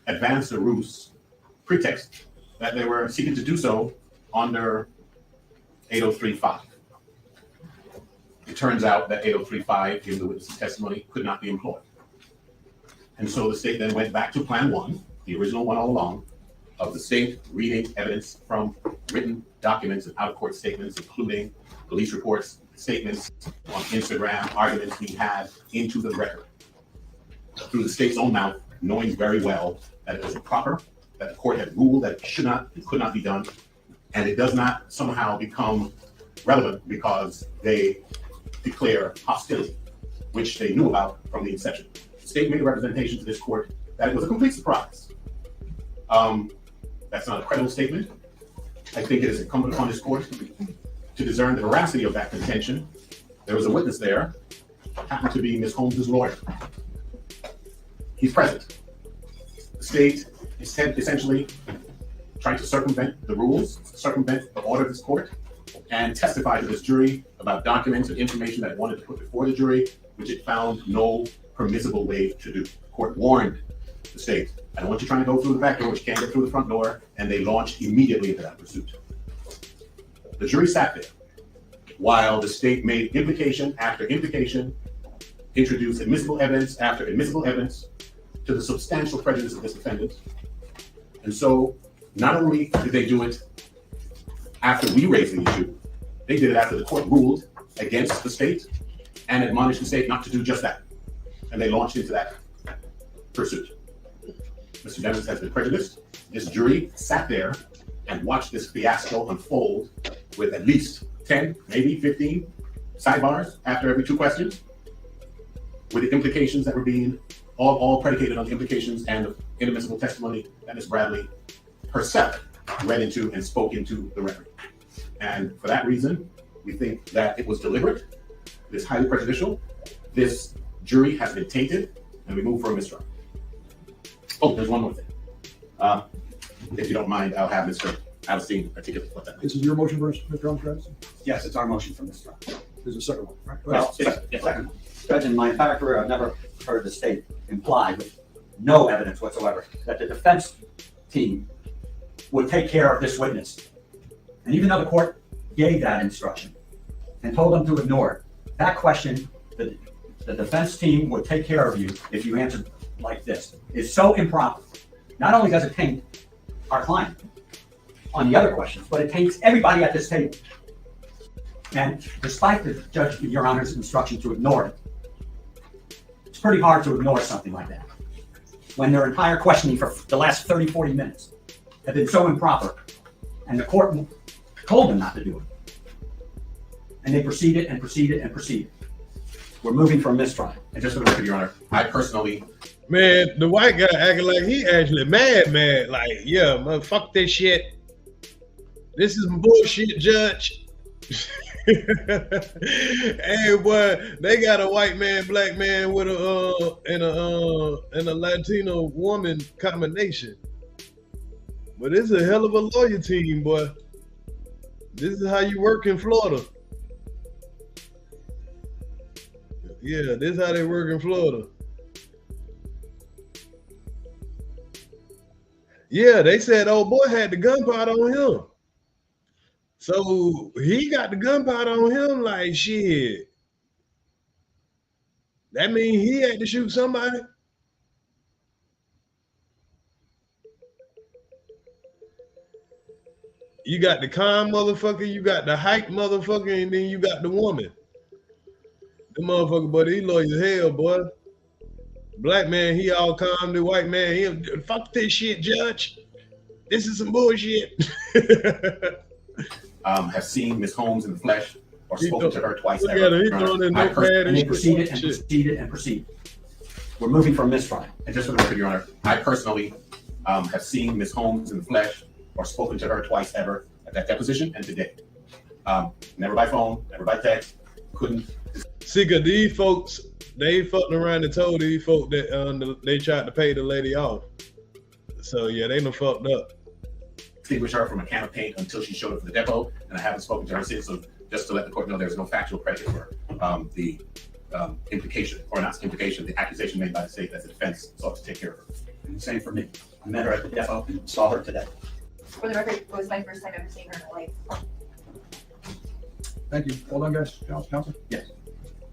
advanced a ruse pretext that they were seeking to do so under 803.5. It turns out that 803.5, given the witness's testimony, could not be employed. And so the state then went back to plan one, the original one all along, of the state reading evidence from written documents and out-of-court statements, including police reports, statements on Instagram, arguments being had into the record. Through the state's own mouth, knowing very well that it was improper, that the court had ruled that it should not and could not be done, and it does not somehow become relevant because they declare hostility, which they knew about from the inception. The state made a representation to this court that it was a complete surprise. That's not a credible statement. I think it is incumbent upon this court to discern the veracity of that contention. There was a witness there, happened to be Ms. Holmes' lawyer. He's present. The state essentially trying to circumvent the rules, circumvent the order of this court, and testify to this jury about documents and information that it wanted to put before the jury, which it found no permissible way to do. The court warned the state, I don't want you trying to go through the back door, which you can't get through the front door, and they launched immediately into that pursuit. The jury sat there while the state made implication after implication, introduced admissible evidence after admissible evidence to the substantial prejudice of this defendant. And so not only did they do it after we raised the issue, they did it after the court ruled against the state and admonished the state not to do just that. And they launched into that pursuit. Mr. Dennis has been prejudiced. This jury sat there and watched this fiasco unfold with at least 10, maybe 15 sidebars after every 2 questions, with the implications that were being all predicated on the implications and the inadmissible testimony that Ms. Bradley herself read into and spoke into the record. And for that reason, we think that it was deliberate, it is highly prejudicial, this jury has been tainted, and we move for a mistrial. Oh, there's one more thing. If you don't mind, I'll have Mr. Alstein articulate what that means. This is your motion for Mr. Armstrong? Yes, it's our motion for mistrial. There's a second one, right? Well, second. Judge, in my entire career, I've never heard the state imply with no evidence whatsoever that the defense team would take care of this witness. And even though the court gave that instruction and told them to ignore it, that question, the defense team would take care of you if you answered like this, is so improper. Not only does it taint our client on the other questions, but it taints everybody at this table. And despite the judge, Your Honor's instruction to ignore it, it's pretty hard to ignore something like that when their entire questioning for the last 30, 40 minutes have been so improper, and the court told them not to do it. And they proceeded and proceeded and proceeded. We're moving for a mistrial. And just for the record, Your Honor, I personally... Man, the white guy acting like he actually mad. Like, yeah, man, fuck this shit. This is bullshit, judge. Hey, boy, they got a white man, black man with and a Latino woman combination. But it's a hell of a lawyer team, boy. This is how you work in Florida. Yeah, this is how they work in Florida. Yeah, they said old boy had the gunpowder on him. So he got the gunpowder on him like shit. That means he had to shoot somebody. You got the calm motherfucker, you got the hype motherfucker, and then you got the woman. The motherfucker, but he loyal as hell, boy. Black man, he all calm. The white man, he fuck this shit, judge. This is some bullshit. Have seen Ms. Holmes in the flesh or spoken to her twice. And they proceeded and proceeded and proceeded. We're moving for a mistrial. And just for the record, Your Honor, I personally have seen Ms. Holmes in the flesh or spoken to her twice ever at that deposition and today. Never by phone, never by text. Couldn't. See, cause these folks, they fucking around and told these folks that they tried to pay the lady off. So yeah, they done fucked up. Distinguish her from a can of paint until she showed up for the depot, and I haven't spoken to her since. So just to let the court know, there's no factual predicate for the implication, or not implication, the accusation made by the state that the defense sought to take care of her. And the same for me. I met her at the depot and saw her today. For the record, it was my first time ever seeing her in my life. Thank you. Well done, guys. Counsel? Yes.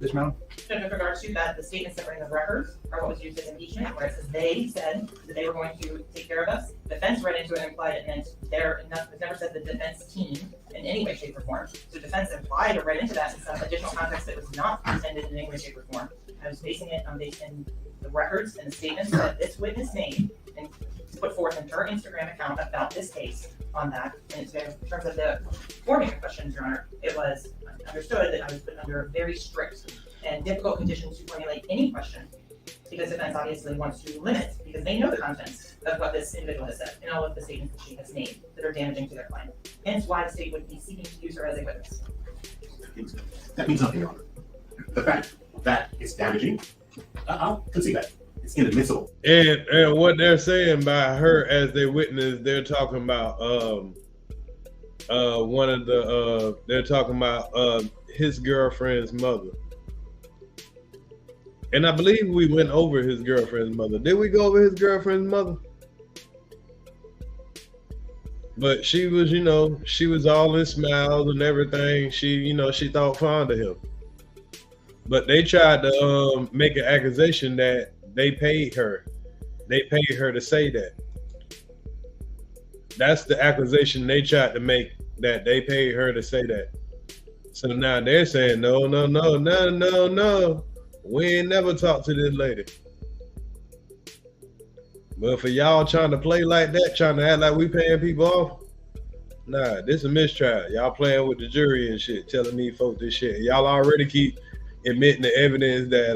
Yes, madam. In regards to that, the statements that were in the records are what was used as impeachment, where it says they said that they were going to take care of us. The defense read into it and implied it meant it never said the defense team in any way, shape, or form. So defense implied or read into that in some additional context that was not intended in any way, shape, or form. I was basing it on the records and the statements that this witness made and put forth in her Instagram account about this case on that. And it's in terms of the forming of questions, Your Honor, it was understood that I was put under very strict and difficult conditions to formulate any question, because defense obviously wants to limit, because they know the contents of what this individual has said and all of the statements that she has made that are damaging to their client. Hence why the state would be seeking to use her as a witness. That means nothing, Your Honor. The fact that it's damaging, I'll concede that. It's inadmissible. And what they're saying by her as they witness, they're talking about one of the they're talking about his girlfriend's mother. And I believe we went over his girlfriend's mother. Did we go over his girlfriend's mother? But she was, you know, she was all in smiles and everything. She, you know, she thought fond of him. But they tried to make an accusation that they paid her. They paid her to say that. That's the accusation they tried to make, that they paid her to say that. So now they're saying, no. We ain't never talked to this lady. But for y'all trying to play like that, trying to act like we paying people off, nah, this is a mistrial. Y'all playing with the jury and shit, telling these folks this shit. Y'all already keep admitting the evidence that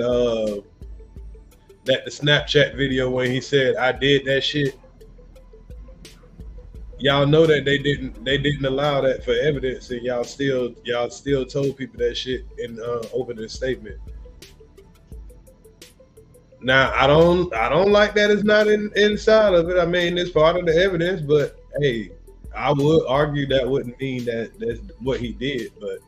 that the Snapchat video when he said I did that shit. Y'all know that they didn't allow that for evidence, and y'all still told people that shit in opening statement. Now I don't like that it's not inside of it. I mean, it's part of the evidence, but hey, I would argue that wouldn't mean that that's what he did, but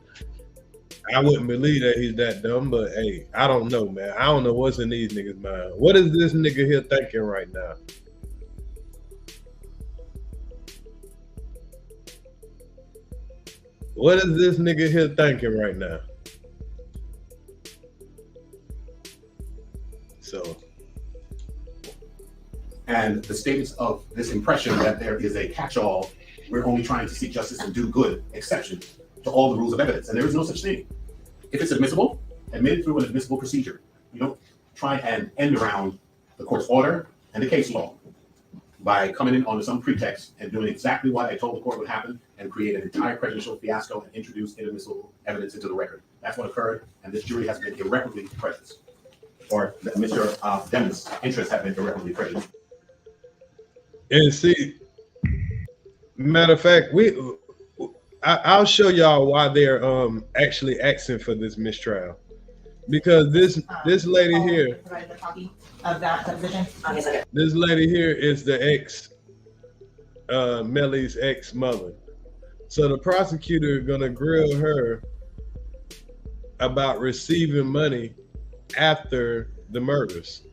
I wouldn't believe that he's that dumb. But hey, I don't know, man. I don't know what's in these niggas' mind. What is this nigga here thinking right now? What is this nigga here thinking right now? So, and the statements of this impression that there is a catch-all, we're only trying to seek justice and do good, exception to all the rules of evidence, and there is no such thing. If it's admissible, admit it through an admissible procedure. You don't try and end around the court's order and the case law by coming in under some pretext and doing exactly what I told the court would happen and create an entire prejudicial fiasco and introduce inadmissible evidence into the record. That's what occurred, and this jury has been irreparably prejudiced. Or Mr. Dennis' interests have been irreparably prejudiced. And see, matter of fact, I'll show y'all why they're actually asking for this mistrial, because this lady here, Provided a copy of that deposition. this lady here is the Melly's ex-mother. So the prosecutor is gonna grill her about receiving money after the murders.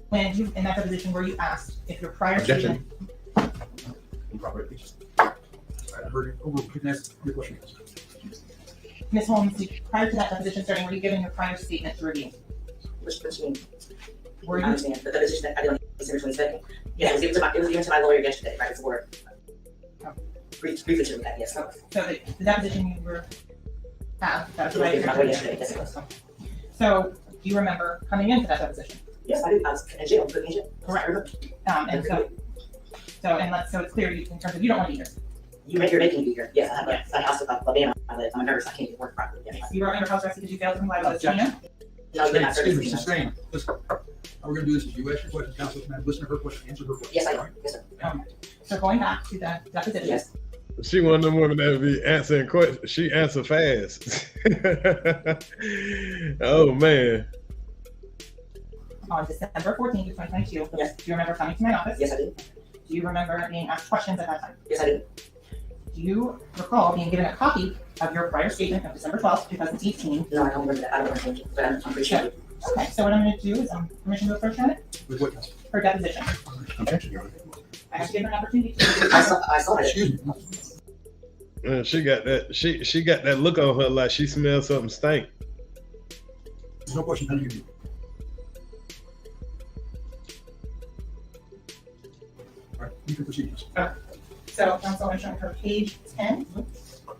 When you, in that deposition, were you asked if your prior Objection. statement, Ms. Holmes, prior to that deposition starting, were you given your prior statement to review? Which mean? Were you? I understand, but the deposition that I did on December 22nd. Yeah, it was given to my lawyer yesterday, right before. Briefly to that, yes. So the deposition you were have that was It was right. yesterday, yes, it was. So do you remember coming into that deposition? Yes, I do. I was in jail, put me in jail. Correct. And so it's clear in terms of you don't want to be here. You're making me be here. Yes, I have a band on my leg. I'm a nurse. I can't get work properly. Yes. You were under house arrest because you failed to comply with the subpoena? No, you're not. Excuse me, sustain. Listen, how we're gonna do this is you ask your question, counsel, and listen to her question, answer her question. Yes, I am. Yes, sir. So going back to the deposition. Yes. She one of them women that be answering questions. She answer fast. Oh man. On December 14th, 2022. Yes. Do you remember coming to my office? Yes, I do. Do you remember being asked questions at that time? Yes, I do. Do you recall being given a copy of your prior statement of December 12th, 2018? No, I don't remember that. I don't remember, but I'm pretty sure. Okay, so what I'm going to do is permission to approach on it? With what, counsel? Her deposition. Objection, Your Honor. I have to give her an opportunity to. I saw it. Excuse me. She got that. She got that look on her like she smells something stink. There's no question. Thank you. All right, you can proceed. So, counsel, I'm showing her page 10,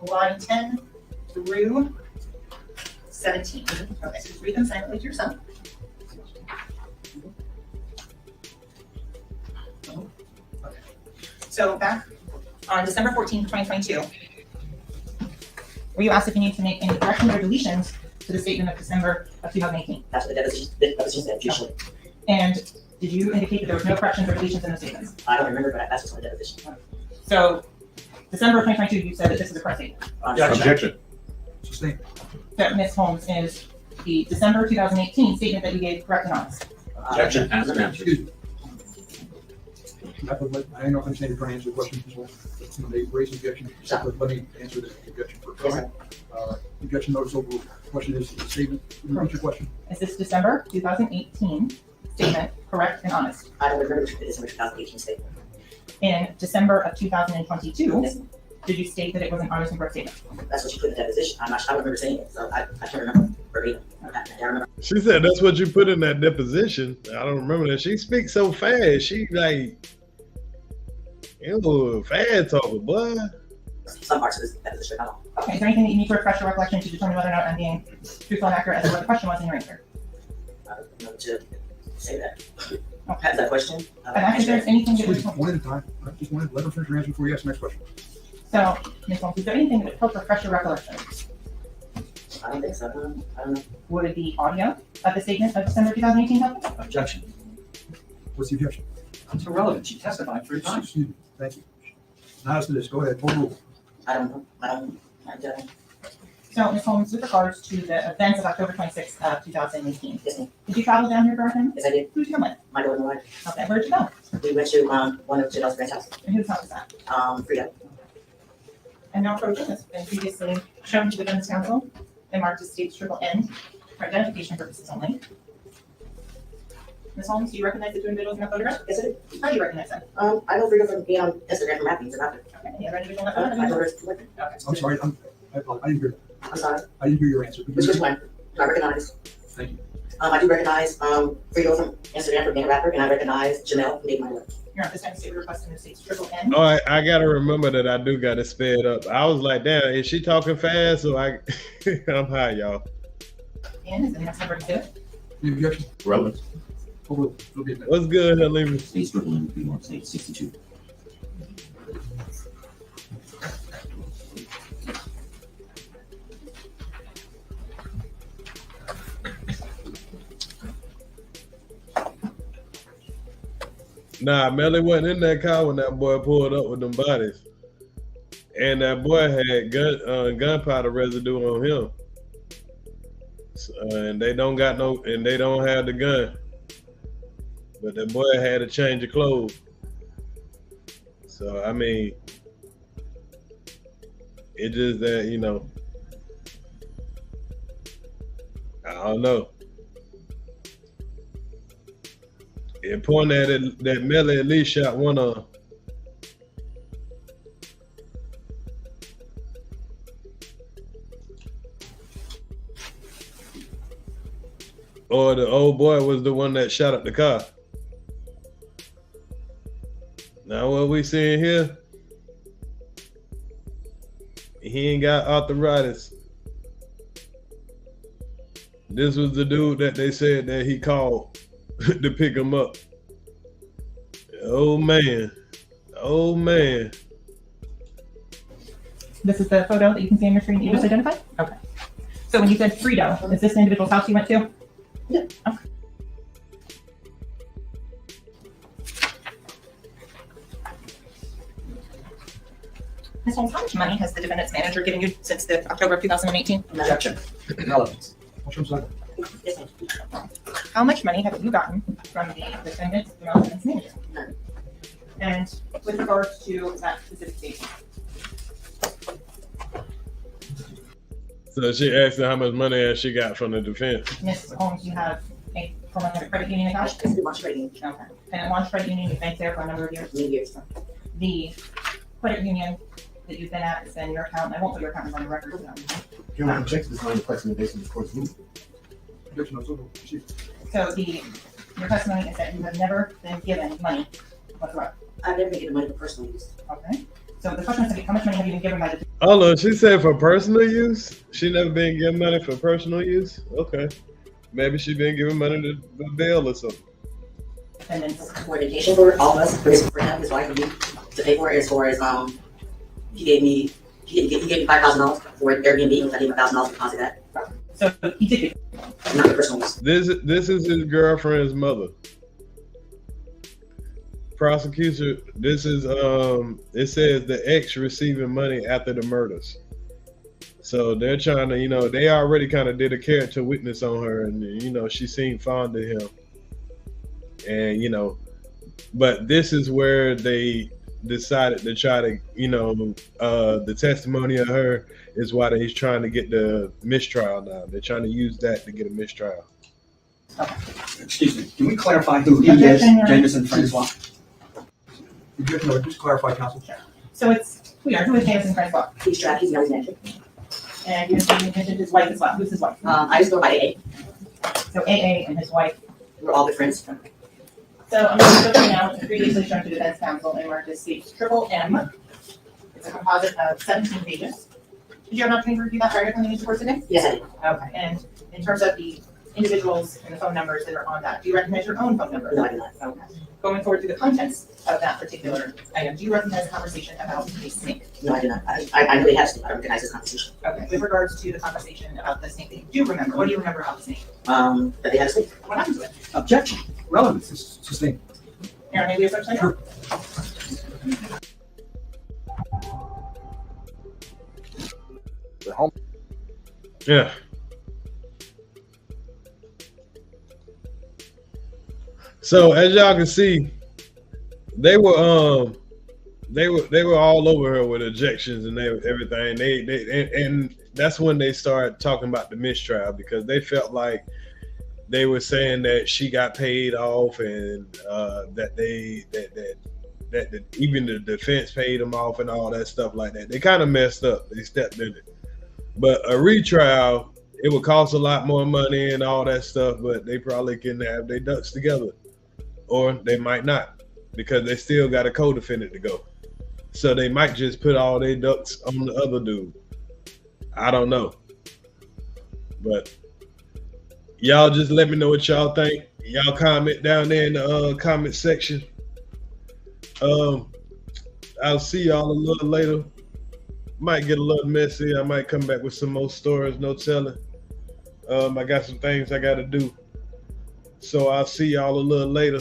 line 10 through 17. Okay, so just read them silently to yourself. Okay. So, back on December 14th, 2022, were you asked if you need to make any corrections or deletions to the statement of December of 2018? That's what the deposition said, usually. And did you indicate that there was no corrections or deletions in the statements? I don't remember, but that's what's on the deposition. So, December of 2022, you said that this is a correct statement. Objection. Sustained. So, Ms. Holmes, is the December 2018 statement that you gave correct and honest? Objection. Excuse me. I don't understand you're trying to answer the question. They raised objection. Let me answer the objection first. Objection notice overruled. Question is the statement. What's your question? Is this December 2018 statement correct and honest? I don't remember the December 2018 statement. In December of 2022, did you state that it was an honest and correct statement? That's what you put in the deposition. I don't remember saying it, so I can't remember verbatim. I remember. She said that's what you put in that deposition. I don't remember that. She speaks so fast. She like, fast talking, boy. Some parts of this deposition, not all. Okay, is there anything that you need to refresh your recollection to determine whether or not I'm being truthful and accurate as to what the question was in your answer? I don't know to say that. Okay. Has that question? I'm asking if there's anything that Please, one at a time. I just wanted to let her finish her answer before you ask the next question. So, Ms. Holmes, is there anything that would help refresh your recollection? I don't think so. I don't know. Would the audio of the statement of December 2018 help? Objection. What's the objection? It's irrelevant. She testified 3 times. Excuse me. Thank you. Now as to this, go ahead. Overrule. I don't know. I don't. So, Ms. Holmes, with regards to the events of October 26th of 2018, did you travel down here for him? Yes, I did. Who'd you come with? My daughter and wife. Okay, where'd you go? We went to one of Janelle's friend's house. And whose house was that? Frida. And now approach has been previously shown to the defense counsel and marked as state's triple N for identification purposes only. Ms. Holmes, do you recognize the two individuals in that photograph? Yes, I do. How do you recognize them? I know Frida from being on Instagram from rapping about it. Okay, any other individual in that My photograph? daughter's with her. Okay. I'm sorry. I apologize. I didn't hear. I'm sorry. I didn't hear your answer. Which is one? I recognize. Thank you. I do recognize Frida from Instagram for being a rapper, and I recognize Janelle from being my wife. You're at this time state requesting the state's triple N. Oh, I gotta remember that I do gotta sped up. I was like, damn, is she talking fast? So I'm high, y'all. And is the next number 2? Any objection? Relevant. Overruled. What's good, Halima? State triple N, New York State 62. Nah, Melly wasn't in that car when that boy pulled up with them bodies. And that boy had gunpowder residue on him. So, and they don't have the gun. But the boy had a change of clothes. So I mean, it's just that, I don't know. It pointed that Melly at least shot one of. Or the old boy was the one that shot up the car. Now what we seeing here, he ain't got arthritis. This was the dude that they said that he called to pick him up. Oh man. Oh man. This is the photo that you can see on your screen that you just identified? Okay. So when you said Frito, is this the individual's house you went to? Yeah. Okay. Ms. Holmes, how much money has the defendant's manager given you since the October of 2018? Objection. Relevant. How much money have you gotten from the defendant's development manager? None. And with regards to that specific statement? So she asked her how much money has she got from the defense. Ms. Holmes, you have a former credit union account? It's the Launch Credit Union. Okay. And Launch Credit Union, you've been there for a number of years? Many years. The credit union that you've been at is in your account, and I won't put your account on the record. Your Honor, objection is not a question based on the court's ruling. Objection. Overruled. So your testimony is that you have never been given money whatsoever? I've never been given money for personal use. Okay. So the question is, how much money have you been given by the Hold on, she said for personal use? She never been given money for personal use? Okay. Maybe she been given money to bail or something. defendants? For education for all of us, for him, his wife, and me, to pay for it as far as he gave me $5,000 for Airbnb. I gave him $1,000 to deposit that. So he did. Not for personal use. This is his girlfriend's mother. Prosecutor, this is it says the ex receiving money after the murders. So they're trying to, you know, they already kind of did a character witness on her, and you know, she seemed fond of him. And you know, but this is where they decided to try to, you know, the testimony of her is why he's trying to get the mistrial now. They're trying to use that to get a mistrial. Excuse me, can we clarify who he is, Jameson Francois? No, just clarify, Counsel. So who is Jameson Francois? He's trapped. He's Melly's manager. And you mentioned his wife as well. Who's his wife? I just go by AA. So AA and his wife. We're all good friends. So I'm going to go through now. It's previously shown to defense counsel and marked as stage M. It's a composite of 17 pages. Did you have an opportunity to review that prior to coming into court today? Yes, I did. Okay. And in terms of the individuals and the phone numbers that are on that, do you recognize your own phone number? No, I do not. Okay. Going forward to the contents of that particular item, do you recognize a conversation about a snake? No, I do not. I know they have to. I recognize this conversation. Okay. With regards to the conversation about the snake that you do remember, what do you remember about the snake? That they had a snake. What happened to it? Objection. Relevance is sustained. Aaron, maybe a such thing? Sure. Yeah. So as y'all can see, they were all over her with objections and everything. And that's when they started talking about the mistrial, because they felt like they were saying that she got paid off, and that even the defense paid them off and all that stuff like that. They kind of messed up. They stepped in it. But a retrial, it would cost a lot more money and all that stuff, but they probably can have their ducks together. Or they might not, because they still got a co-defendant to go. So they might just put all their ducks on the other dude. I don't know. But y'all just let me know what y'all think. Y'all comment down there in the comment section. I'll see y'all a little later. Might get a little messy. I might come back with some more stories, no telling. I got some things I got to do. So I'll see y'all a little later.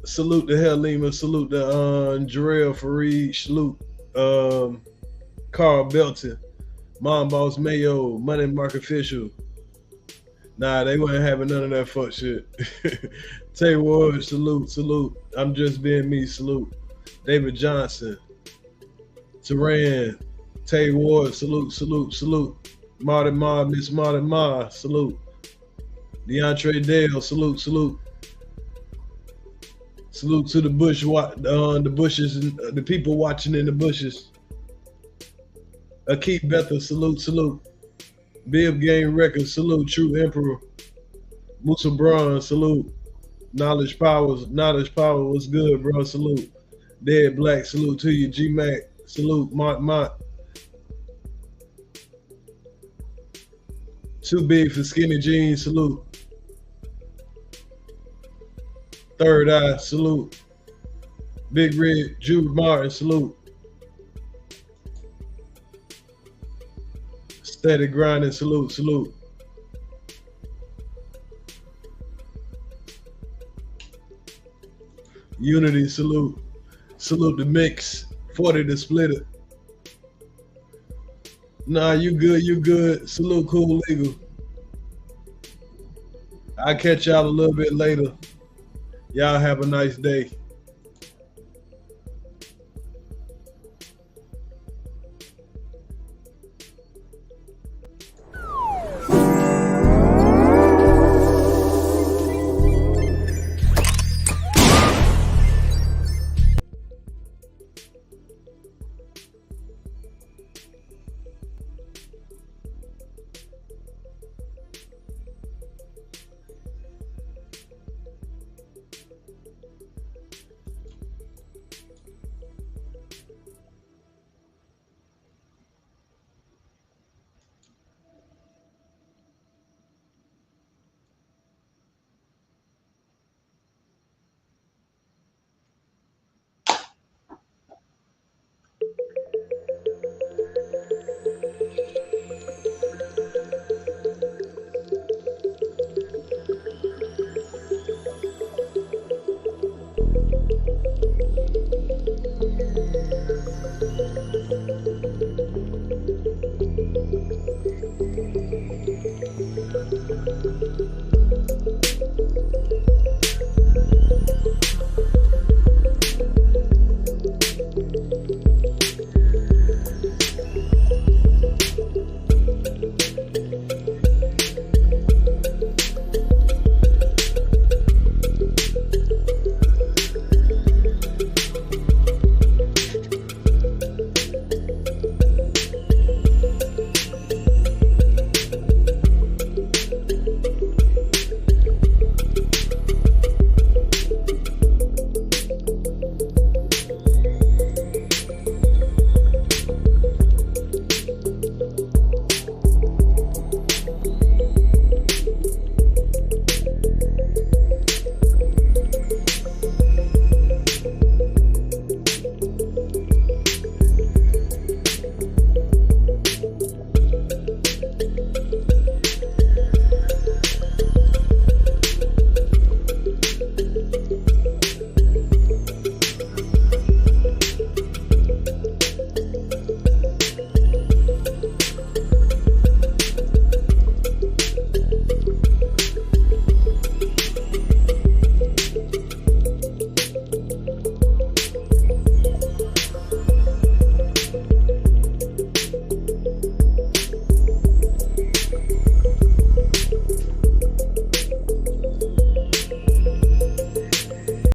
Salute to Helima, salute to Jarrell Fareed, salute Carl Belton, Mom Boss Mayo, Money Mark Official. Nah, they weren't having none of that fuck shit. Tay Ward, salute, salute. I'm just being me, salute. David Johnson, Teran, Tay Ward, salute, salute, salute. Marty Ma, Miss Marty Ma, salute. DeAndre Dale, salute, salute. Salute to the the bushes, and the people watching in the bushes. Akeem Bethel, salute, salute. Bib Game Records, salute. True Emperor. Musa Braun, salute. Knowledge Power was good, bro, salute. Dead Black, salute to you. G-Mac, salute. Mont. Too Big for Skinny Jeans, salute. Third Eye, salute. Big Red, Jude Martin, salute. Steady Grinding, salute, salute. Unity, salute. Salute the Mix, 40 to Split It. Nah, you good, you good. Salute Cool Legal. I'll catch y'all a little bit later. Y'all have a nice day.